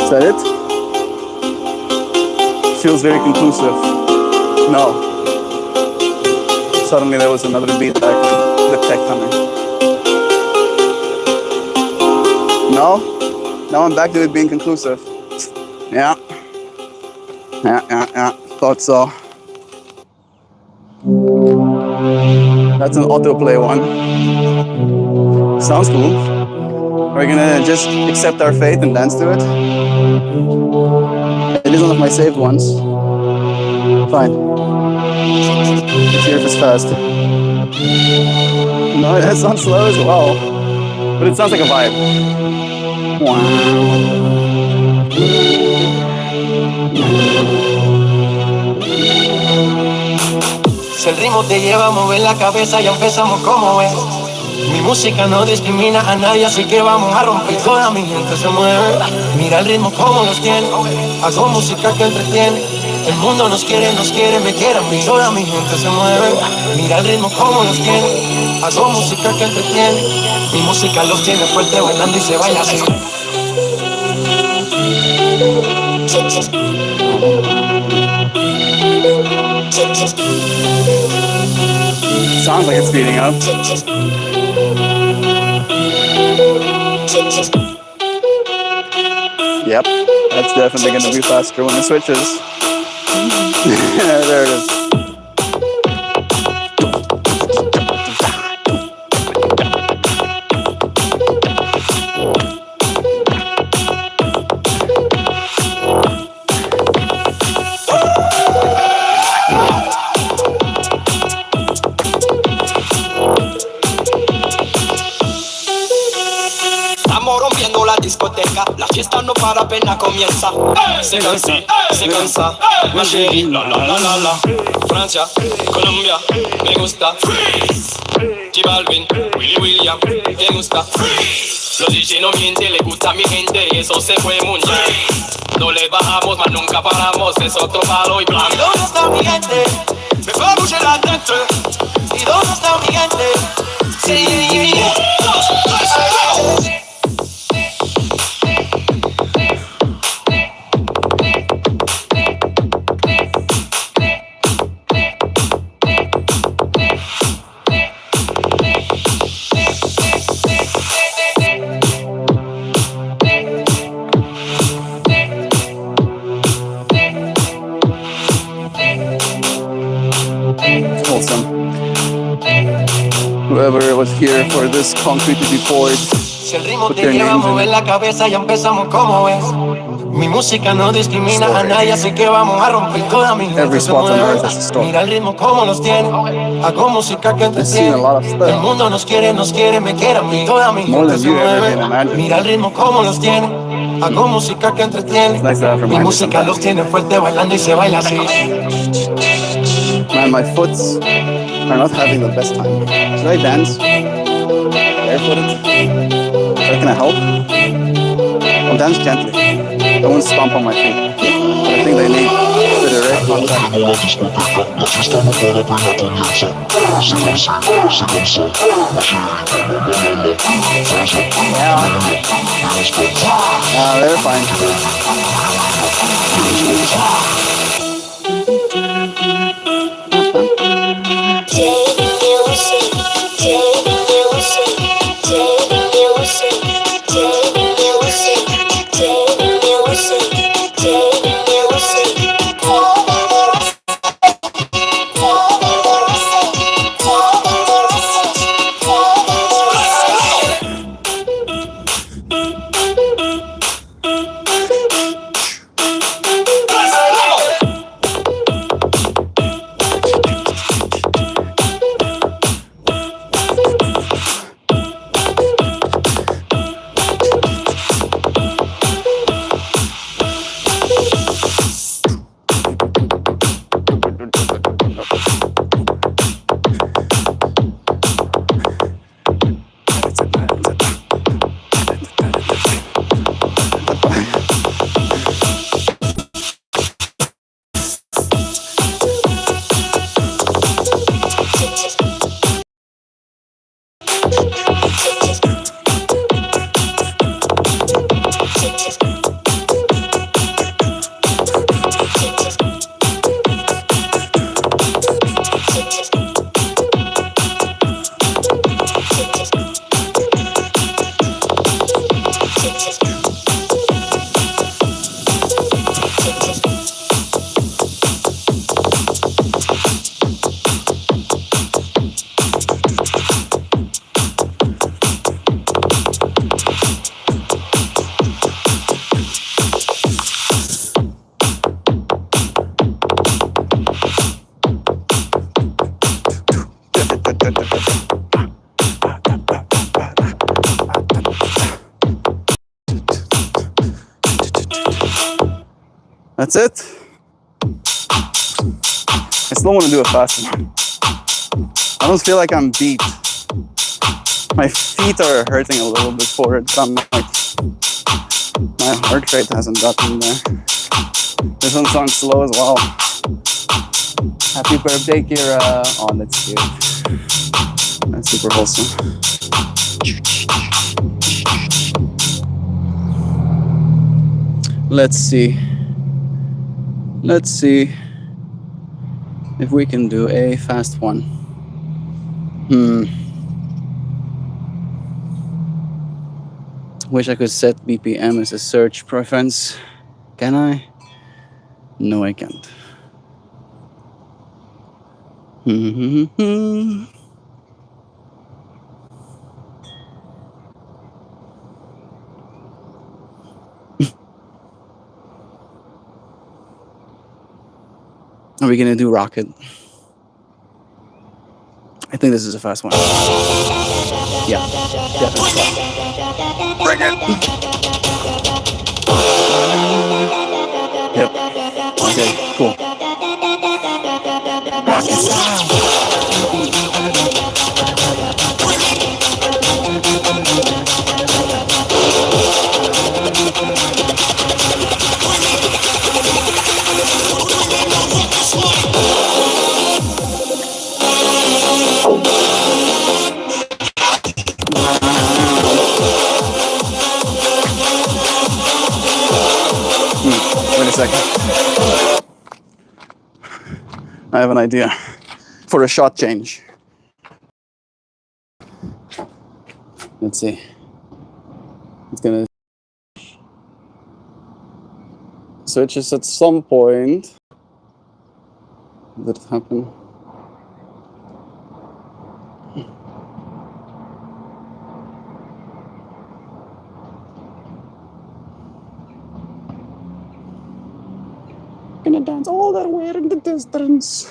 Is that it? Feels very conclusive. No. Suddenly there was another beat back with the tech coming. No? Now I'm back to it being conclusive. Yeah. Yeah. Thought so. That's an autoplay one. Sounds cool. We're gonna just accept our fate and dance to it. It is one of my saved ones. Fine. Let's hear if it's fast. No, it sounds slow as well. But it sounds like a vibe. Wow. Si el ritmo te lleva a mover la cabeza, ya empezamos como es. Mi música no discrimina a nadie, así que vamos a romper. Toda mi gente se mueve. Mira el ritmo como los tiene. Hago música que entretiene. El mundo nos quiere, me quiere a mí. Toda mi gente se mueve. Mira el ritmo como los tiene. Hago música que entretiene. Mi música los tiene fuerte bailando y se baila así. Sounds like it's speeding up. Yep, that's definitely going to be faster when it switches. There it is. La fiesta no para, apenas comienza. Se cansa, ma chérie, la la la la la. Francia, Colombia, me gusta. Freeze. J Balvin, Willy William, me gusta. Freeze. Los DJ no mienten, le gusta a mi gente y eso se fue muy bien. No le bajamos, mas nunca paramos, es otro palo y blanco. ¿Y dónde está mi gente? Me fue a bouger la tête. ¿Y dónde está mi gente? Sí, Whoever was here for this concrete to be poured Si el ritmo Put te their lleva a names in mover it. la cabeza, ya empezamos como es. Mi música no discrimina a nadie, así que vamos a romper toda mi gente Every se spot on mueve. earth has a story. Mira el ritmo como los tiene. Hago música que I've seen a entretiene. lot of El stuff. mundo nos quiere, me quiere a mí. Toda mi More gente than se you ever mueve. can imagine. Mira el ritmo como los tiene. Hago música que entretiene. It's nice to have Mi reminders música los sometimes. tiene fuerte bailando y se baila así. Man, my foots are not having the best time. Should I dance barefooted? Is that gonna help? I'll dance gently. I won't stomp on my feet. But I think they need the direct contact. Yeah, they're fine. That's it. I still want to do a fast one. I don't feel like I'm beat. My feet are hurting a little bit forward, so I'm like, my heart rate hasn't gotten there. This one sounds slow as well. Happy birthday, Kira. Oh, that's cute. That's super wholesome. Let's see. Let's see if we can do a fast one. Wish I could set BPM as a search preference. Can I? No, I can't. Are we gonna do Rocket? I think this is a fast one. Yeah, definitely. Bring it. Yep. Okay, cool. Rocket style. Wait a second. I have an idea for a shot change. Let's see. It's gonna switches at some point. Did it happen? gonna dance all that way in the distance.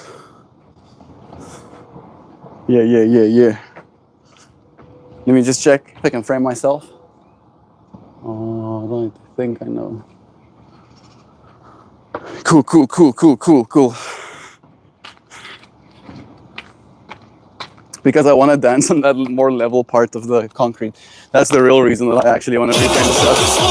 Yeah. Let me just check if I can frame myself. Oh, right, I think I know. Cool. Because I want to dance on that more level part of the concrete. That's the real reason that I actually want to reframe the stuff.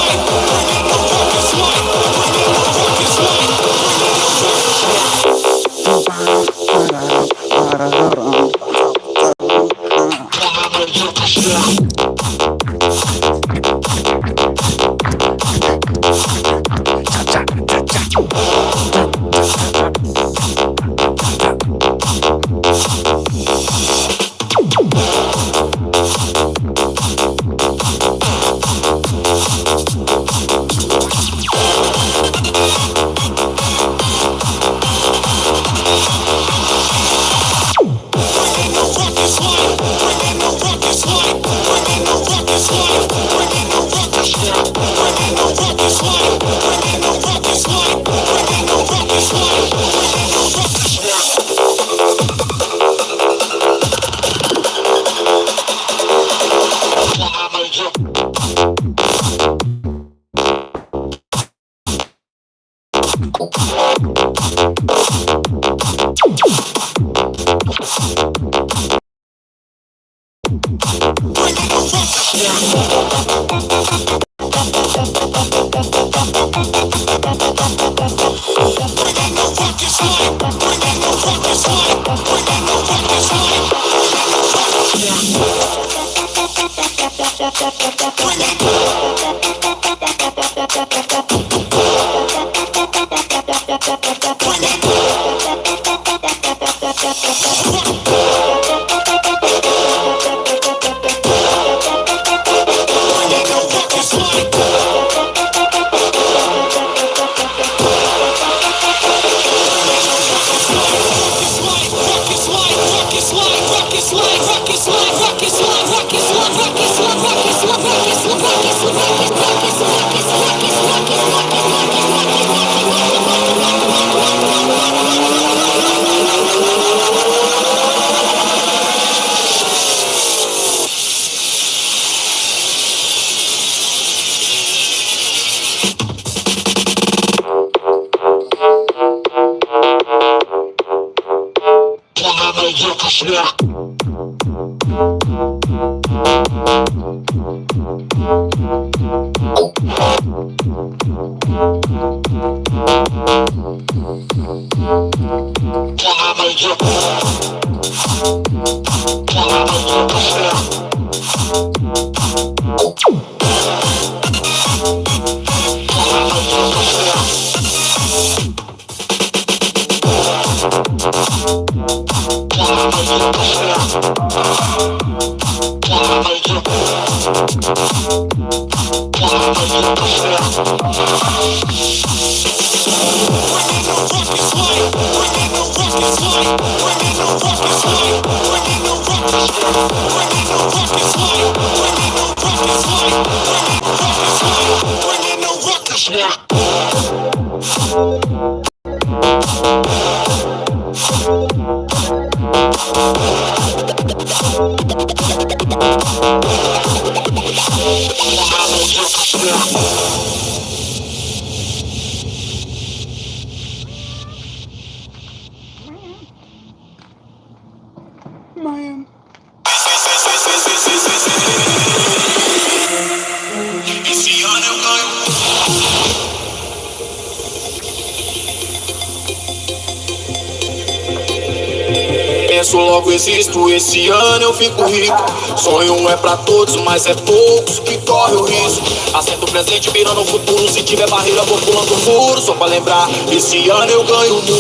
Penso logo existo, esse ano eu fico rico. Sonho é pra todos, mas é poucos que corre o risco. Assento o presente, virando o futuro. Se tiver barreira, vou pulando o muro. Só pra lembrar, esse ano eu ganho o mundo.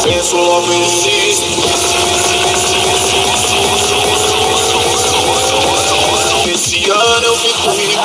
Penso logo existo. Esse ano eu fico rico.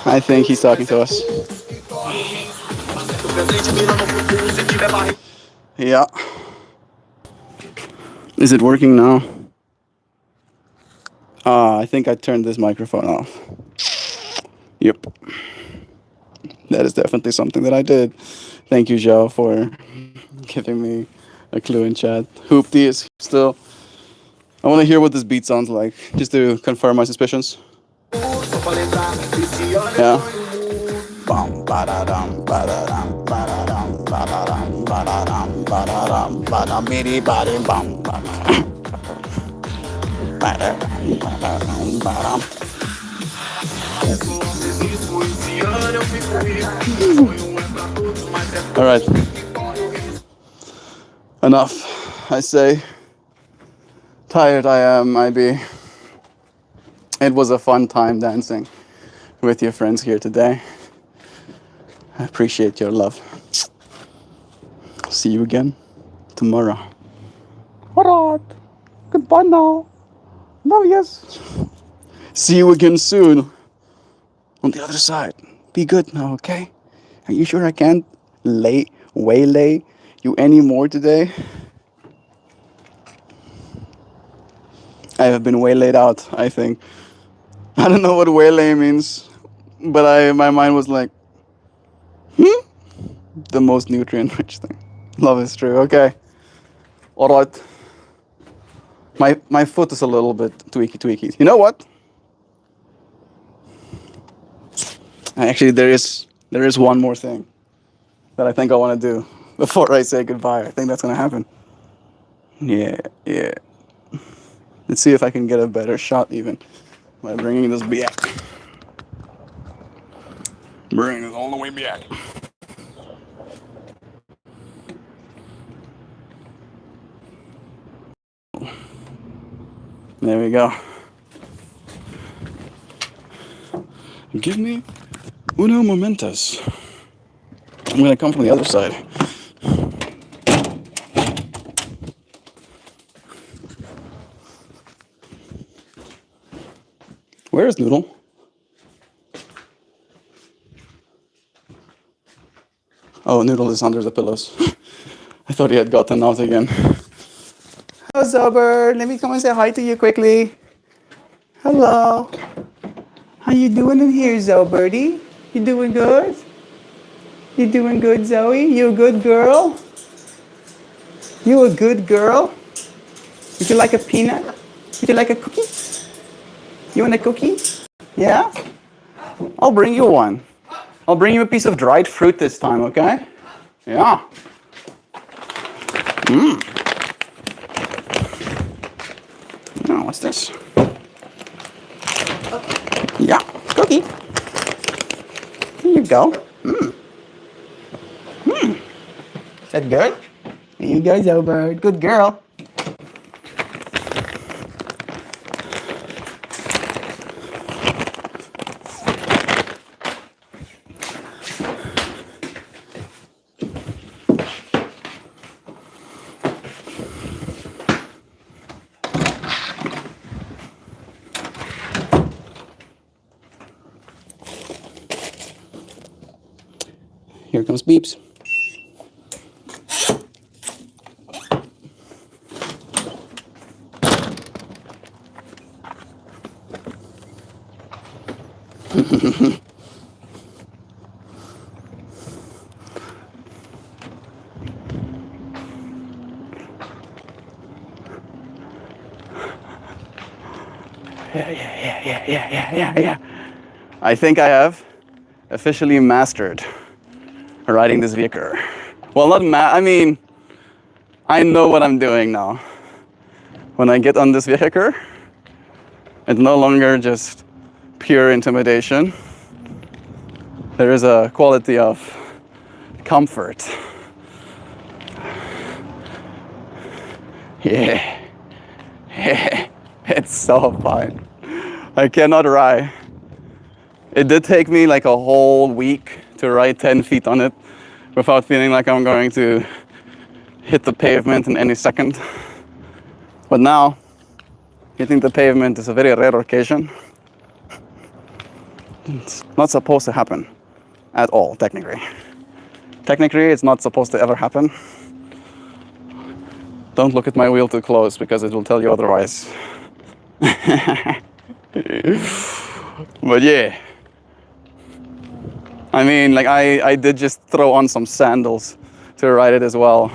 I think he's talking to us. Yeah. Is it working now? I think I turned this microphone off. Yep. That is definitely something that I did. Thank you, Joe, for giving me a clue in chat. Hoopty is still. I want to hear what this beat sounds like, just to confirm my suspicions. Yeah. Bum, ba-da-dum, ba-da-dum, ba-da-dum, ba-da-dum, ba-da-dum, ba-da-dum, ba-dum, bidi-badi, bum, ba-da-dum, ba-da-dum, ba-da-dum, ba-dum. All right. Enough, I say. Tired I am, I be. It was a fun time dancing with your friends here today. I appreciate your love. See you again tomorrow. Alright. Goodbye now. Love yous. See you again soon. On the other side. Be good now, okay? Are you sure I can't waylay you anymore today? I have been waylaid out, I think. I don't know what waylay means, but my mind was like, the most nutrient-rich thing. Love is true. Okay. All right. My foot is a little bit tweaky. You know what? Actually, there is one more thing that I think I want to do before I say goodbye. I think that's gonna happen. Yeah. Let's see if I can get a better shot even by bringing this back. Bring it all the way back. There we go. Give me uno momentos. I'm gonna come from the other side. Where is Noodle? Oh, Noodle is under the pillows. I thought he had gotten out again. Hello, Zober. Let me come and say hi to you quickly. Hello. How you doing in here, Zobirdie? You doing good? You doing good, Zoe? You a good girl? You a good girl? Would you like a peanut? Would you like a cookie? You want a cookie? Yeah? I'll bring you one. I'll bring you a piece of dried fruit this time, okay? Yeah. Oh, what's this? Yeah, cookie. Here you go. Is that good? Here you go, Zobird. Good girl. Here comes Beeps. Yeah. I think I have officially mastered riding this vehicle. Well, I mean, I know what I'm doing now. When I get on this vehicle, it's no longer just pure intimidation. There is a quality of comfort. Yeah. It's so fun. I cannot ride. It did take me like a whole week to ride 10 feet on it without feeling like I'm going to hit the pavement in any second. But now, hitting the pavement is a very rare occasion. It's not supposed to happen at all, technically. Technically, it's not supposed to ever happen. Don't look at my wheel too close because it will tell you otherwise. But yeah. I mean, like I did just throw on some sandals to ride it as well.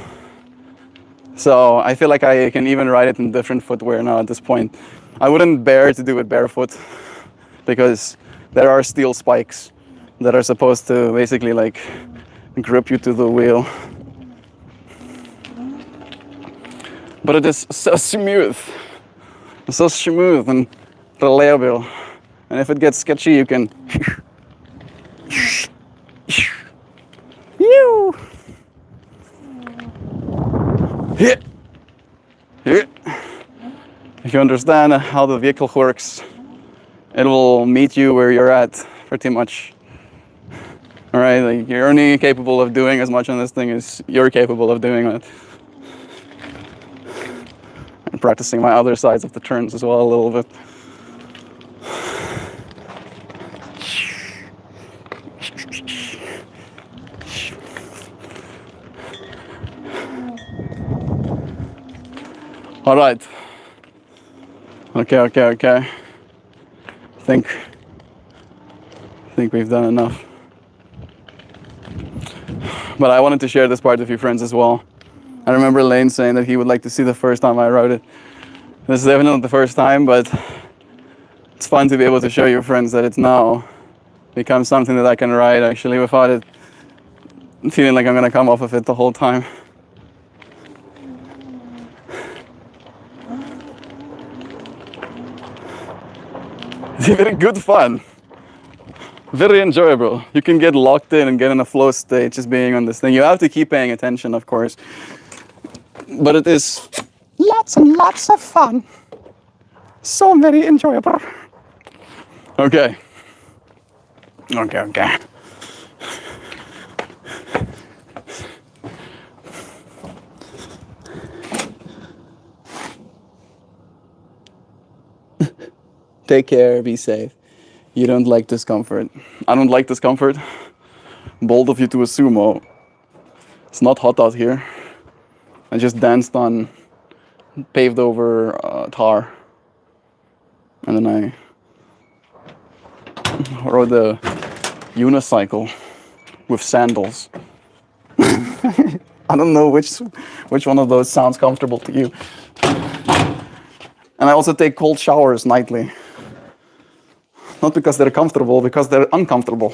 So I feel like I can even ride it in different footwear now at this point. I wouldn't bear to do it barefoot because there are steel spikes that are supposed to basically like grip you to the wheel. But it is so smooth and reliable. And if it gets sketchy, you can hit. If you understand how the vehicle works, it will meet you where you're at pretty much. All right, like you're only capable of doing as much on this thing as you're capable of doing it. I'm practicing my other sides of the turns as well a little bit. All right. Okay. I think we've done enough. But I wanted to share this part with you friends as well. I remember Lane saying that he would like to see the first time I rode it. This is definitely not the first time, but it's fun to be able to show you friends that it's now become something that I can ride actually without it feeling like I'm gonna come off of it the whole time. It's very good fun. Very enjoyable. You can get locked in and get in a flow state just being on this thing. You have to keep paying attention, of course. But it is lots and lots of fun. So very enjoyable. Okay. Take care, be safe. You don't like discomfort. I don't like discomfort. Bold of you to assume, oh, it's not hot out here. I just danced on paved over tar. And then I rode the unicycle with sandals. I don't know which one of those sounds comfortable to you. And I also take cold showers nightly. Not because they're comfortable, because they're uncomfortable.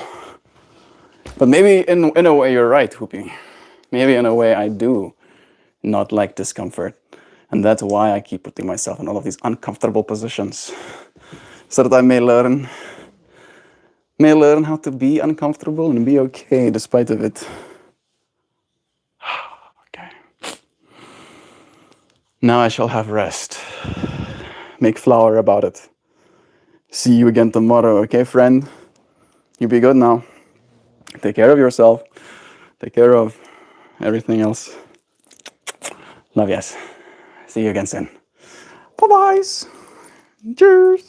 But maybe in a way you're right, Hoopy. Maybe in a way I do not like discomfort. And that's why I keep putting myself in all of these uncomfortable positions. So that I may learn how to be uncomfortable and be okay despite of it. Okay. Now I shall have rest. Make flour about it. See you again tomorrow, okay, friend? You be good now. Take care of yourself. Take care of everything else. Love yous. See you again soon. Bye-bye. Cheers.